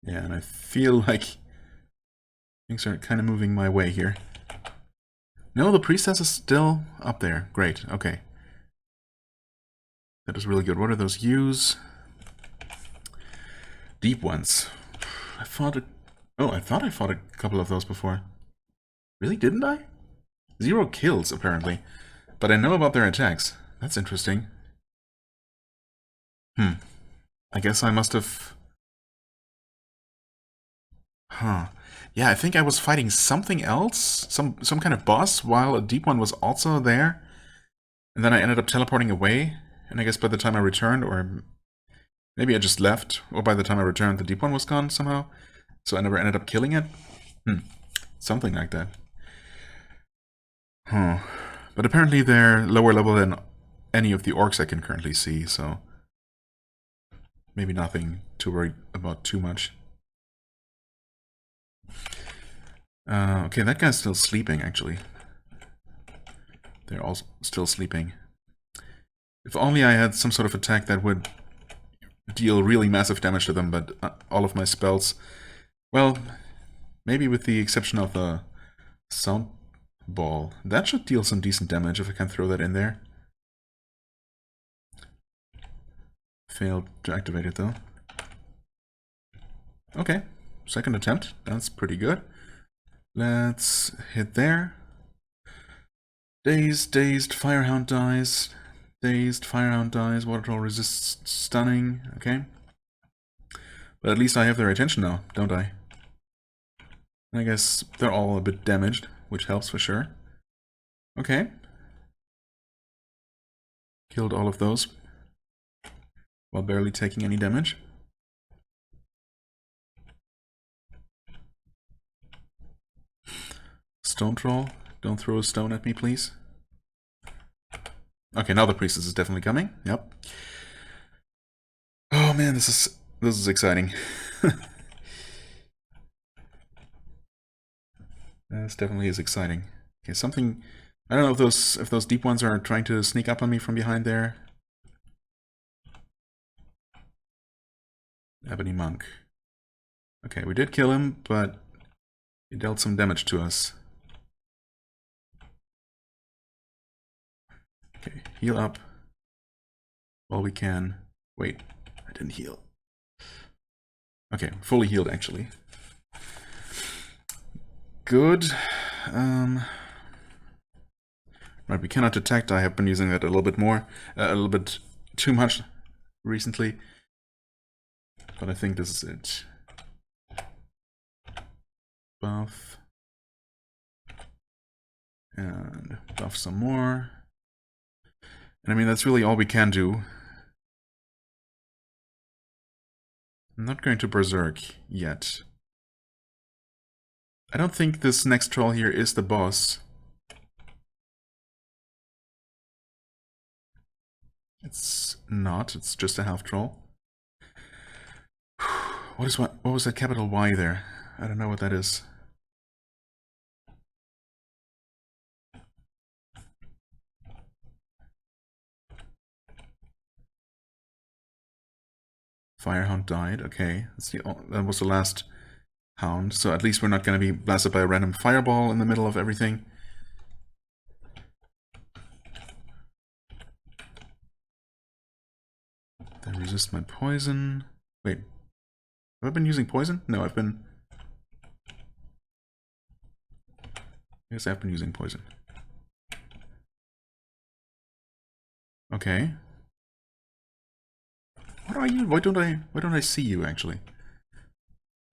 Yeah, and I feel like things are kind of moving my way here. No, the priestess is still up there. Great, okay. That is really good. What are those U's? Deep ones. I fought I thought I fought a couple of those before. Really, didn't I? 0 kills, apparently. But I know about their attacks. That's interesting. I guess I must have... Huh. Yeah, I think I was fighting something else, some kind of boss, while a deep one was also there. And then I ended up teleporting away, and I guess by the time I returned, or maybe I just left, or by the time I returned, the deep one was gone somehow. So I never ended up killing it. Something like that. Huh. But apparently they're lower level than any of the orcs I can currently see, so maybe nothing to worry about too much. Okay, that guy's still sleeping, actually. They're all still sleeping. If only I had some sort of attack that would deal really massive damage to them, but all of my spells... Well, maybe with the exception of the sound ball. That should deal some decent damage if I can throw that in there. Failed to activate it, though. Okay, second attempt. That's pretty good. Let's hit there. Dazed, Firehound dies. Dazed, Firehound dies. Water Troll resists stunning. Okay. But at least I have their attention now, don't I? I guess they're all a bit damaged, which helps for sure. Okay. Killed all of those while barely taking any damage. Stone Troll, don't throw a stone at me, please. Okay, now the priestess is definitely coming. Yep. man, this is exciting. This definitely is exciting. Okay, something. I don't know if those deep ones are trying to sneak up on me from behind there. Ebony Monk. Okay, we did kill him, but he dealt some damage to us. Okay, heal up while we can. Wait, I didn't heal. Okay, fully healed actually. Good. Right, we cannot detect. I have been using that a little bit more, a little bit too much recently. But I think this is it. Buff. And buff some more. And I mean, that's really all we can do. I'm not going to Berserk yet. I don't think this next troll here is the boss. It's not, it's just a half troll. What was that capital Y there? I don't know what that is. Firehound died, okay. That was the last hound, so at least we're not going to be blasted by a random fireball in the middle of everything. They resist my poison. Wait, have I been using poison? No, I've been... Yes, I've been using poison. Okay. What are you? Why don't I see you actually?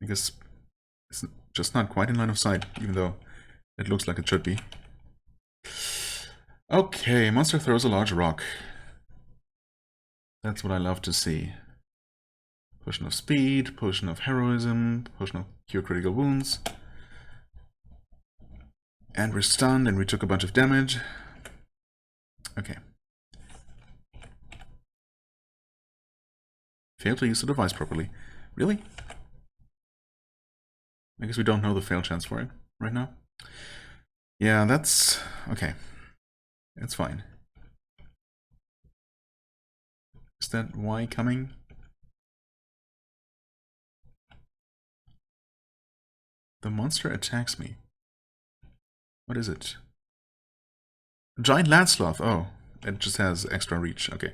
I guess it's just not quite in line of sight, even though it looks like it should be. Okay, monster throws a large rock. That's what I love to see. Potion of speed, potion of heroism, potion of cure critical wounds. And we're stunned and we took a bunch of damage. Okay. Failed to use the device properly. Really? I guess we don't know the fail chance for it right now. Yeah, that's... okay. It's fine. Is that Y coming? The monster attacks me. What is it? Giant land sloth. Oh, it just has extra reach. Okay.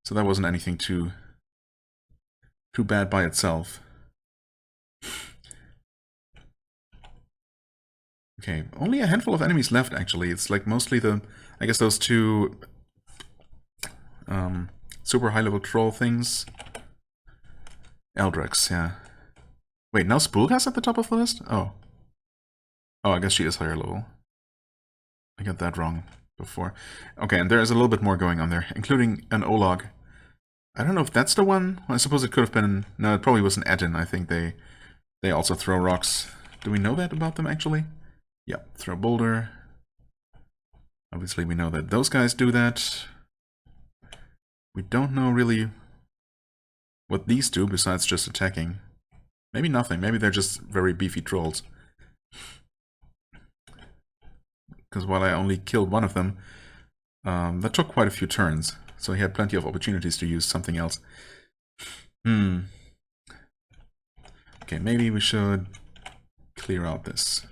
So that wasn't anything too bad by itself. Okay, only a handful of enemies left, actually. It's like mostly I guess those two super high-level troll things. Eldrex, yeah. Wait, now Spoolgas at the top of the list? Oh. Oh, I guess she is higher level. I got that wrong before. Okay, and there is a little bit more going on there, including an Olog. I don't know if that's the one. I suppose it could have been... No, it probably was an Edin. I think they also throw rocks. Do we know that about them, actually? Yeah, throw boulder. Obviously, we know that those guys do that. We don't know really what these do besides just attacking. Maybe nothing. Maybe they're just very beefy trolls. Because while I only killed one of them, that took quite a few turns. So he had plenty of opportunities to use something else. Okay, maybe we should clear out this.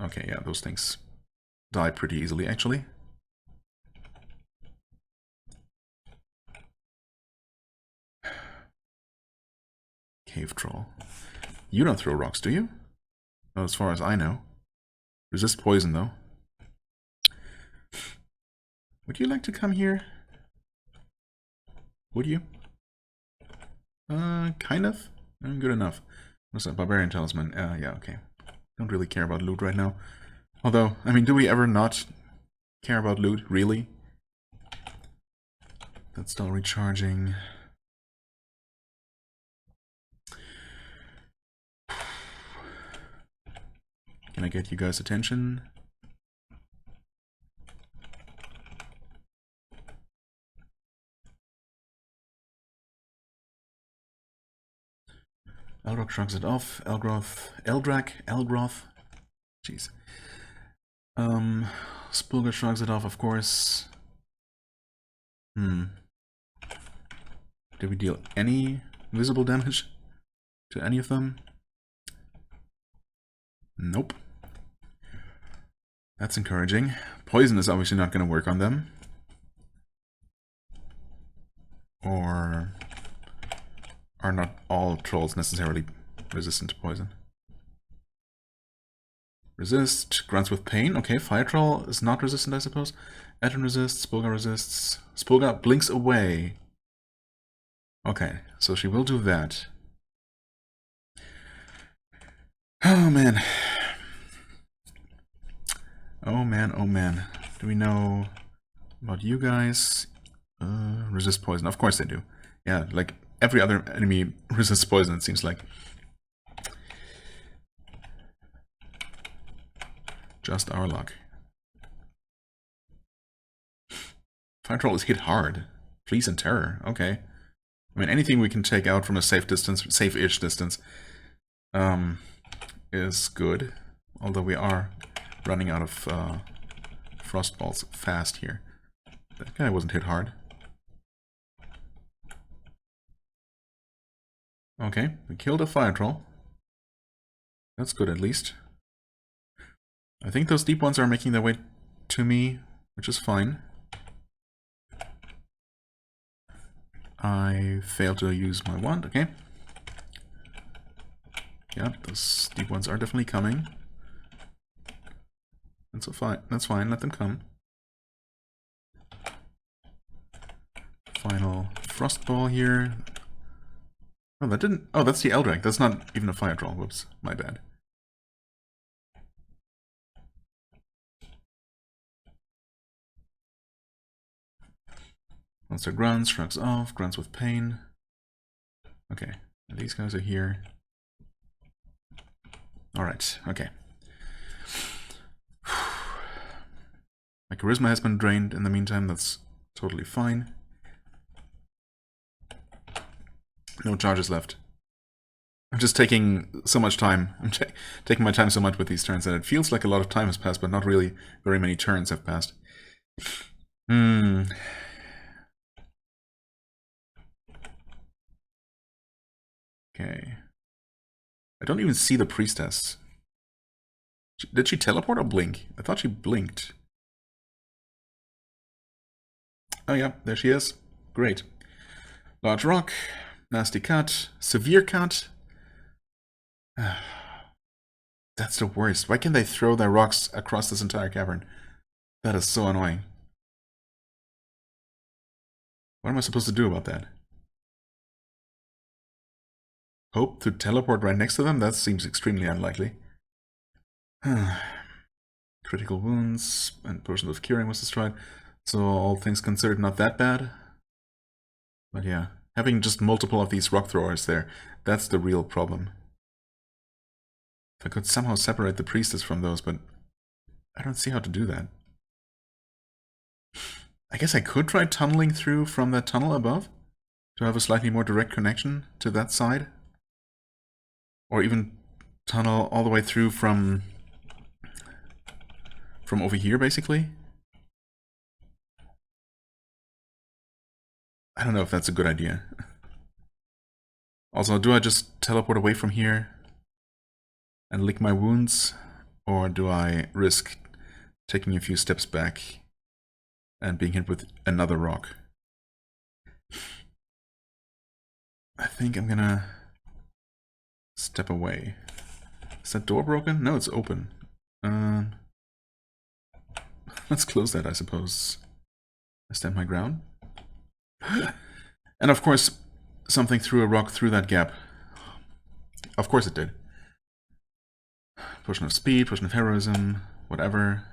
Okay, yeah, those things die pretty easily, actually. Cave troll. You don't throw rocks, do you? Not as far as I know. Resist poison, though. Would you like to come here? Would you? Kind of. Good enough. What's that? Barbarian Talisman. Yeah, okay. Don't really care about loot right now. Although, I mean, do we ever not care about loot? Really? That's still recharging. Can I get you guys' attention? Elrock shrugs it off. Elgroth. Jeez. Spulga shrugs it off, of course. Did we deal any visible damage to any of them? Nope. That's encouraging. Poison is obviously not going to work on them. Or are not all trolls necessarily resistant to poison? Resist, grunts with pain. Okay, Fire Troll is not resistant, I suppose. Edrin resists, Spulga resists. Spulga blinks away. Okay, so she will do that. Oh man. Oh man, oh man. Do we know about you guys? Resist poison. Of course they do. Yeah, like every other enemy resists poison, it seems like. Just our luck. Fire Troll is hit hard. Fleas and Terror. Okay. I mean, anything we can take out from a safe distance, safe-ish distance, is good. Although we are running out of frost balls fast here. That guy wasn't hit hard. Okay, we killed a Fire Troll. That's good, at least. I think those deep ones are making their way to me, which is fine. I failed to use my wand, okay. Yeah, those deep ones are definitely coming. That's fine. That's fine. Let them come. Final frost ball here. Oh, that didn't. Oh, that's the Eldrake. That's not even a Fire Troll. Whoops, my bad. Monster grunts, shrugs off, grunts with pain. Okay, these guys are here. Alright, okay. My charisma has been drained in the meantime, that's totally fine. No charges left. I'm just taking so much time. I'm taking my time so much with these turns that it feels like a lot of time has passed, but not really very many turns have passed. Okay. I don't even see the priestess. Did she teleport or blink? I thought she blinked. Oh yeah, there she is. Great. Large rock, nasty cut, severe cut. That's the worst. Why can't they throw their rocks across this entire cavern? That is so annoying. What am I supposed to do about that? Hope to teleport right next to them? That seems extremely unlikely. Critical wounds and potion of curing was destroyed. So all things considered, not that bad. But yeah, having just multiple of these rock throwers there, that's the real problem. If I could somehow separate the priestess from those, but I don't see how to do that. I guess I could try tunneling through from that tunnel above to have a slightly more direct connection to that side. Or even tunnel all the way through from over here, basically. I don't know if that's a good idea. Also, do I just teleport away from here and lick my wounds? Or do I risk taking a few steps back and being hit with another rock? I think I'm gonna step away. Is that door broken? No, it's open. Let's close that, I suppose. I stand my ground. And of course, something threw a rock through that gap. Of course it did. Potion of speed, potion of heroism, whatever.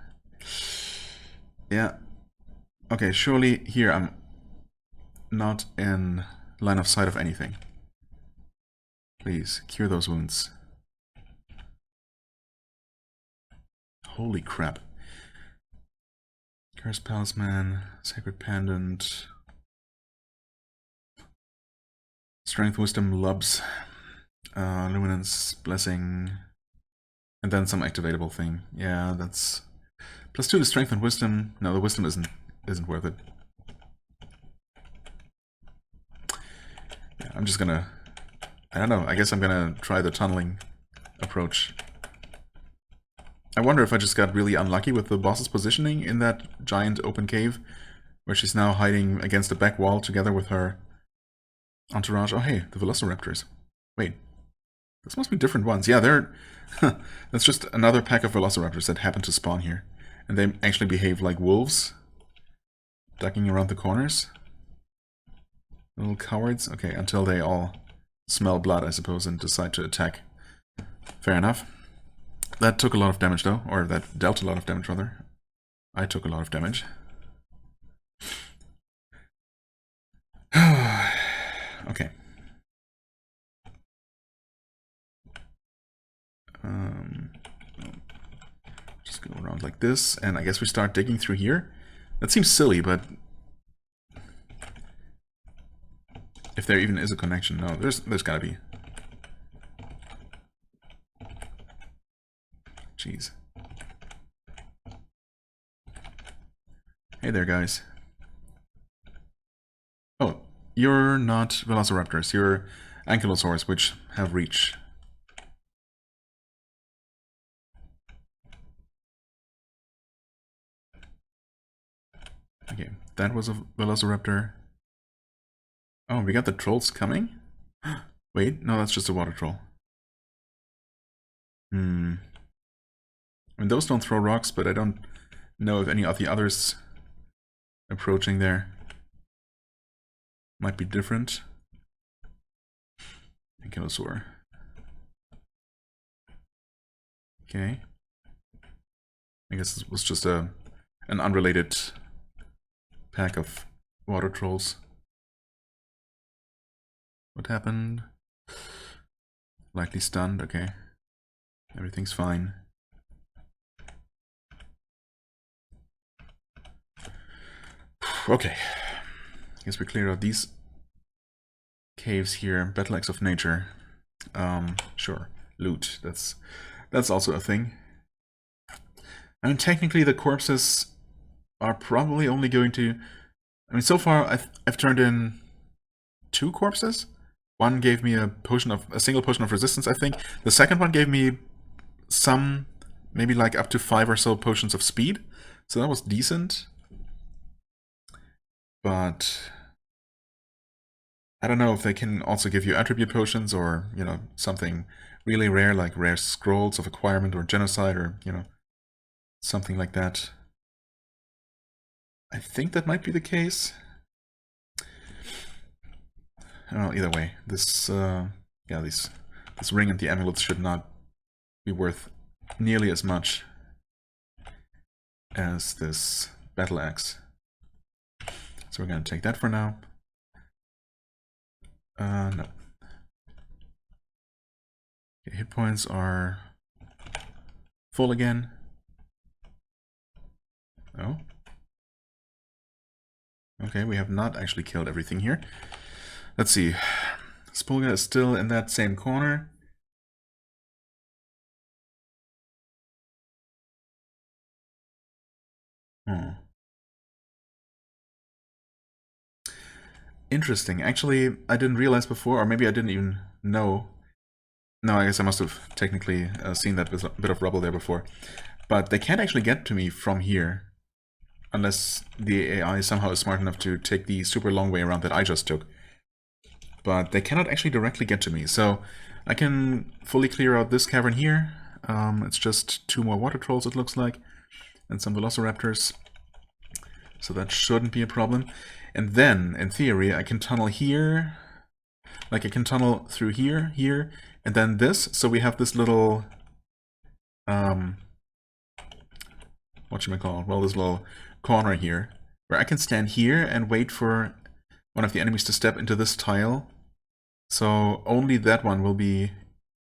Yeah. Okay, surely here I'm not in line of sight of anything. Please, cure those wounds. Holy crap. Cursed Talisman, Sacred Pendant, Strength, Wisdom, Lubs. Luminance, Blessing, and then some activatable thing. Yeah, that's +2 to Strength and Wisdom. No, the Wisdom isn't worth it. Yeah, I'm just gonna... I don't know, I guess I'm gonna try the tunneling approach. I wonder if I just got really unlucky with the boss's positioning in that giant open cave, where she's now hiding against a back wall together with her entourage. Oh hey, the Velociraptors. Wait, this must be different ones. Yeah, they're... that's just another pack of Velociraptors that happen to spawn here. And they actually behave like wolves, ducking around the corners. Little cowards. Okay, until they all smell blood, I suppose, and decide to attack. Fair enough. That took a lot of damage, though. Or that dealt a lot of damage, rather. I took a lot of damage. Okay. Just go around like this, and I guess we start digging through here. That seems silly, but... if there even is a connection. No, there's gotta be. Jeez. Hey there, guys. Oh, you're not Velociraptors. You're Ankylosaurs, which have reach. Okay, that was a Velociraptor. Oh, we got the trolls coming? Wait, no, that's just a water troll. I mean, those don't throw rocks, but I don't know if any of the others approaching there might be different. Ankylosaur. Okay. I guess this was just an unrelated pack of water trolls. What happened? Likely stunned, okay. Everything's fine. Okay. I guess we cleared out these caves here. Battle Axe of Nature. Sure. Loot. That's also a thing. I mean, technically the corpses are probably only going to... I mean, so far I've turned in 2 corpses. One gave me a single potion of resistance, I think. The second one gave me some, maybe like up to 5 or so potions of speed. So that was decent. But I don't know if they can also give you attribute potions or, you know, something really rare like rare scrolls of acquirement or genocide or, you know, something like that. I think that might be the case. Well, either way, this this ring and the amulets should not be worth nearly as much as this battle axe. So we're gonna take that for now. No. Okay, hit points are full again. Oh. Okay, we have not actually killed everything here. Let's see. Spulga is still in that same corner. Interesting. Actually, I didn't realize before, or maybe I didn't even know. No, I guess I must have technically seen that bit of rubble there before. But they can't actually get to me from here. Unless the AI somehow is smart enough to take the super long way around that I just took. But they cannot actually directly get to me. So I can fully clear out this cavern here. It's just 2 more water trolls, it looks like. And some velociraptors. So that shouldn't be a problem. And then, in theory, I can tunnel here. Like, I can tunnel through here, here, and then this. So we have this little... whatchamacallit? Well, this little corner here. Where I can stand here and wait for one of the enemies to step into this tile. So only that one will be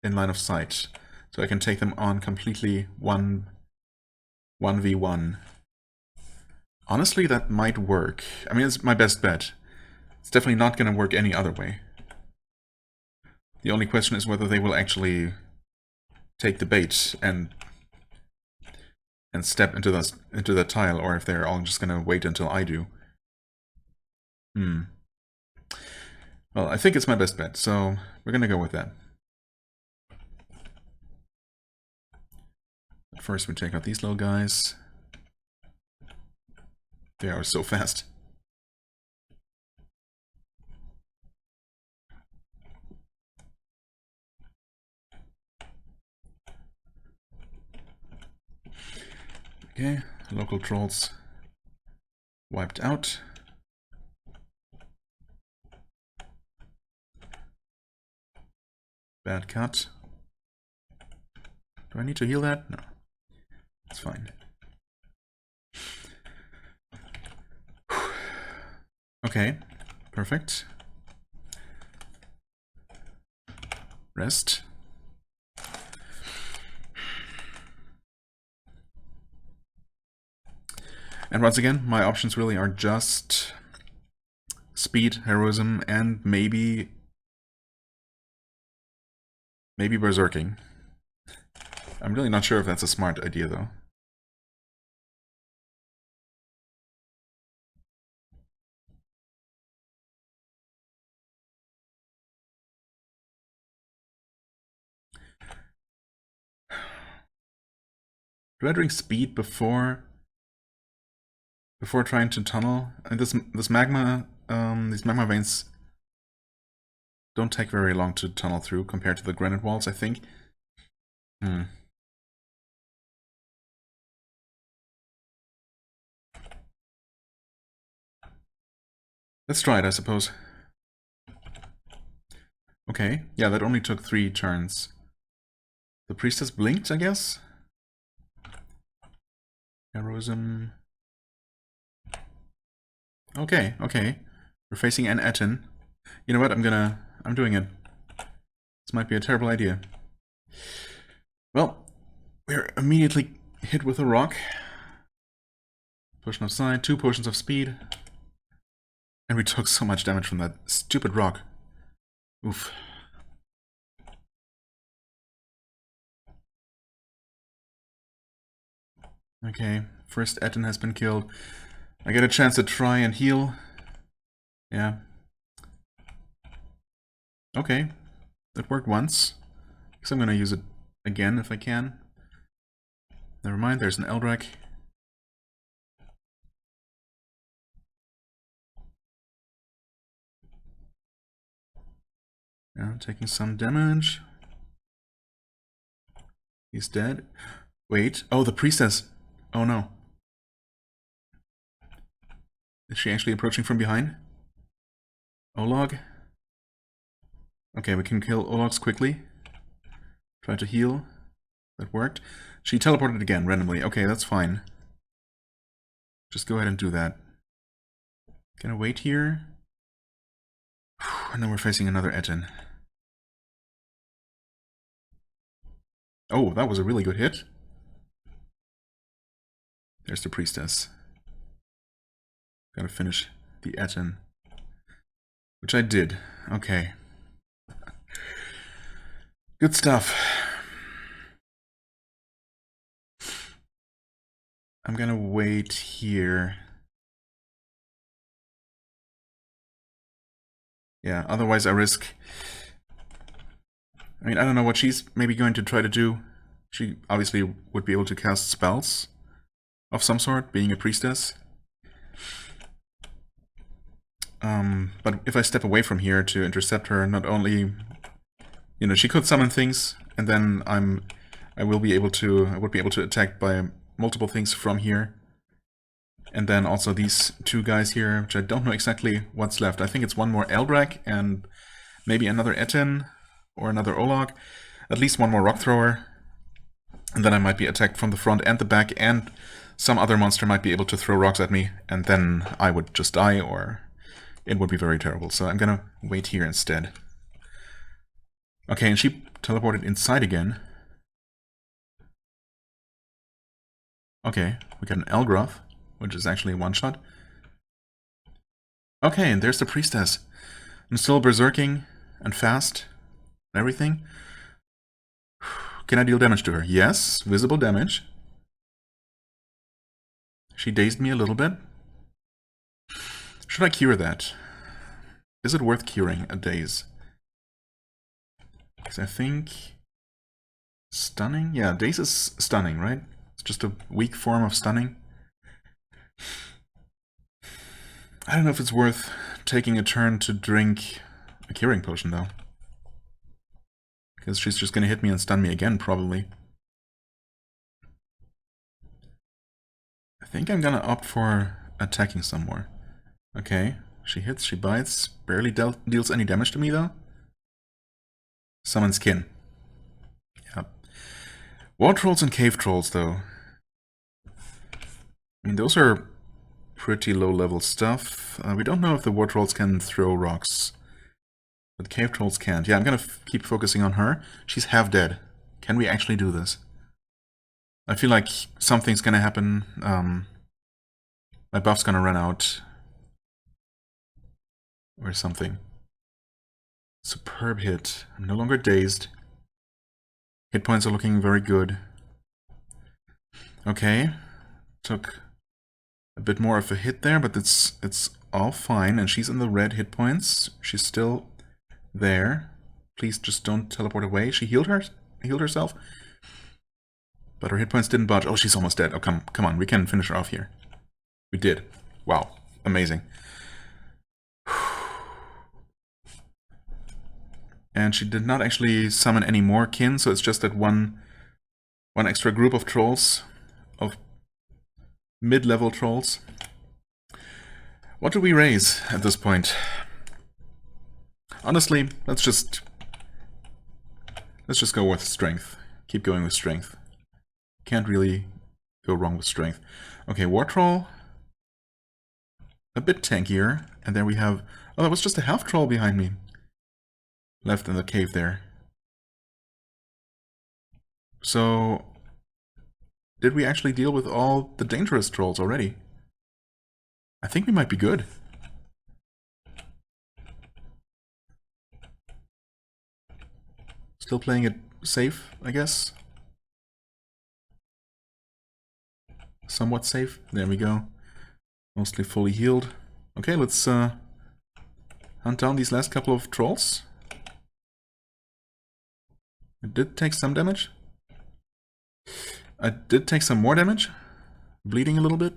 in line of sight. So I can take them on completely 1v1. Honestly, that might work. I mean, it's my best bet. It's definitely not going to work any other way. The only question is whether they will actually take the bait and step into the tile, or if they're all just gonna wait until I do. Well, I think it's my best bet, so we're gonna go with that. First, we take out these little guys. They are so fast. Okay, local trolls wiped out. Bad cut. Do I need to heal that? No. It's fine. Okay, perfect. Rest. And once again, my options really are just speed, heroism, and maybe berserking. I'm really not sure if that's a smart idea, though. Do I drink speed before trying to tunnel? And this magma, these magma veins don't take very long to tunnel through compared to the granite walls, I think. Let's try it, I suppose. Okay, yeah, that only took 3 turns. The priestess blinked, I guess? Heroism. Okay, okay. We're facing an Etten. You know what, I'm doing it. This might be a terrible idea. Well, we're immediately hit with a rock. Potion of sight, 2 potions of speed. And we took so much damage from that stupid rock. Oof. Okay, first Etten has been killed. I get a chance to try and heal. Yeah. Okay, it worked once. So I'm gonna use it again if I can. Never mind, there's an Eldrak. Yeah, taking some damage. He's dead. Wait, oh, the priestess. Oh no. Is she actually approaching from behind? Olog? Okay, we can kill Ologs quickly. Try to heal. That worked. She teleported again, randomly. Okay, that's fine. Just go ahead and do that. Gonna wait here. And then we're facing another Etten. Oh, that was a really good hit. There's the priestess. Gotta finish the Etten. Which I did. Okay. Good stuff. I'm gonna wait here. Yeah, otherwise I risk... I mean, I don't know what she's maybe going to try to do. She obviously would be able to cast spells of some sort, being a priestess. But if I step away from here to intercept her, not only... You know, she could summon things, and then I would be able to attack by multiple things from here. And then also these 2 guys here, which I don't know exactly what's left. I think it's one more Eldrak and maybe another Etten or another Olog. At least one more Rock Thrower. And then I might be attacked from the front and the back, and some other monster might be able to throw rocks at me, and then I would just die, or it would be very terrible. So I'm gonna wait here instead. Okay, and she teleported inside again. Okay, we got an Elgroth, which is actually a one-shot. Okay, and there's the priestess. I'm still berserking and fast. everything. Can I deal damage to her? Yes, visible damage. She dazed me a little bit. Should I cure that? Is it worth curing a daze? Because I think... Stunning? Yeah, daze is stunning, right? It's just a weak form of stunning. I don't know if it's worth taking a turn to drink a curing potion, though. Because she's just gonna hit me and stun me again, probably. I think I'm gonna opt for attacking some more. Okay, she hits, she bites, barely deals any damage to me, though. Summon skin. Yep. Wall trolls and cave trolls, though. I mean, those are pretty low-level stuff. We don't know if the war trolls can throw rocks. But cave trolls can't. Yeah, I'm gonna keep focusing on her. She's half dead. Can we actually do this? I feel like something's gonna happen. My buff's gonna run out. Or something. Superb hit. I'm no longer dazed. Hit points are looking very good. Okay. Took a bit more of a hit there, but it's all fine. And she's in the red hit points. She's still there. Please just don't teleport away. She healed herself. But her hit points didn't budge. Oh, she's almost dead. Oh, come on. We can finish her off here. We did. Wow. Amazing. And she did not actually summon any more kin, so it's just that one extra group of trolls, of mid-level trolls. What do we raise at this point? Honestly, let's just go with strength. Keep going with strength. Can't really go wrong with strength. Okay, War Troll. A bit tankier. And then we have... Oh, that was just a half troll behind me. Left in the cave there. So... Did we actually deal with all the dangerous trolls already? I think we might be good. Still playing it safe, I guess. Somewhat safe. There we go. Mostly fully healed. Okay, let's hunt down these last couple of trolls. It did take some damage. I did take some more damage. Bleeding a little bit.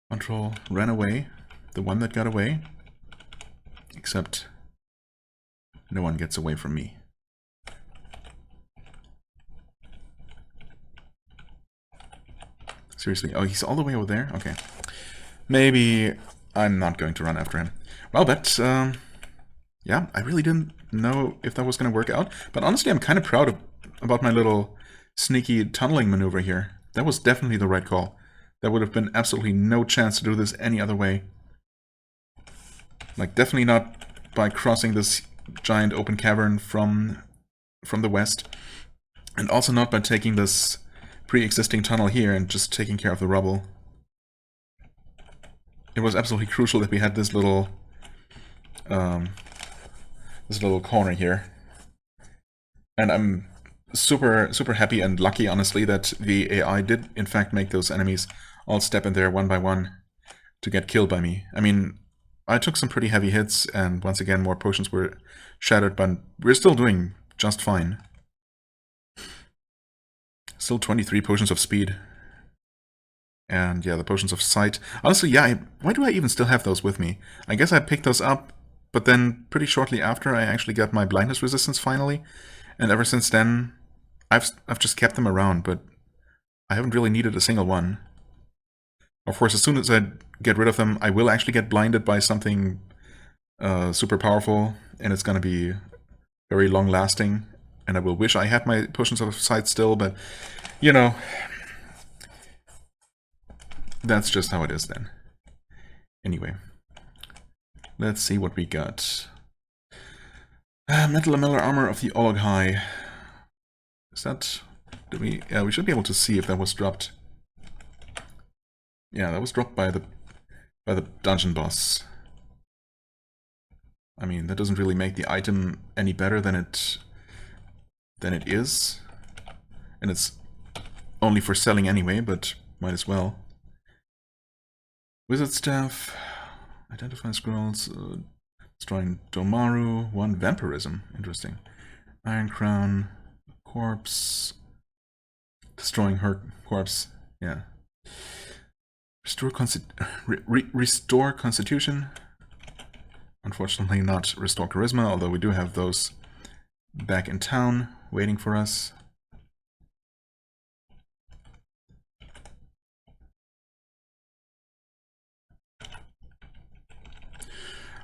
One troll ran away. The one that got away. Except no one gets away from me. Seriously. Oh, he's all the way over there? Okay. Maybe I'm not going to run after him. Well, but, yeah, I really didn't know if that was going to work out. But honestly, I'm kind of proud about my little sneaky tunneling maneuver here. That was definitely the right call. There would have been absolutely no chance to do this any other way. Like, definitely not by crossing this giant open cavern from the west. And also not by taking this pre-existing tunnel here and just taking care of the rubble. It was absolutely crucial that we had this little corner here. And I'm super happy and lucky, honestly, that the AI did in fact make those enemies all step in there one by one to get killed by me. I mean, I took some pretty heavy hits, and once again more potions were shattered, but we're still doing just fine. Still 23 potions of speed. And yeah, the potions of sight. Honestly, yeah, why do I even still have those with me? I guess I picked those up, but then pretty shortly after I actually got my blindness resistance finally. And ever since then, I've just kept them around, but I haven't really needed a single one. Of course, as soon as I get rid of them, I will actually get blinded by something super powerful, and it's gonna be very long-lasting. And I will wish I had my potions of sight still, but, you know, that's just how it is then. Anyway, let's see what we got. Metal lamellar armor of the Ologhai. Is that Did we? Yeah, we should be able to see if that was dropped. Yeah, that was dropped by the dungeon boss. I mean, that doesn't really make the item any better than it is. And it's only for selling anyway, but might as well. Wizard Staff, identify scrolls, destroying Domaru, 1 vampirism, interesting. Iron Crown, corpse, destroying her corpse, yeah. Restore Constitution, unfortunately not restore Charisma, although we do have those back in town waiting for us.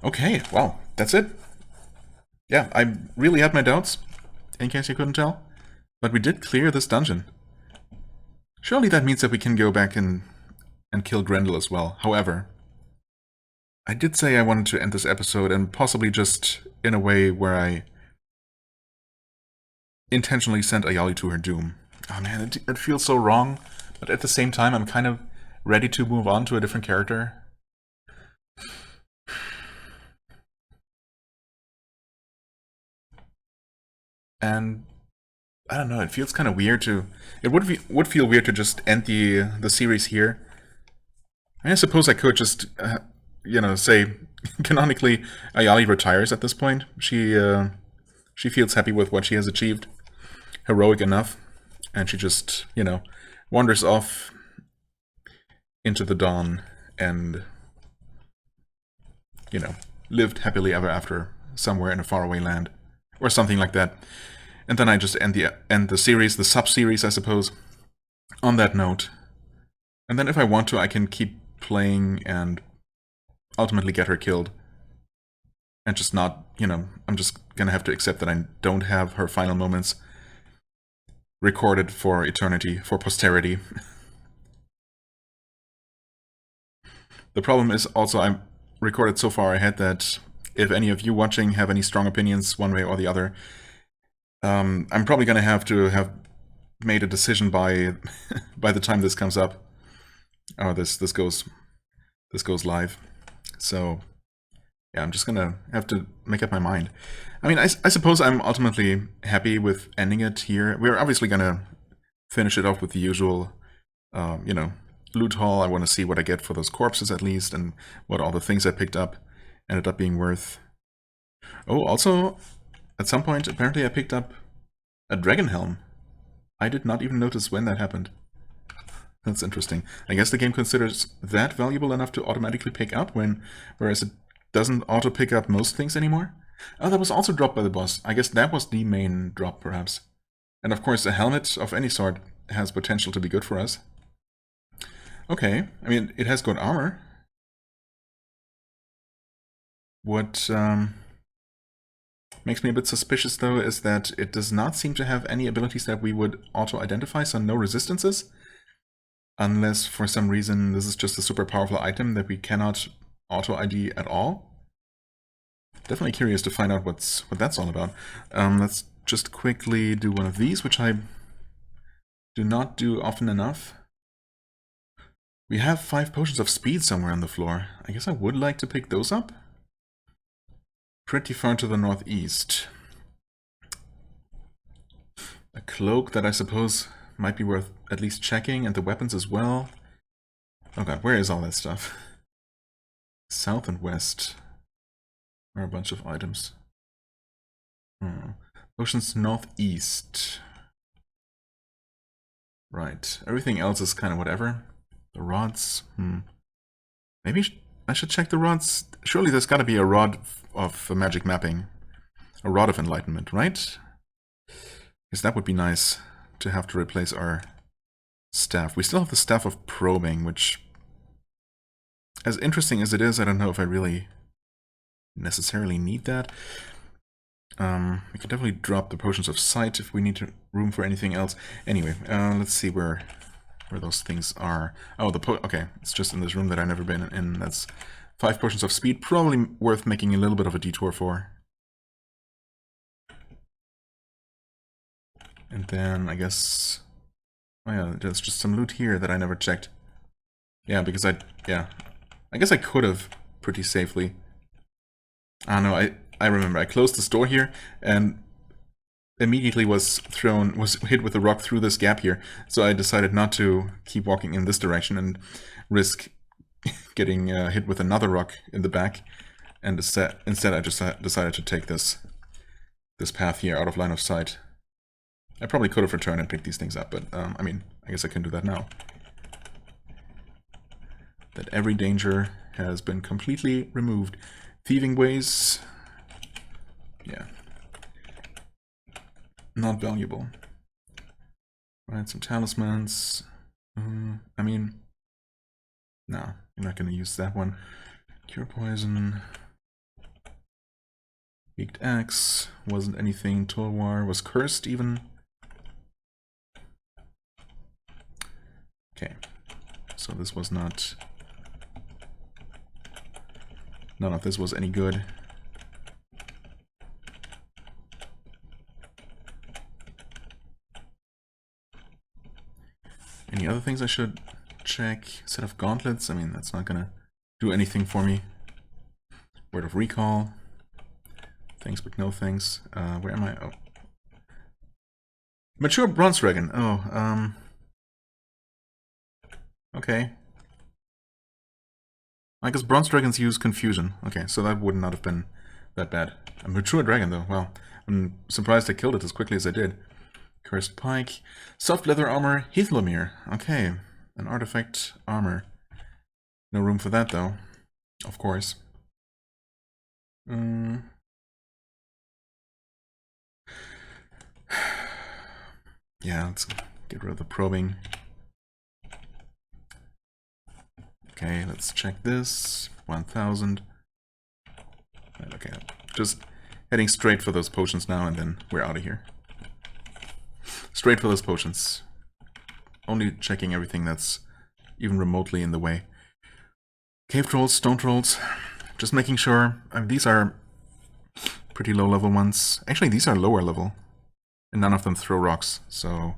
Okay, well, that's it. Yeah, I really had my doubts, in case you couldn't tell. But we did clear this dungeon. Surely that means that we can go back and kill Grendel as well. However, I did say I wanted to end this episode, and possibly just in a way where I intentionally sent Ayali to her doom. Oh man, it feels so wrong, but at the same time I'm kind of ready to move on to a different character. And I don't know, it feels kind of weird to... It would feel weird to just end the series here. I suppose I could just, you know, say, canonically, Ayali retires at this point. She feels happy with what she has achieved. Heroic enough. And she just, you know, wanders off into the dawn and, you know, lived happily ever after somewhere in a faraway land. Or something like that. And then I just end the series, the sub-series, I suppose, on that note. And then if I want to, I can keep playing and ultimately get her killed. And just not, you know, I'm just gonna have to accept that I don't have her final moments recorded for eternity, for posterity. The problem is also I'm recorded so far ahead that if any of you watching have any strong opinions one way or the other, I'm probably gonna have to have made a decision by the time this comes up. Oh, this goes live. So yeah, I'm just gonna have to make up my mind. I mean, I suppose I'm ultimately happy with ending it here. We're obviously gonna finish it off with the usual, you know, loot haul. I want to see what I get for those corpses at least, and what all the things I picked up ended up being worth. Oh, also, at some point, apparently I picked up a dragon helm. I did not even notice when that happened. That's interesting. I guess the game considers that valuable enough to automatically pick up, whereas it doesn't auto-pick up most things anymore. Oh, that was also dropped by the boss. I guess that was the main drop, perhaps. And of course, a helmet of any sort has potential to be good for us. Okay, I mean, it has good armor. What makes me a bit suspicious, though, is that it does not seem to have any abilities that we would auto-identify, so no resistances. Unless, for some reason, this is just a super powerful item that we cannot auto-ID at all. Definitely curious to find out what that's all about. Let's just quickly do one of these, which I do not do often enough. We have 5 potions of speed somewhere on the floor. I guess I would like to pick those up. Pretty far to the northeast. A cloak that I suppose might be worth at least checking, and the weapons as well. Oh god, where is all that stuff? South and west are a bunch of items. Potions northeast. Right, everything else is kind of whatever. The rods, maybe I should check the rods. Surely there's gotta be a rod of magic mapping. A rod of enlightenment, right? Because that would be nice to have to replace our staff. We still have the staff of probing, which, as interesting as it is, I don't know if I really necessarily need that. We can definitely drop the potions of sight if we need room for anything else. Anyway, let's see where those things are. Oh, okay, it's just in this room that I've never been in. That's 5 potions of speed, probably worth making a little bit of a detour for. And then, I guess, Oh yeah, there's just some loot here that I never checked. Yeah, because I guess I could have pretty safely. I don't know, I remember I closed the store here and immediately was hit with a rock through this gap here. So I decided not to keep walking in this direction and risk getting hit with another rock in the back. And instead I just decided to take this path here out of line of sight. I probably could have returned and picked these things up, but I mean, I guess I can do that now. That every danger has been completely removed. Thieving ways, yeah, not valuable. Right, some talismans. I mean, no, I'm not going to use that one. Cure poison. Peaked axe, wasn't anything. Tulwar was cursed even. Okay, so this was not... None of this was any good. Any other things I should check? Set of gauntlets, I mean, that's not gonna do anything for me. Word of recall. Thanks, but no thanks. Where am I? Oh. Mature bronze dragon. Oh, okay. I guess bronze dragons use confusion. Okay, so that would not have been that bad. A mature dragon, though. Well, I'm surprised I killed it as quickly as I did. Cursed pike. Soft leather armor. Heathlomere. Okay, an artifact armor. No room for that, though. Of course. Yeah, let's get rid of the probing. Okay, let's check this. 1000. Okay, just heading straight for those potions now, and then we're out of here. Straight for those potions. Only checking everything that's even remotely in the way. Cave trolls, stone trolls. Just making sure. These are pretty low level ones. Actually, these are lower level. And none of them throw rocks, so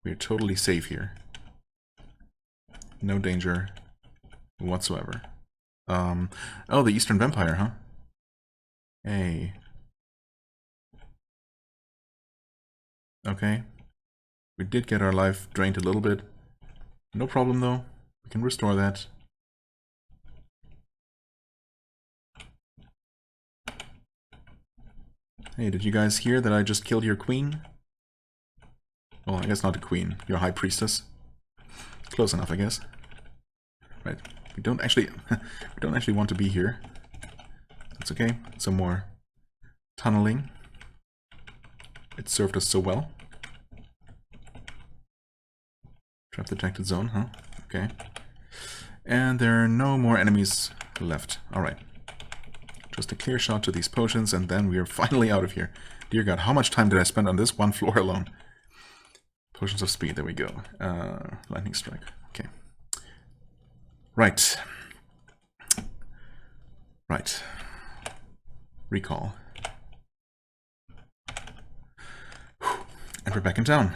we're totally safe here. No danger whatsoever. Oh, the Eastern Vampire, huh? Hey. Okay. We did get our life drained a little bit. No problem, though. We can restore that. Hey, did you guys hear that I just killed your queen? Well, I guess not the queen. Your high priestess. Close enough, I guess. Right. We don't actually want to be here. That's okay. Some more tunneling. It served us so well. Trap detected zone, huh? Okay. And there are no more enemies left. Alright. Just a clear shot to these potions, and then we are finally out of here. Dear God, how much time did I spend on this one floor alone? Potions of speed, there we go. Lightning strike. Okay. Right. Right. Recall. And we're back in town.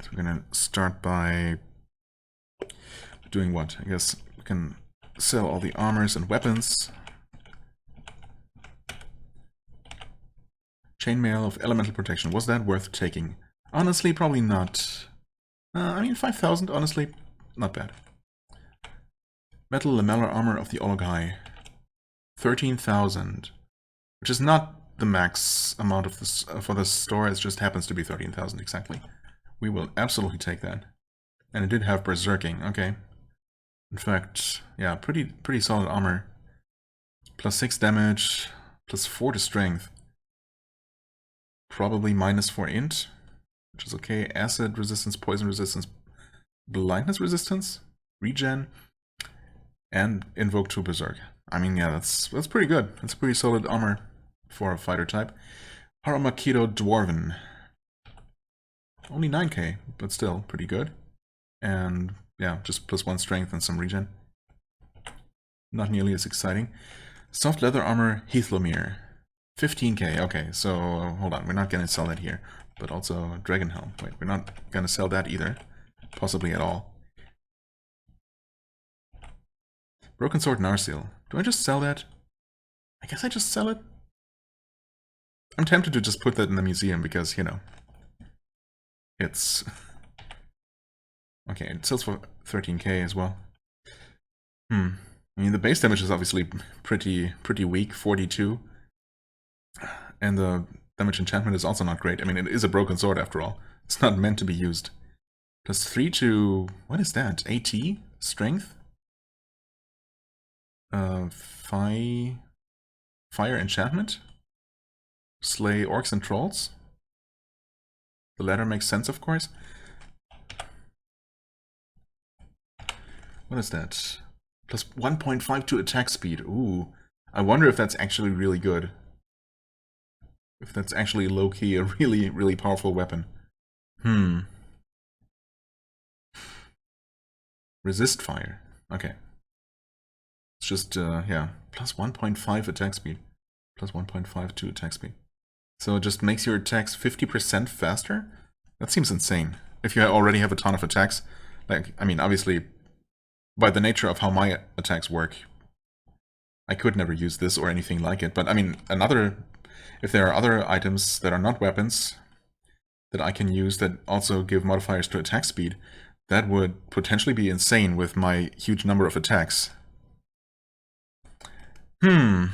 So we're gonna start by doing what? I guess we can sell all the armors and weapons. Chainmail of elemental protection. Was that worth taking? Honestly, probably not. I mean, 5,000, honestly, not bad. Metal lamellar armor of the Ologai. 13,000. Which is not the max amount of this for this store, it just happens to be 13,000 exactly. We will absolutely take that. And it did have berserking, okay. In fact, yeah, pretty solid armor. Plus 6 damage, plus 4 to strength. Probably minus 4 int, which is okay. Acid resistance, poison resistance, blindness resistance, regen, and invoke 2 berserk. I mean, yeah, that's pretty good. That's pretty solid armor for a fighter type. Haramakito Dwarven. Only 9k, but still pretty good. And yeah, just plus 1 strength and some regen. Not nearly as exciting. Soft leather armor Heathlomere. 15k, okay, so hold on, we're not gonna sell that here. but also Dragon Helm. Wait, we're not gonna sell that either. Possibly at all. Broken Sword Narsil. Do I just sell that? I guess I just sell it? I'm tempted to just put that in the museum because, you know, it's... Okay, it sells for 13k as well. I mean, the base damage is obviously pretty weak, 42. And the damage enchantment is also not great. I mean, it is a broken sword after all. It's not meant to be used. Plus 3 to... what is that? AT? Strength? Fire enchantment? Slay orcs and trolls? The latter makes sense, of course. What is that? Plus 1.5 to attack speed. Ooh. I wonder if that's actually really good. If that's actually low-key a really powerful weapon. Resist fire. Okay. It's just, yeah. Plus 1.5 attack speed. Plus 1.5 to attack speed. So it just makes your attacks 50% faster? That seems insane. If you already have a ton of attacks. Like, I mean, obviously, by the nature of how my attacks work, I could never use this or anything like it. But, I mean, if there are other items that are not weapons that I can use that also give modifiers to attack speed, that would potentially be insane with my huge number of attacks. Well,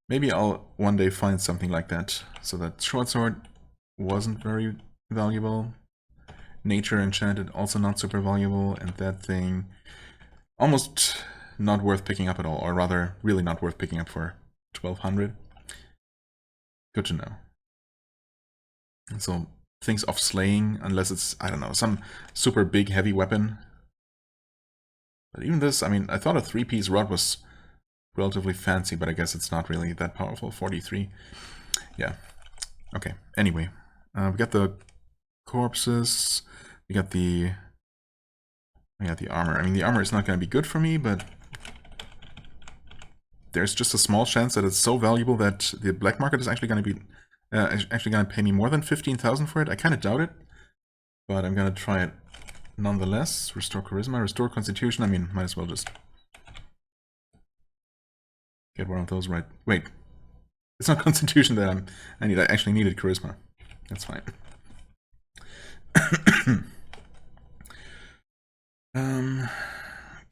maybe I'll one day find something like that. So that short sword wasn't very valuable. Nature enchanted also not super valuable, and that thing almost not worth picking up at all, or rather really not worth picking up for 1200. Good to know. So things of slaying, unless it's, I don't know, some super big heavy weapon. But even this, I mean, I thought a 3-piece rod was relatively fancy, but I guess it's not really that powerful. 43. Yeah. Okay. Anyway, we got the corpses. We got the armor. I mean, the armor is not going to be good for me, but there's just a small chance that it's so valuable that the black market is actually going to be pay me more than 15,000 for it. I kind of doubt it, but I'm going to try it nonetheless. Restore charisma, restore constitution. I mean, might as well just get one of those right. Wait, it's not constitution that I need. I actually needed charisma. That's fine.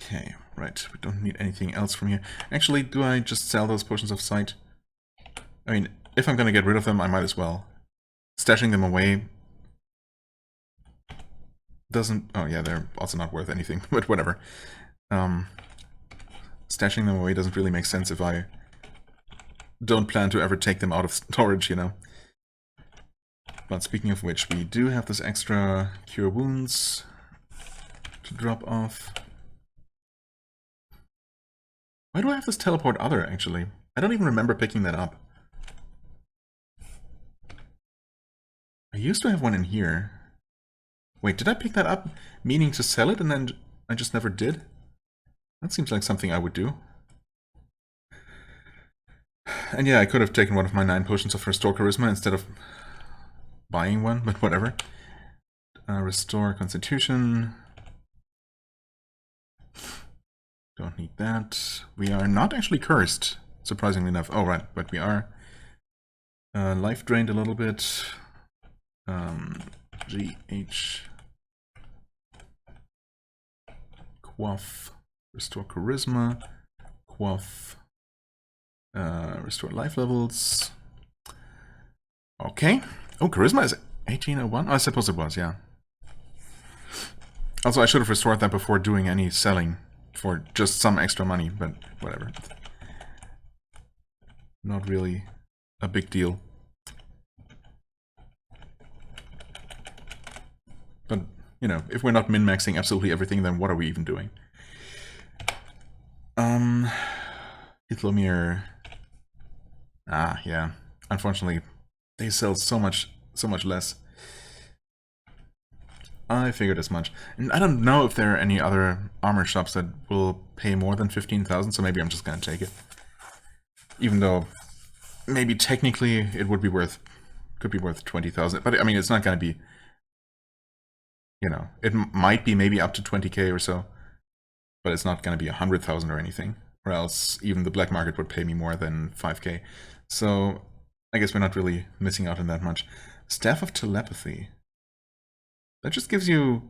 Okay, right. We don't need anything else from here. Actually, do I just sell those potions of sight? I mean, if I'm gonna get rid of them, I might as well. Stashing them away doesn't... oh yeah, they're also not worth anything, but whatever. Stashing them away doesn't really make sense if I don't plan to ever take them out of storage, you know. But speaking of which, we do have this extra Cure Wounds to drop off. Why do I have this Teleport Other, actually? I don't even remember picking that up. I used to have one in here. Wait, did I pick that up meaning to sell it and then I just never did? That seems like something I would do. And yeah, I could have taken one of my 9 potions of Restore Charisma instead of buying one, but whatever. Restore Constitution. Don't need that. We are not actually cursed, surprisingly enough. Oh, right, but we are. Life drained a little bit. GH. Quaff. Restore Charisma. Quaff. Restore life levels. Okay. Oh, Charisma is 1801? Oh, I suppose it was, yeah. Also, I should have restored that before doing any selling for just some extra money, but whatever. Not really a big deal. But, you know, if we're not min-maxing absolutely everything, then what are we even doing? Hithlomir. Ah, yeah. Unfortunately, they sell so much less. I figured as much. And I don't know if there are any other armor shops that will pay more than 15,000, so maybe I'm just gonna take it. Even though maybe technically it would be worth, could be worth 20,000. But I mean, it's not going to be, you know, it might be maybe up to 20k or so. But it's not going to be 100,000 or anything. Or else even the black market would pay me more than 5k. So I guess we're not really missing out on that much. Staff of Telepathy. That just gives you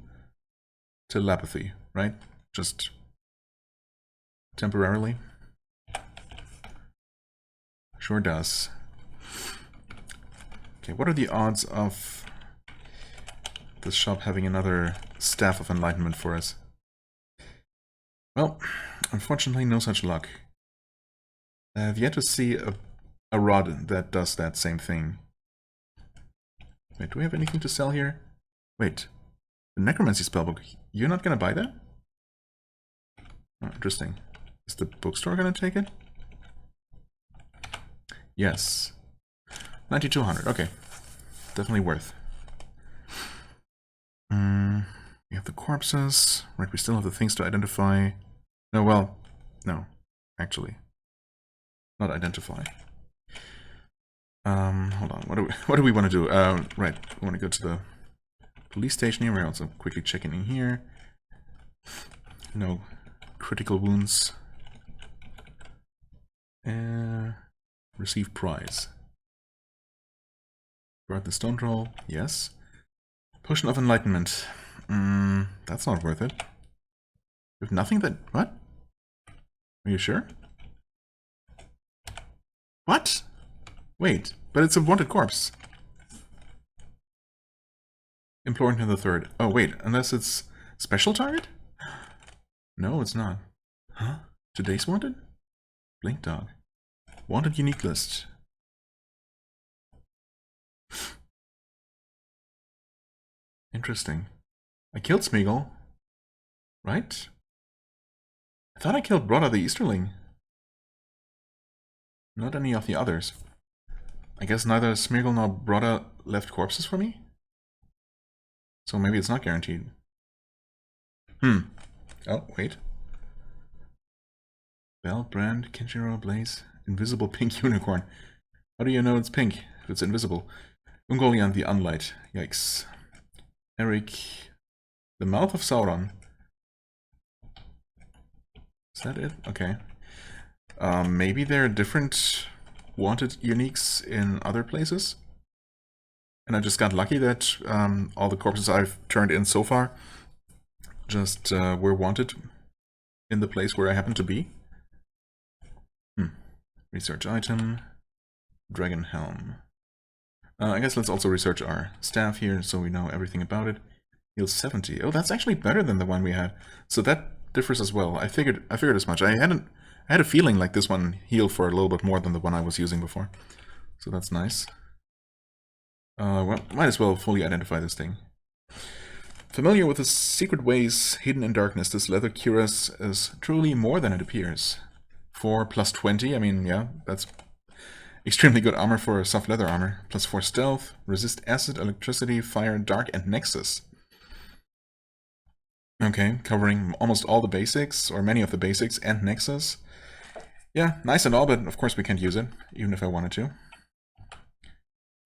telepathy, right? Just temporarily. Sure does. Okay, what are the odds of this shop having another Staff of Enlightenment for us? Well, unfortunately, no such luck. I have yet to see a rod that does that same thing. Wait, do we have anything to sell here? Wait, the Necromancy spellbook. You're not gonna buy that? Oh, interesting. Is the bookstore gonna take it? Yes. 9,200, okay. Definitely worth. We have the corpses. Right, we still have the things to identify. No, well, no, actually. Not identify. Hold on, what do we want to do? Right, we want to go to the police station here. We're also quickly checking in here. No critical wounds. Receive prize. Guard the stone troll, yes. Potion of Enlightenment. That's not worth it. We have nothing that... What? Are you sure? What? Wait, but it's a wanted corpse. Imploring to the third. Oh, wait, unless it's special target? No, it's not. Huh? Today's wanted? Blink dog. Wanted unique list. Interesting. I killed Smeagol. Right? I thought I killed Broda the Easterling. Not any of the others. I guess neither Smeagol nor Broda left corpses for me? So maybe it's not guaranteed. Oh, wait. Bell, Brand, Kenshiro, Blaze, Invisible Pink Unicorn. How do you know it's pink if it's invisible? Ungoliant the Unlight. Yikes. Eric, the Mouth of Sauron. Is that it? Okay. Maybe there are different wanted uniques in other places? And I just got lucky that all the corpses I've turned in so far just were wanted in the place where I happen to be. Research item. Dragon Helm. I guess let's also research our staff here so we know everything about it. Heals 70. Oh, that's actually better than the one we had. So that differs as well. I figured as much. I had a feeling like this one healed for a little bit more than the one I was using before. So that's nice. Well, might as well fully identify this thing. Familiar with the secret ways hidden in darkness, this leather cuirass is truly more than it appears. 4 plus 20, I mean, yeah, that's extremely good armor for soft leather armor. Plus 4 stealth, resist acid, electricity, fire, dark, and nexus. Okay, covering almost all the basics, or many of the basics, and nexus. Yeah, nice and all, but of course we can't use it, even if I wanted to.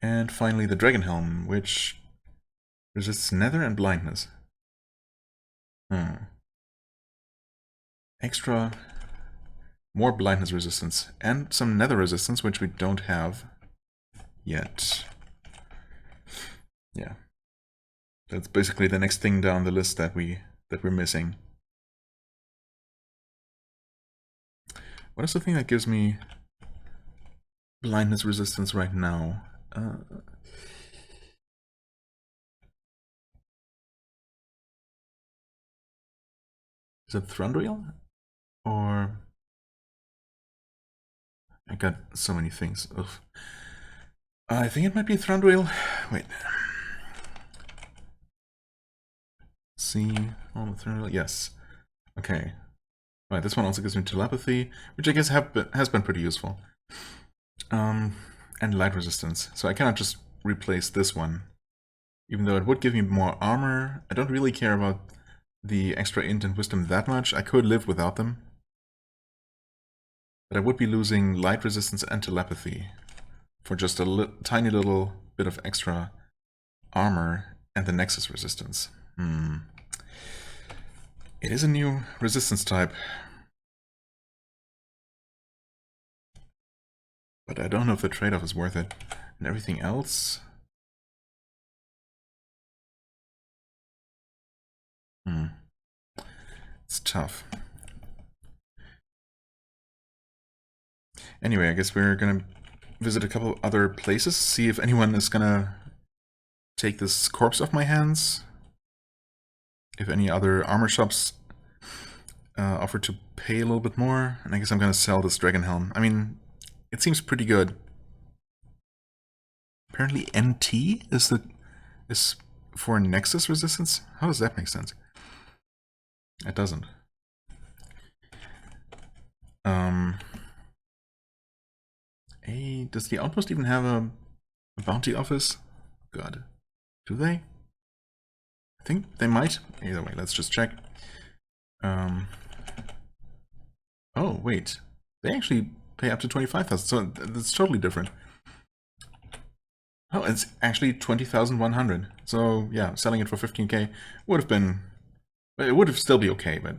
And finally the Dragon Helm, which resists nether and blindness. Extra... more blindness resistance, and some nether resistance, which we don't have yet. Yeah. That's basically the next thing down the list that we're missing. What is the thing that gives me blindness resistance right now? Is it Thranduil? Or... I got so many things. Ugh. I think it might be Thranduil. Wait. See, all the Thranduil. Yes. Okay. Right. This one also gives me telepathy, which I guess has been pretty useful. And light resistance. So I cannot just replace this one, even though it would give me more armor. I don't really care about the extra int and wisdom that much. I could live without them. But I would be losing light resistance and telepathy for just a tiny little bit of extra armor and the Nexus resistance. It is a new resistance type. But I don't know if the trade-off is worth it. And everything else... It's tough. Anyway, I guess we're gonna visit a couple other places, see if anyone is gonna take this corpse off my hands. If any other armor shops offer to pay a little bit more. And I guess I'm gonna sell this Dragon Helm. I mean, it seems pretty good. Apparently NT is for Nexus resistance? How does that make sense? It doesn't. Does the Outpost even have a bounty office? God. Do they? I think they might. Either way, let's just check. Oh, wait. They actually pay up to 25,000, so that's totally different. Oh, it's actually 20,100. So, yeah, selling it for 15k would have been... It would have still be okay, but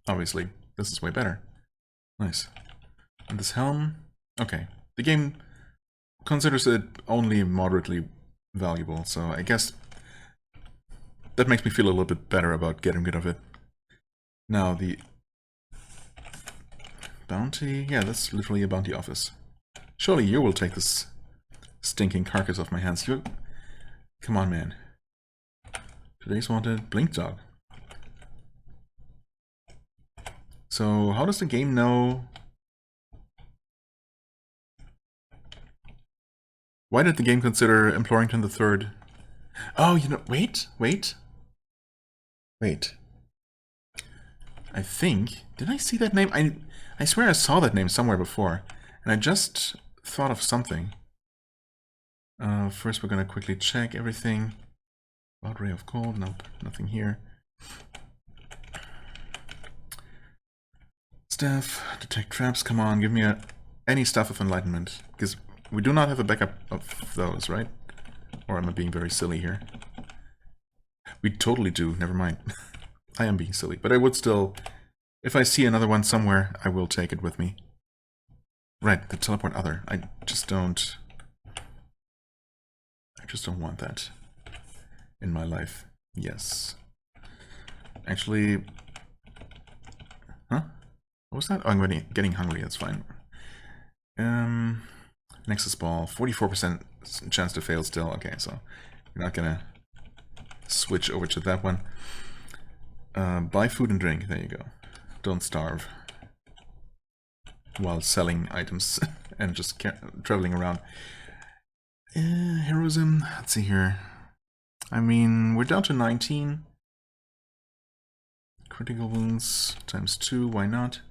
obviously this is way better. Nice. And this helm... Okay. The game considers it only moderately valuable, so I guess that makes me feel a little bit better about getting rid of it. Now, the bounty... Yeah, that's literally a bounty office. Surely you will take this stinking carcass off my hands. You... Come on, man. Today's wanted, Blink Dog. So, how does the game know... Why did the game consider Implorington III? Oh, you know... Wait. I think... Did I see that name? I swear I saw that name somewhere before. And I just thought of something. First we're gonna quickly check everything. Wild Ray of Cold. Nope, nothing here. Staff, detect traps, come on, give me any Staff of Enlightenment. Because we do not have a backup of those, right? Or am I being very silly here? We totally do, never mind. I am being silly, but I would still... If I see another one somewhere, I will take it with me. Right, the teleport other. I just don't want that in my life. Yes. Actually... Huh? What was that? Oh, I'm getting hungry, that's fine. Nexus Ball, 44% chance to fail still. Okay, so you're not gonna switch over to that one. Buy food and drink, there you go. Don't starve while selling items and just traveling around. Heroism, let's see here. I mean, we're down to 19. Critical wounds times 2, why not?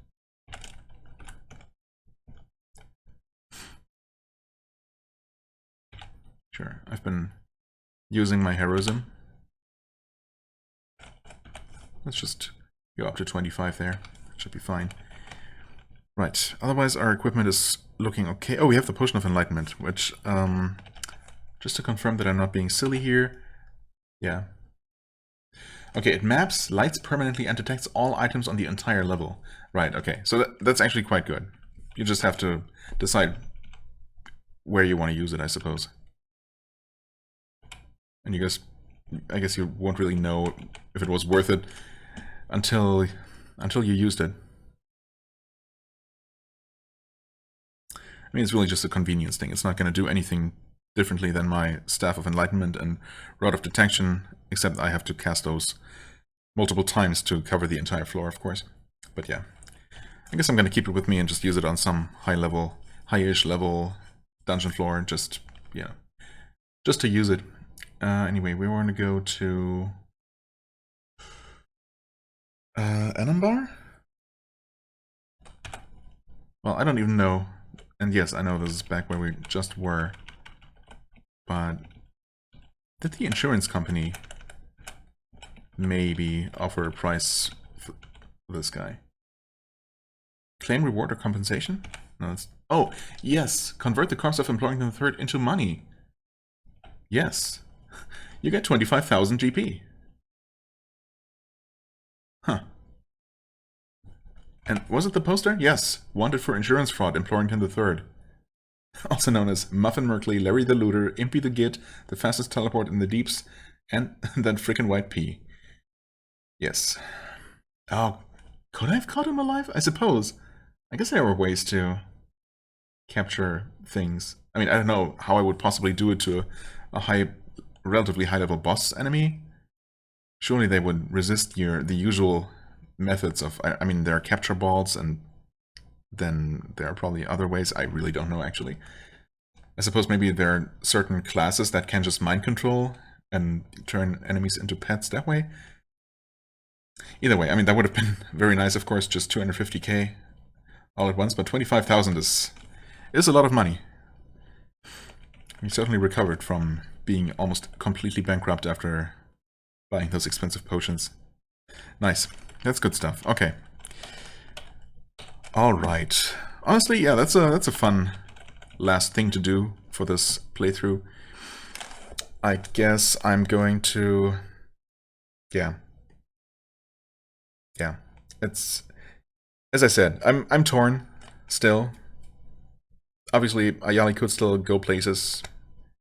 Sure, I've been using my heroism. Let's just go up to 25 there. Should be fine. Right, otherwise our equipment is looking okay. Oh, we have the Potion of Enlightenment, which, just to confirm that I'm not being silly here. Yeah. Okay, it maps, lights permanently, and detects all items on the entire level. Right, okay, so that's actually quite good. You just have to decide where you want to use it, I suppose. And I guess you won't really know if it was worth it until you used it. I mean, it's really just a convenience thing. It's not going to do anything differently than my Staff of Enlightenment and Rod of Detection, except I have to cast those multiple times to cover the entire floor, of course. But yeah, I guess I'm going to keep it with me and just use it on some high-ish level dungeon floor, just to use it. Anyway, we want to go to Anambar? Well, I don't even know. And yes, I know this is back where we just were. But did the insurance company maybe offer a price for this guy? Claim reward or compensation? No, that's... Oh, yes! Convert the cost of employing the third into money. Yes. You get 25,000 GP. Huh. And was it the poster? Yes. Wanted for insurance fraud, Implorington III. Also known as Muffin Merkley, Larry the Looter, Impy the Git, the fastest teleport in the deeps, and that frickin' white pea. Yes. Oh, could I have caught him alive? I suppose. I guess there were ways to capture things. I mean, I don't know how I would possibly do it to a relatively high-level boss enemy. Surely they would resist the usual methods of... I mean, there are capture balls, and then there are probably other ways. I really don't know, actually. I suppose maybe there are certain classes that can just mind control and turn enemies into pets that way. Either way, I mean, that would have been very nice, of course, just 250k all at once, but 25,000 is a lot of money. We certainly recovered from being almost completely bankrupt after buying those expensive potions. Nice. That's good stuff. Okay. Alright. Honestly, yeah, that's a fun last thing to do for this playthrough. I guess I'm going to... Yeah. Yeah. It's... As I said, I'm torn still. Obviously, Ayali could still go places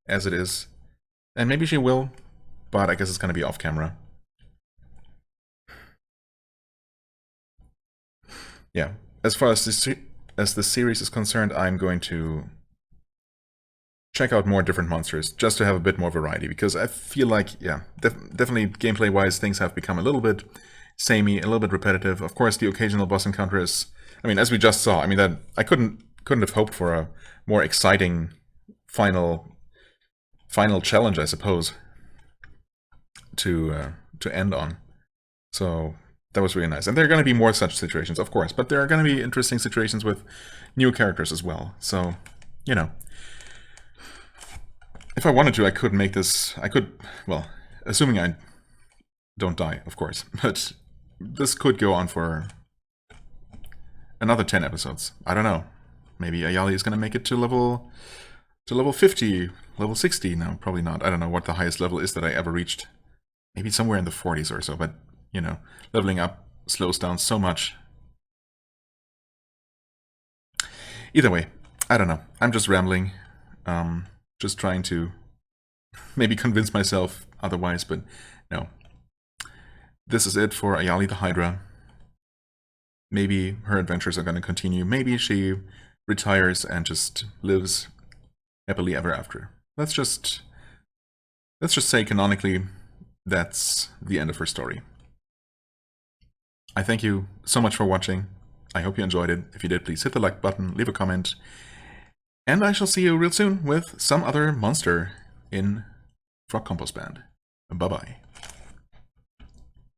as it is. And maybe she will, but I guess it's going to be off camera. Yeah. As far as the series is concerned, I'm going to check out more different monsters, just to have a bit more variety, because I feel like, yeah, definitely gameplay-wise, things have become a little bit samey, a little bit repetitive. Of course, the occasional boss encounter is, I mean, as we just saw, I mean, that I couldn't have hoped for a more exciting final challenge, I suppose, to end on. So that was really nice. And there are going to be more such situations, of course, but there are going to be interesting situations with new characters as well. So, you know, if I wanted to, I could make this, well, assuming I don't die, of course, but this could go on for another 10 episodes. I don't know. Maybe Ayali is going to make it to level 50, level 60. No, probably not. I don't know what the highest level is that I ever reached. Maybe somewhere in the 40s or so, but, you know, leveling up slows down so much. Either way, I don't know. I'm just rambling. Just trying to maybe convince myself otherwise, but no. This is it for Ayali the Hydra. Maybe her adventures are going to continue. Maybe she retires and just lives happily ever after. Let's just say canonically that's the end of her story. I thank you so much for watching. I hope you enjoyed it. If you did, please hit the like button, leave a comment, and I shall see you real soon with some other monster in FrogComposband. Bye-bye.